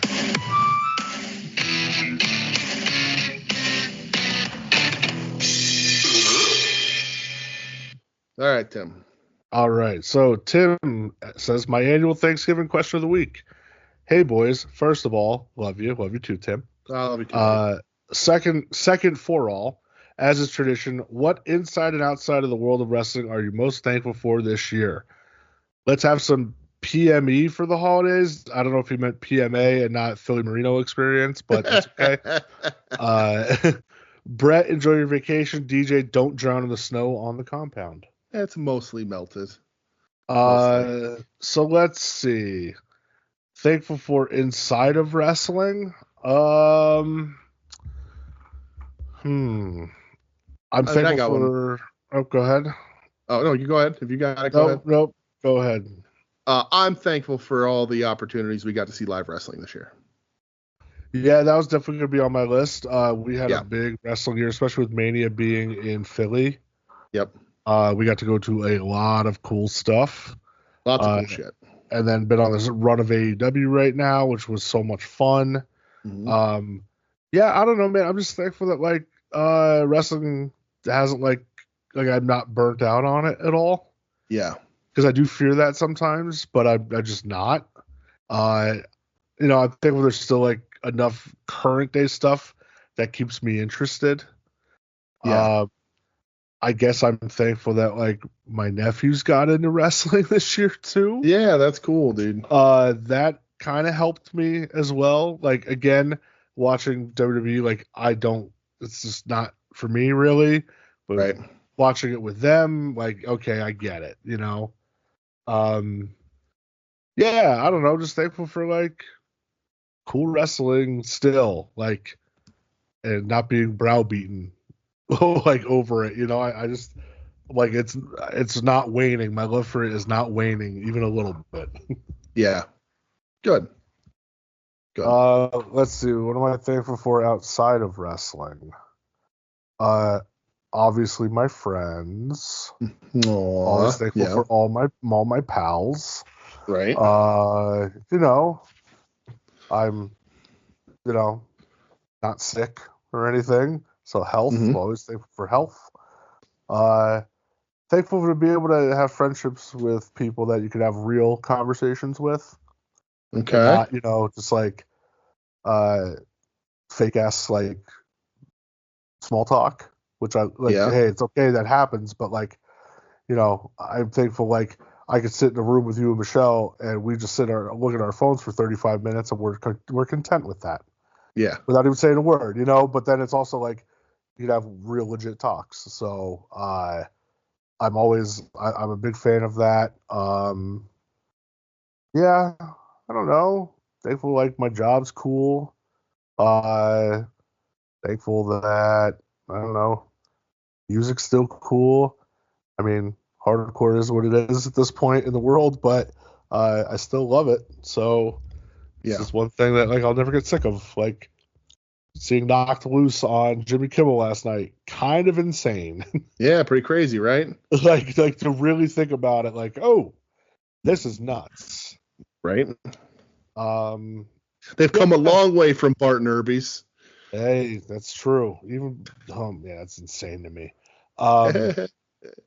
All right, Tim. All right. So Tim says, my annual Thanksgiving question of the week. Hey, boys. First of all, love you. Love you too, Tim. I love you too. Second for all, as is tradition, what inside and outside of the world of wrestling are you most thankful for this year? Let's have some PME for the holidays. I don't know if he meant PMA and not Philly Marino experience, but that's okay. Brett, enjoy your vacation. DJ, don't drown in the snow on the compound. It's mostly melted. So let's see. Thankful for inside of wrestling. I'm thankful for. Oh, go ahead. Oh no, you go ahead. If you got it, go ahead. Nope. Go ahead. I'm thankful for all the opportunities we got to see live wrestling this year. Yeah, that was definitely going to be on my list. We had Yeah. a big wrestling year, especially with Mania being in Philly. Yep. We got to go to a lot of cool stuff. Lots of cool shit. And then been on this run of AEW right now, which was so much fun. Mm-hmm. Yeah, I don't know, man. I'm just thankful that like wrestling hasn't like I'm not burnt out on it at all. Yeah. Because I do fear that sometimes, but I'm just not. I'm thankful there's still like enough current day stuff that keeps me interested. Yeah. I guess I'm thankful that like my nephews got into wrestling this year too. Yeah, that's cool, dude. That kind of helped me as well. Like again, watching WWE, like it's just not for me really. But Right. watching it with them, like okay, I get it. Yeah, I don't know, just thankful for like cool wrestling still, like, and not being browbeaten like over it. I just like it's not waning. My love for it is not waning even a little bit. Yeah. Good. Let's see. What am I thankful for outside of wrestling? Obviously my friends. Aww, Always thankful for all my pals. Right. I'm not sick or anything. So health, Mm-hmm. always thankful for health. Thankful to be able to have friendships with people that you can have real conversations with. Okay. And not, just like fake ass like small talk, which I like. Yeah. Hey, it's okay that happens, but like, I'm thankful like I could sit in a room with you and Michelle, and we just look at our phones for 35 minutes, and we're content with that. Yeah. Without even saying a word, But then it's also like you'd have real legit talks. So I'm a big fan of that. Yeah, I don't know. Thankful like my job's cool. Thankful that I don't know, music's still cool. I mean, hardcore is what it is at this point in the world, but I still love it. So it's just one thing that like I'll never get sick of. Like seeing Knocked Loose on Jimmy Kimmel last night, kind of insane. Yeah, pretty crazy, right? like to really think about it, like, oh, this is nuts. Right. They've come a long way from Bart and Irby's. Hey, that's true. Even that's insane to me.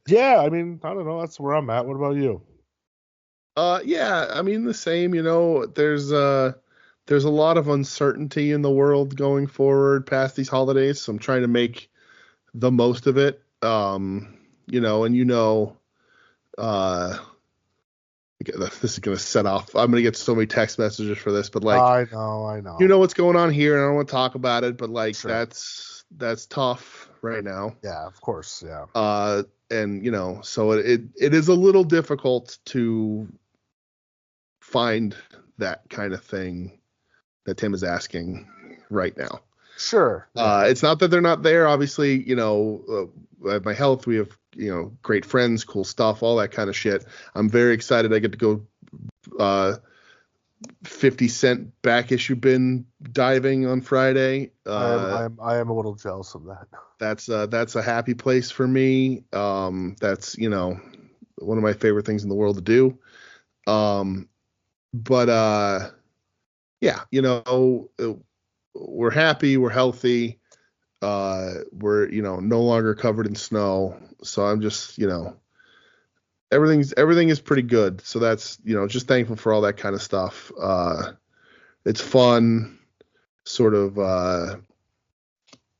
Yeah, I mean, I don't know. That's where I'm at. What about you? Yeah, I mean the same. There's a lot of uncertainty in the world going forward past these holidays, so I'm trying to make the most of it. This is gonna set off. I'm gonna get so many text messages for this, but like, I know. You know what's going on here, and I don't want to talk about it, but like, sure. that's tough right now. Yeah, of course, yeah. And so it is a little difficult to find that kind of thing that Tim is asking right now. Sure. It's not that they're not there. Obviously, my health, we have, great friends, cool stuff, all that kind of shit. I'm very excited. I get to go 50 Cent back issue bin diving on Friday. I am a little jealous of that. That's a happy place for me. That's, one of my favorite things in the world to do. But yeah, we're happy, we're healthy, we're no longer covered in snow, so I'm just everything is pretty good, so that's just thankful for all that kind of stuff. It's fun, sort of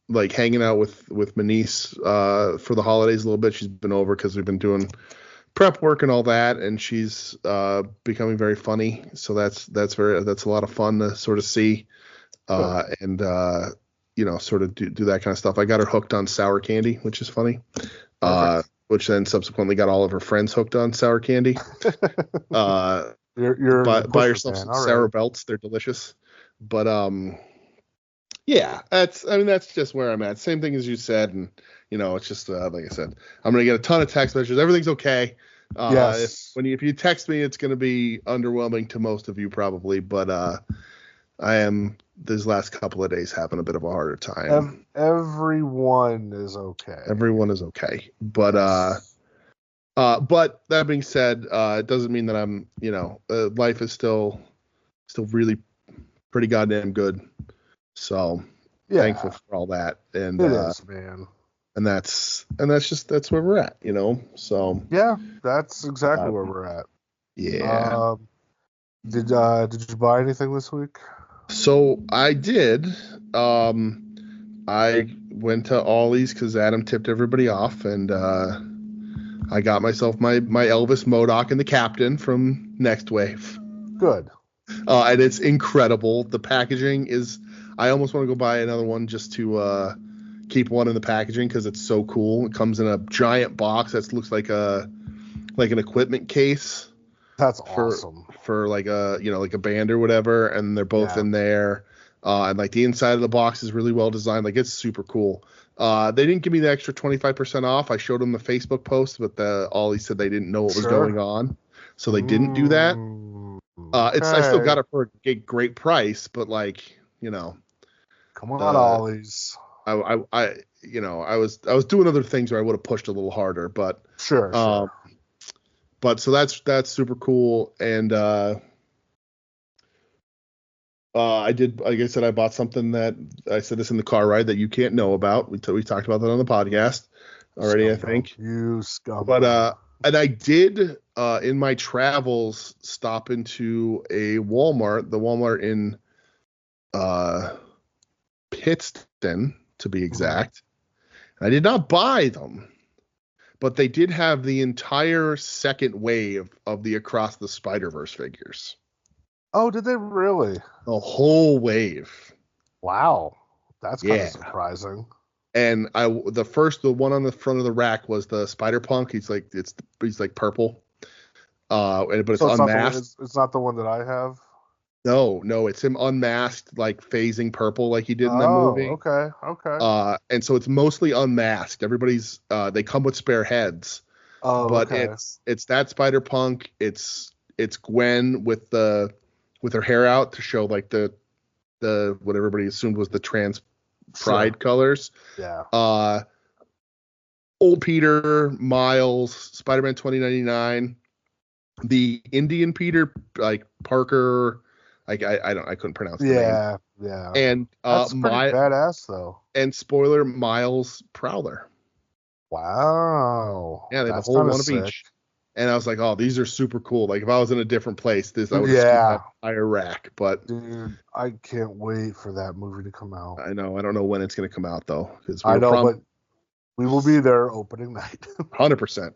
like hanging out with my niece for the holidays a little bit. She's been over because we've been doing prep work and all that, and she's becoming very funny, so that's a lot of fun to sort of see. And sort of do that kind of stuff. I got her hooked on sour candy, which is funny. Which then subsequently got all of her friends hooked on sour candy. You're buy yourself some sour belts; they're delicious. But yeah, that's just where I'm at. Same thing as you said, and it's just like I said, I'm gonna get a ton of text messages. Everything's okay. Yes. If you text me, it's gonna be underwhelming to most of you probably, but These last couple of days having a bit of a harder time. Everyone is okay. Everyone is okay. But but that being said, it doesn't mean that I'm, life is still really pretty goddamn good. So thankful for all that. And it is, man. And that's where we're at, So yeah, that's exactly where we're at. Yeah. Did you buy anything this week? So I did. I went to Ollie's because Adam tipped everybody off, and I got myself my Elvis Modoc and the Captain from Next Wave. Good. And it's incredible. The packaging is. I almost want to go buy another one just to keep one in the packaging because it's so cool. It comes in a giant box that looks like an equipment case. That's awesome. For like a a band or whatever, and they're both in there. And like the inside of the box is really well designed. Like it's super cool. They didn't give me the extra 25% off. I showed them the Facebook post, but Ollie said they didn't know what was going on, so they didn't do that. I still got it for a great price, but like come on, Ollie's. I was doing other things where I would have pushed a little harder, but sure. But so that's super cool, and I did, like I said, I bought something that I said this in the car ride that you can't know about. We talked about that on the podcast already, I think. You scum. But and I did in my travels stop into a Walmart, the Walmart in Pittston to be exact. I did not buy them. But they did have the entire second wave of the Across the Spider-Verse figures. Oh, did they really? The whole wave. Wow. That's kind of surprising. And the one on the front of the rack was the Spider-Punk. He's like purple. But it's unmasked. It's not the one that I have? No, it's him unmasked, like phasing purple like he did in that movie. Okay. And so it's mostly unmasked. Everybody's they come with spare heads. Oh, but okay. it's that Spider-Punk. It's Gwen with her hair out to show like the what everybody assumed was the trans pride colors. Yeah. Old Peter, Miles, Spider-Man 2099, the Indian Peter, like Parker. Like I couldn't pronounce the name. Yeah. And that's pretty badass though. And spoiler, Miles Prowler. Wow. Yeah, they have a whole one of each. And I was like, oh, these are super cool. Like if I was in a different place, I would have entire rack. But dude, I can't wait for that movie to come out. I know. I don't know when it's going to come out though. But we will be there opening night. 100%.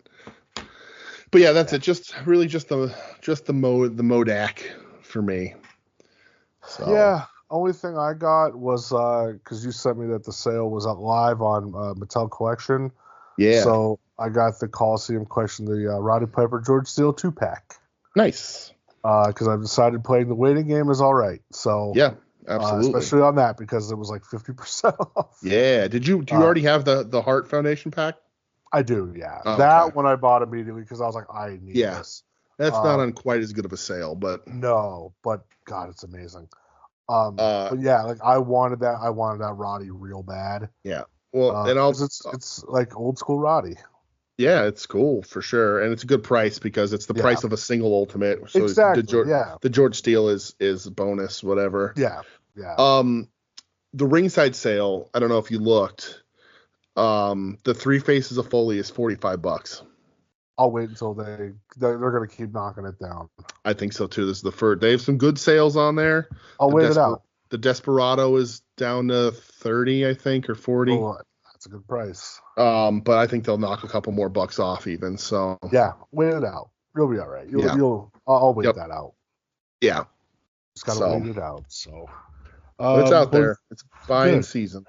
But yeah, that's it. Just the Modak for me. So. Yeah. Only thing I got was because you sent me that the sale was live on Mattel Collection. Yeah. So I got the Coliseum Collection, the Roddy Piper George Steele 2-pack. Nice. Because I've decided playing the waiting game is all right. So yeah, absolutely. Especially on that because it was like 50% off. Yeah. Do you already have the Heart Foundation pack? I do. Yeah. Oh, that one I bought immediately because I was like, I need this. That's not on quite as good of a sale, but no. But God, it's amazing. But yeah, like I wanted that Roddy real bad. Yeah. Well, and also it's like old school Roddy. Yeah, it's cool for sure, and it's a good price because it's the price of a single Ultimate. So exactly. The George Steele is bonus, whatever. Yeah. The ringside sale. I don't know if you looked. The Three Faces of Foley is $45. I'll wait until they're gonna keep knocking it down. I think so too. This is the first. They have some good sales on there. I'll wait it out. The Desperado is down to 30, I think, or 40. Oh, that's a good price. But I think they'll knock a couple more bucks off even. So yeah, wait it out. You'll be all right. I'll wait that out. Yeah. Just gotta wait it out. So it's out there. It's buying season.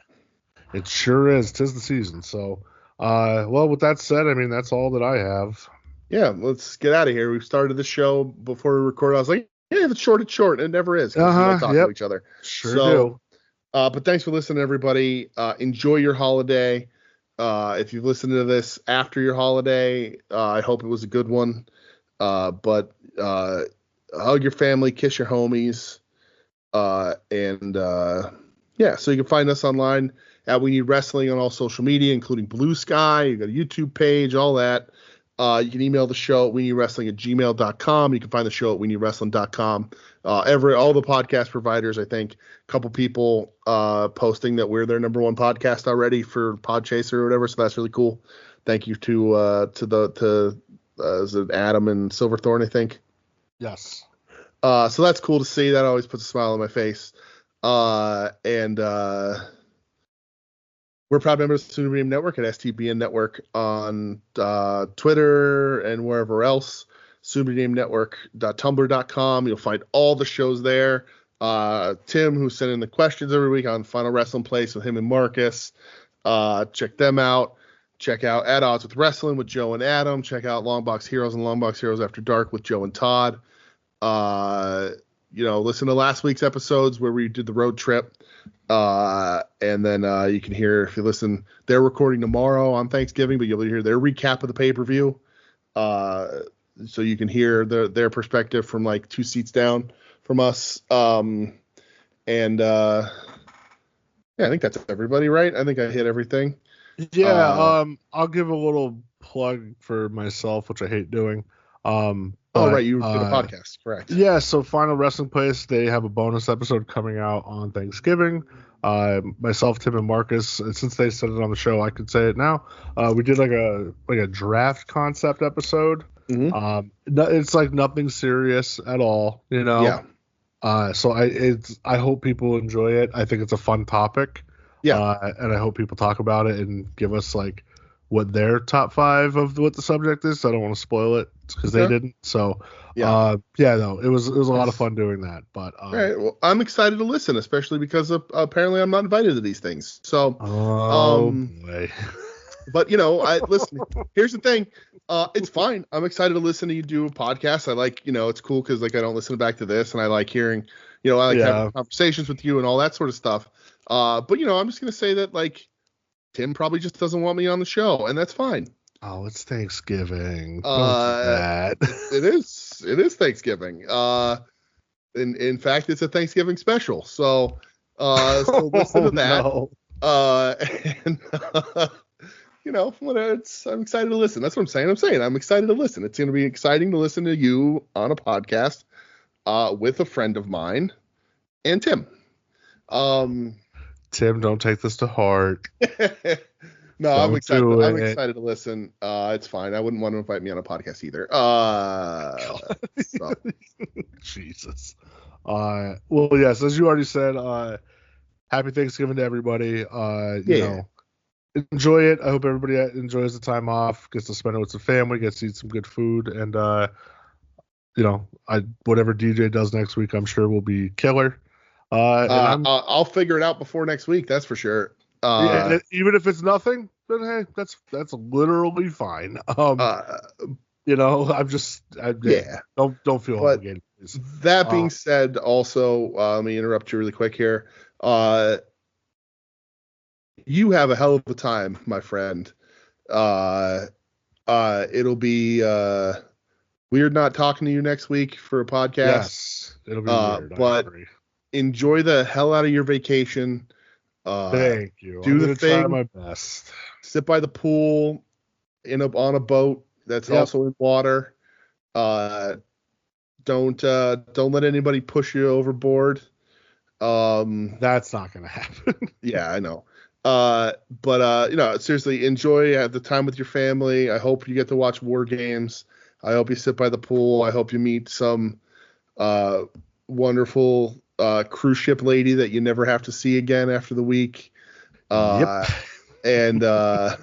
It sure is. 'Tis the season. So. Well, with that said, I mean, that's all that I have. Yeah, let's get out of here. We started the show before we recorded. I was like, yeah, if it's short, it's short. It never is. We like talking to each other. Sure do. But thanks for listening, everybody. Enjoy your holiday. If you've listened to this after your holiday, I hope it was a good one. But hug your family, kiss your homies. Yeah, so you can find us online at We Need Wrestling on all social media, including Blue Sky. You got a YouTube page, all that. You can email the show at WeNeedWrestling@gmail.com. You can find the show at WeNeedWrestling.com. All the podcast providers, I think, a couple people posting that we're their number one podcast already for Podchaser or whatever, so that's really cool. Thank you to is it Adam and Silverthorne, I think. Yes. So that's cool to see. That always puts a smile on my face. We're proud members of the Soon to Be Named Network at STBN Network on Twitter and wherever else. Soon to Be Named Network.tumblr.com. You'll find all the shows there. Tim, who's sending the questions every week on Final Wrestling Place with him and Marcus. Check them out. Check out At Odds with Wrestling with Joe and Adam. Check out Longbox Heroes and Longbox Heroes After Dark with Joe and Todd. Listen to last week's episodes where we did the road trip. And then you can hear, if you listen, they're recording tomorrow on Thanksgiving, but you'll hear their recap of the pay-per-view. So you can hear their perspective from like 2 seats down from us. I think that's everybody, right? I think I hit everything. Yeah, I'll give a little plug for myself, which I hate doing. Right, you did a podcast, correct? Yeah, so Final Wrestling Place, they have a bonus episode coming out on Thanksgiving. Myself, Tim, and Marcus, and since they said it on the show, I could say it now. We did like a draft concept episode. Mm-hmm. It's like nothing serious at all, Yeah. So I hope people enjoy it. I think it's a fun topic. Yeah. And I hope people talk about it and give us like what their top 5 of what the subject is. I don't want to spoil it because they didn't. So it was a lot of fun doing that. But all right, well, I'm excited to listen, especially because apparently I'm not invited to these things. So boy. But listen. Here's the thing. It's fine. I'm excited to listen to you do a podcast. I like, it's cool because like I don't listen back to this, and I like hearing, I like having conversations with you and all that sort of stuff. But I'm just gonna say that like Tim probably just doesn't want me on the show, and that's fine. Oh, it's Thanksgiving. Don't do that. It is Thanksgiving. In fact, it's a Thanksgiving special. So listen to that. No. I'm excited to listen. That's what I'm saying. I'm excited to listen. It's going to be exciting to listen to you on a podcast with a friend of mine and Tim. Tim, don't take this to heart. No, I'm excited. I'm excited to listen. It's fine. I wouldn't want to invite me on a podcast either. Jesus. Well, yes, as you already said, happy Thanksgiving to everybody. Enjoy it. I hope everybody enjoys the time off, gets to spend it with the family, gets to eat some good food, and whatever DJ does next week, I'm sure will be killer. I'll figure it out before next week. That's for sure. Even if it's nothing, then hey, that's literally fine. Don't feel obligated. That being said, also let me interrupt you really quick here. You have a hell of a time, my friend. It'll be weird not talking to you next week for a podcast. Yes, it'll be weird. But enjoy the hell out of your vacation. Thank you. Do the thing. Try my best. Sit by the pool on a boat that's also in water. Don't let anybody push you overboard. That's not gonna happen. Yeah, I know. But seriously, enjoy the time with your family. I hope you get to watch War Games. I hope you sit by the pool. I hope you meet some wonderful cruise ship lady that you never have to see again after the week. And yeah.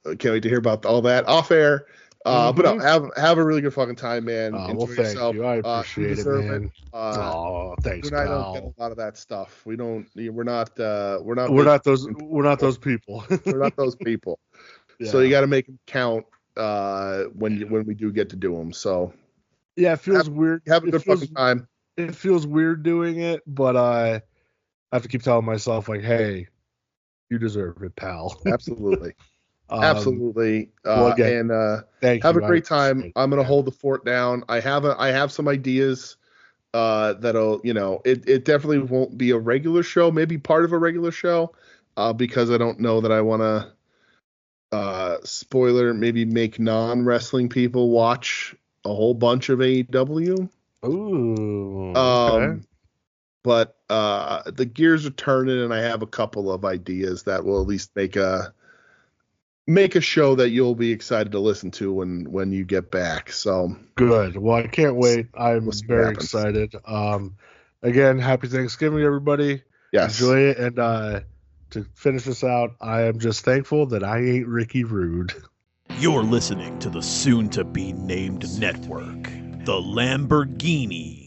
Can't wait to hear about all that off air. But no, have a really good fucking time, man. Enjoy yourself. You. I appreciate it, man. Thanks, pal. I don't get a lot of that stuff. We're not those people. We're not those people. We're not those people. Yeah. So you got to make them count when we do get to do them. So yeah, it feels weird. Have a good fucking time. It feels weird doing it, but I have to keep telling myself like, hey, you deserve it, pal. Absolutely. Absolutely. Again, and have a great time. I'm going to hold the fort down. I have some ideas that'll, it definitely won't be a regular show, maybe part of a regular show, because I don't know that I want to, spoiler, maybe make non-wrestling people watch a whole bunch of AEW. Ooh, okay. But the gears are turning, and I have a couple of ideas that will at least make a show that you'll be excited to listen to when you get back. So good. Well, I can't wait. I'm very excited. Again, happy Thanksgiving, everybody. Yes. Enjoy it. And to finish this out, I am just thankful that I ain't Ricky Rude. You're listening to the soon-to-be-named network, the Lamborghini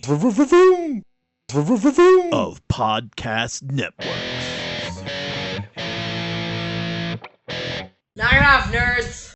of podcast networks. Knock it off, nerds!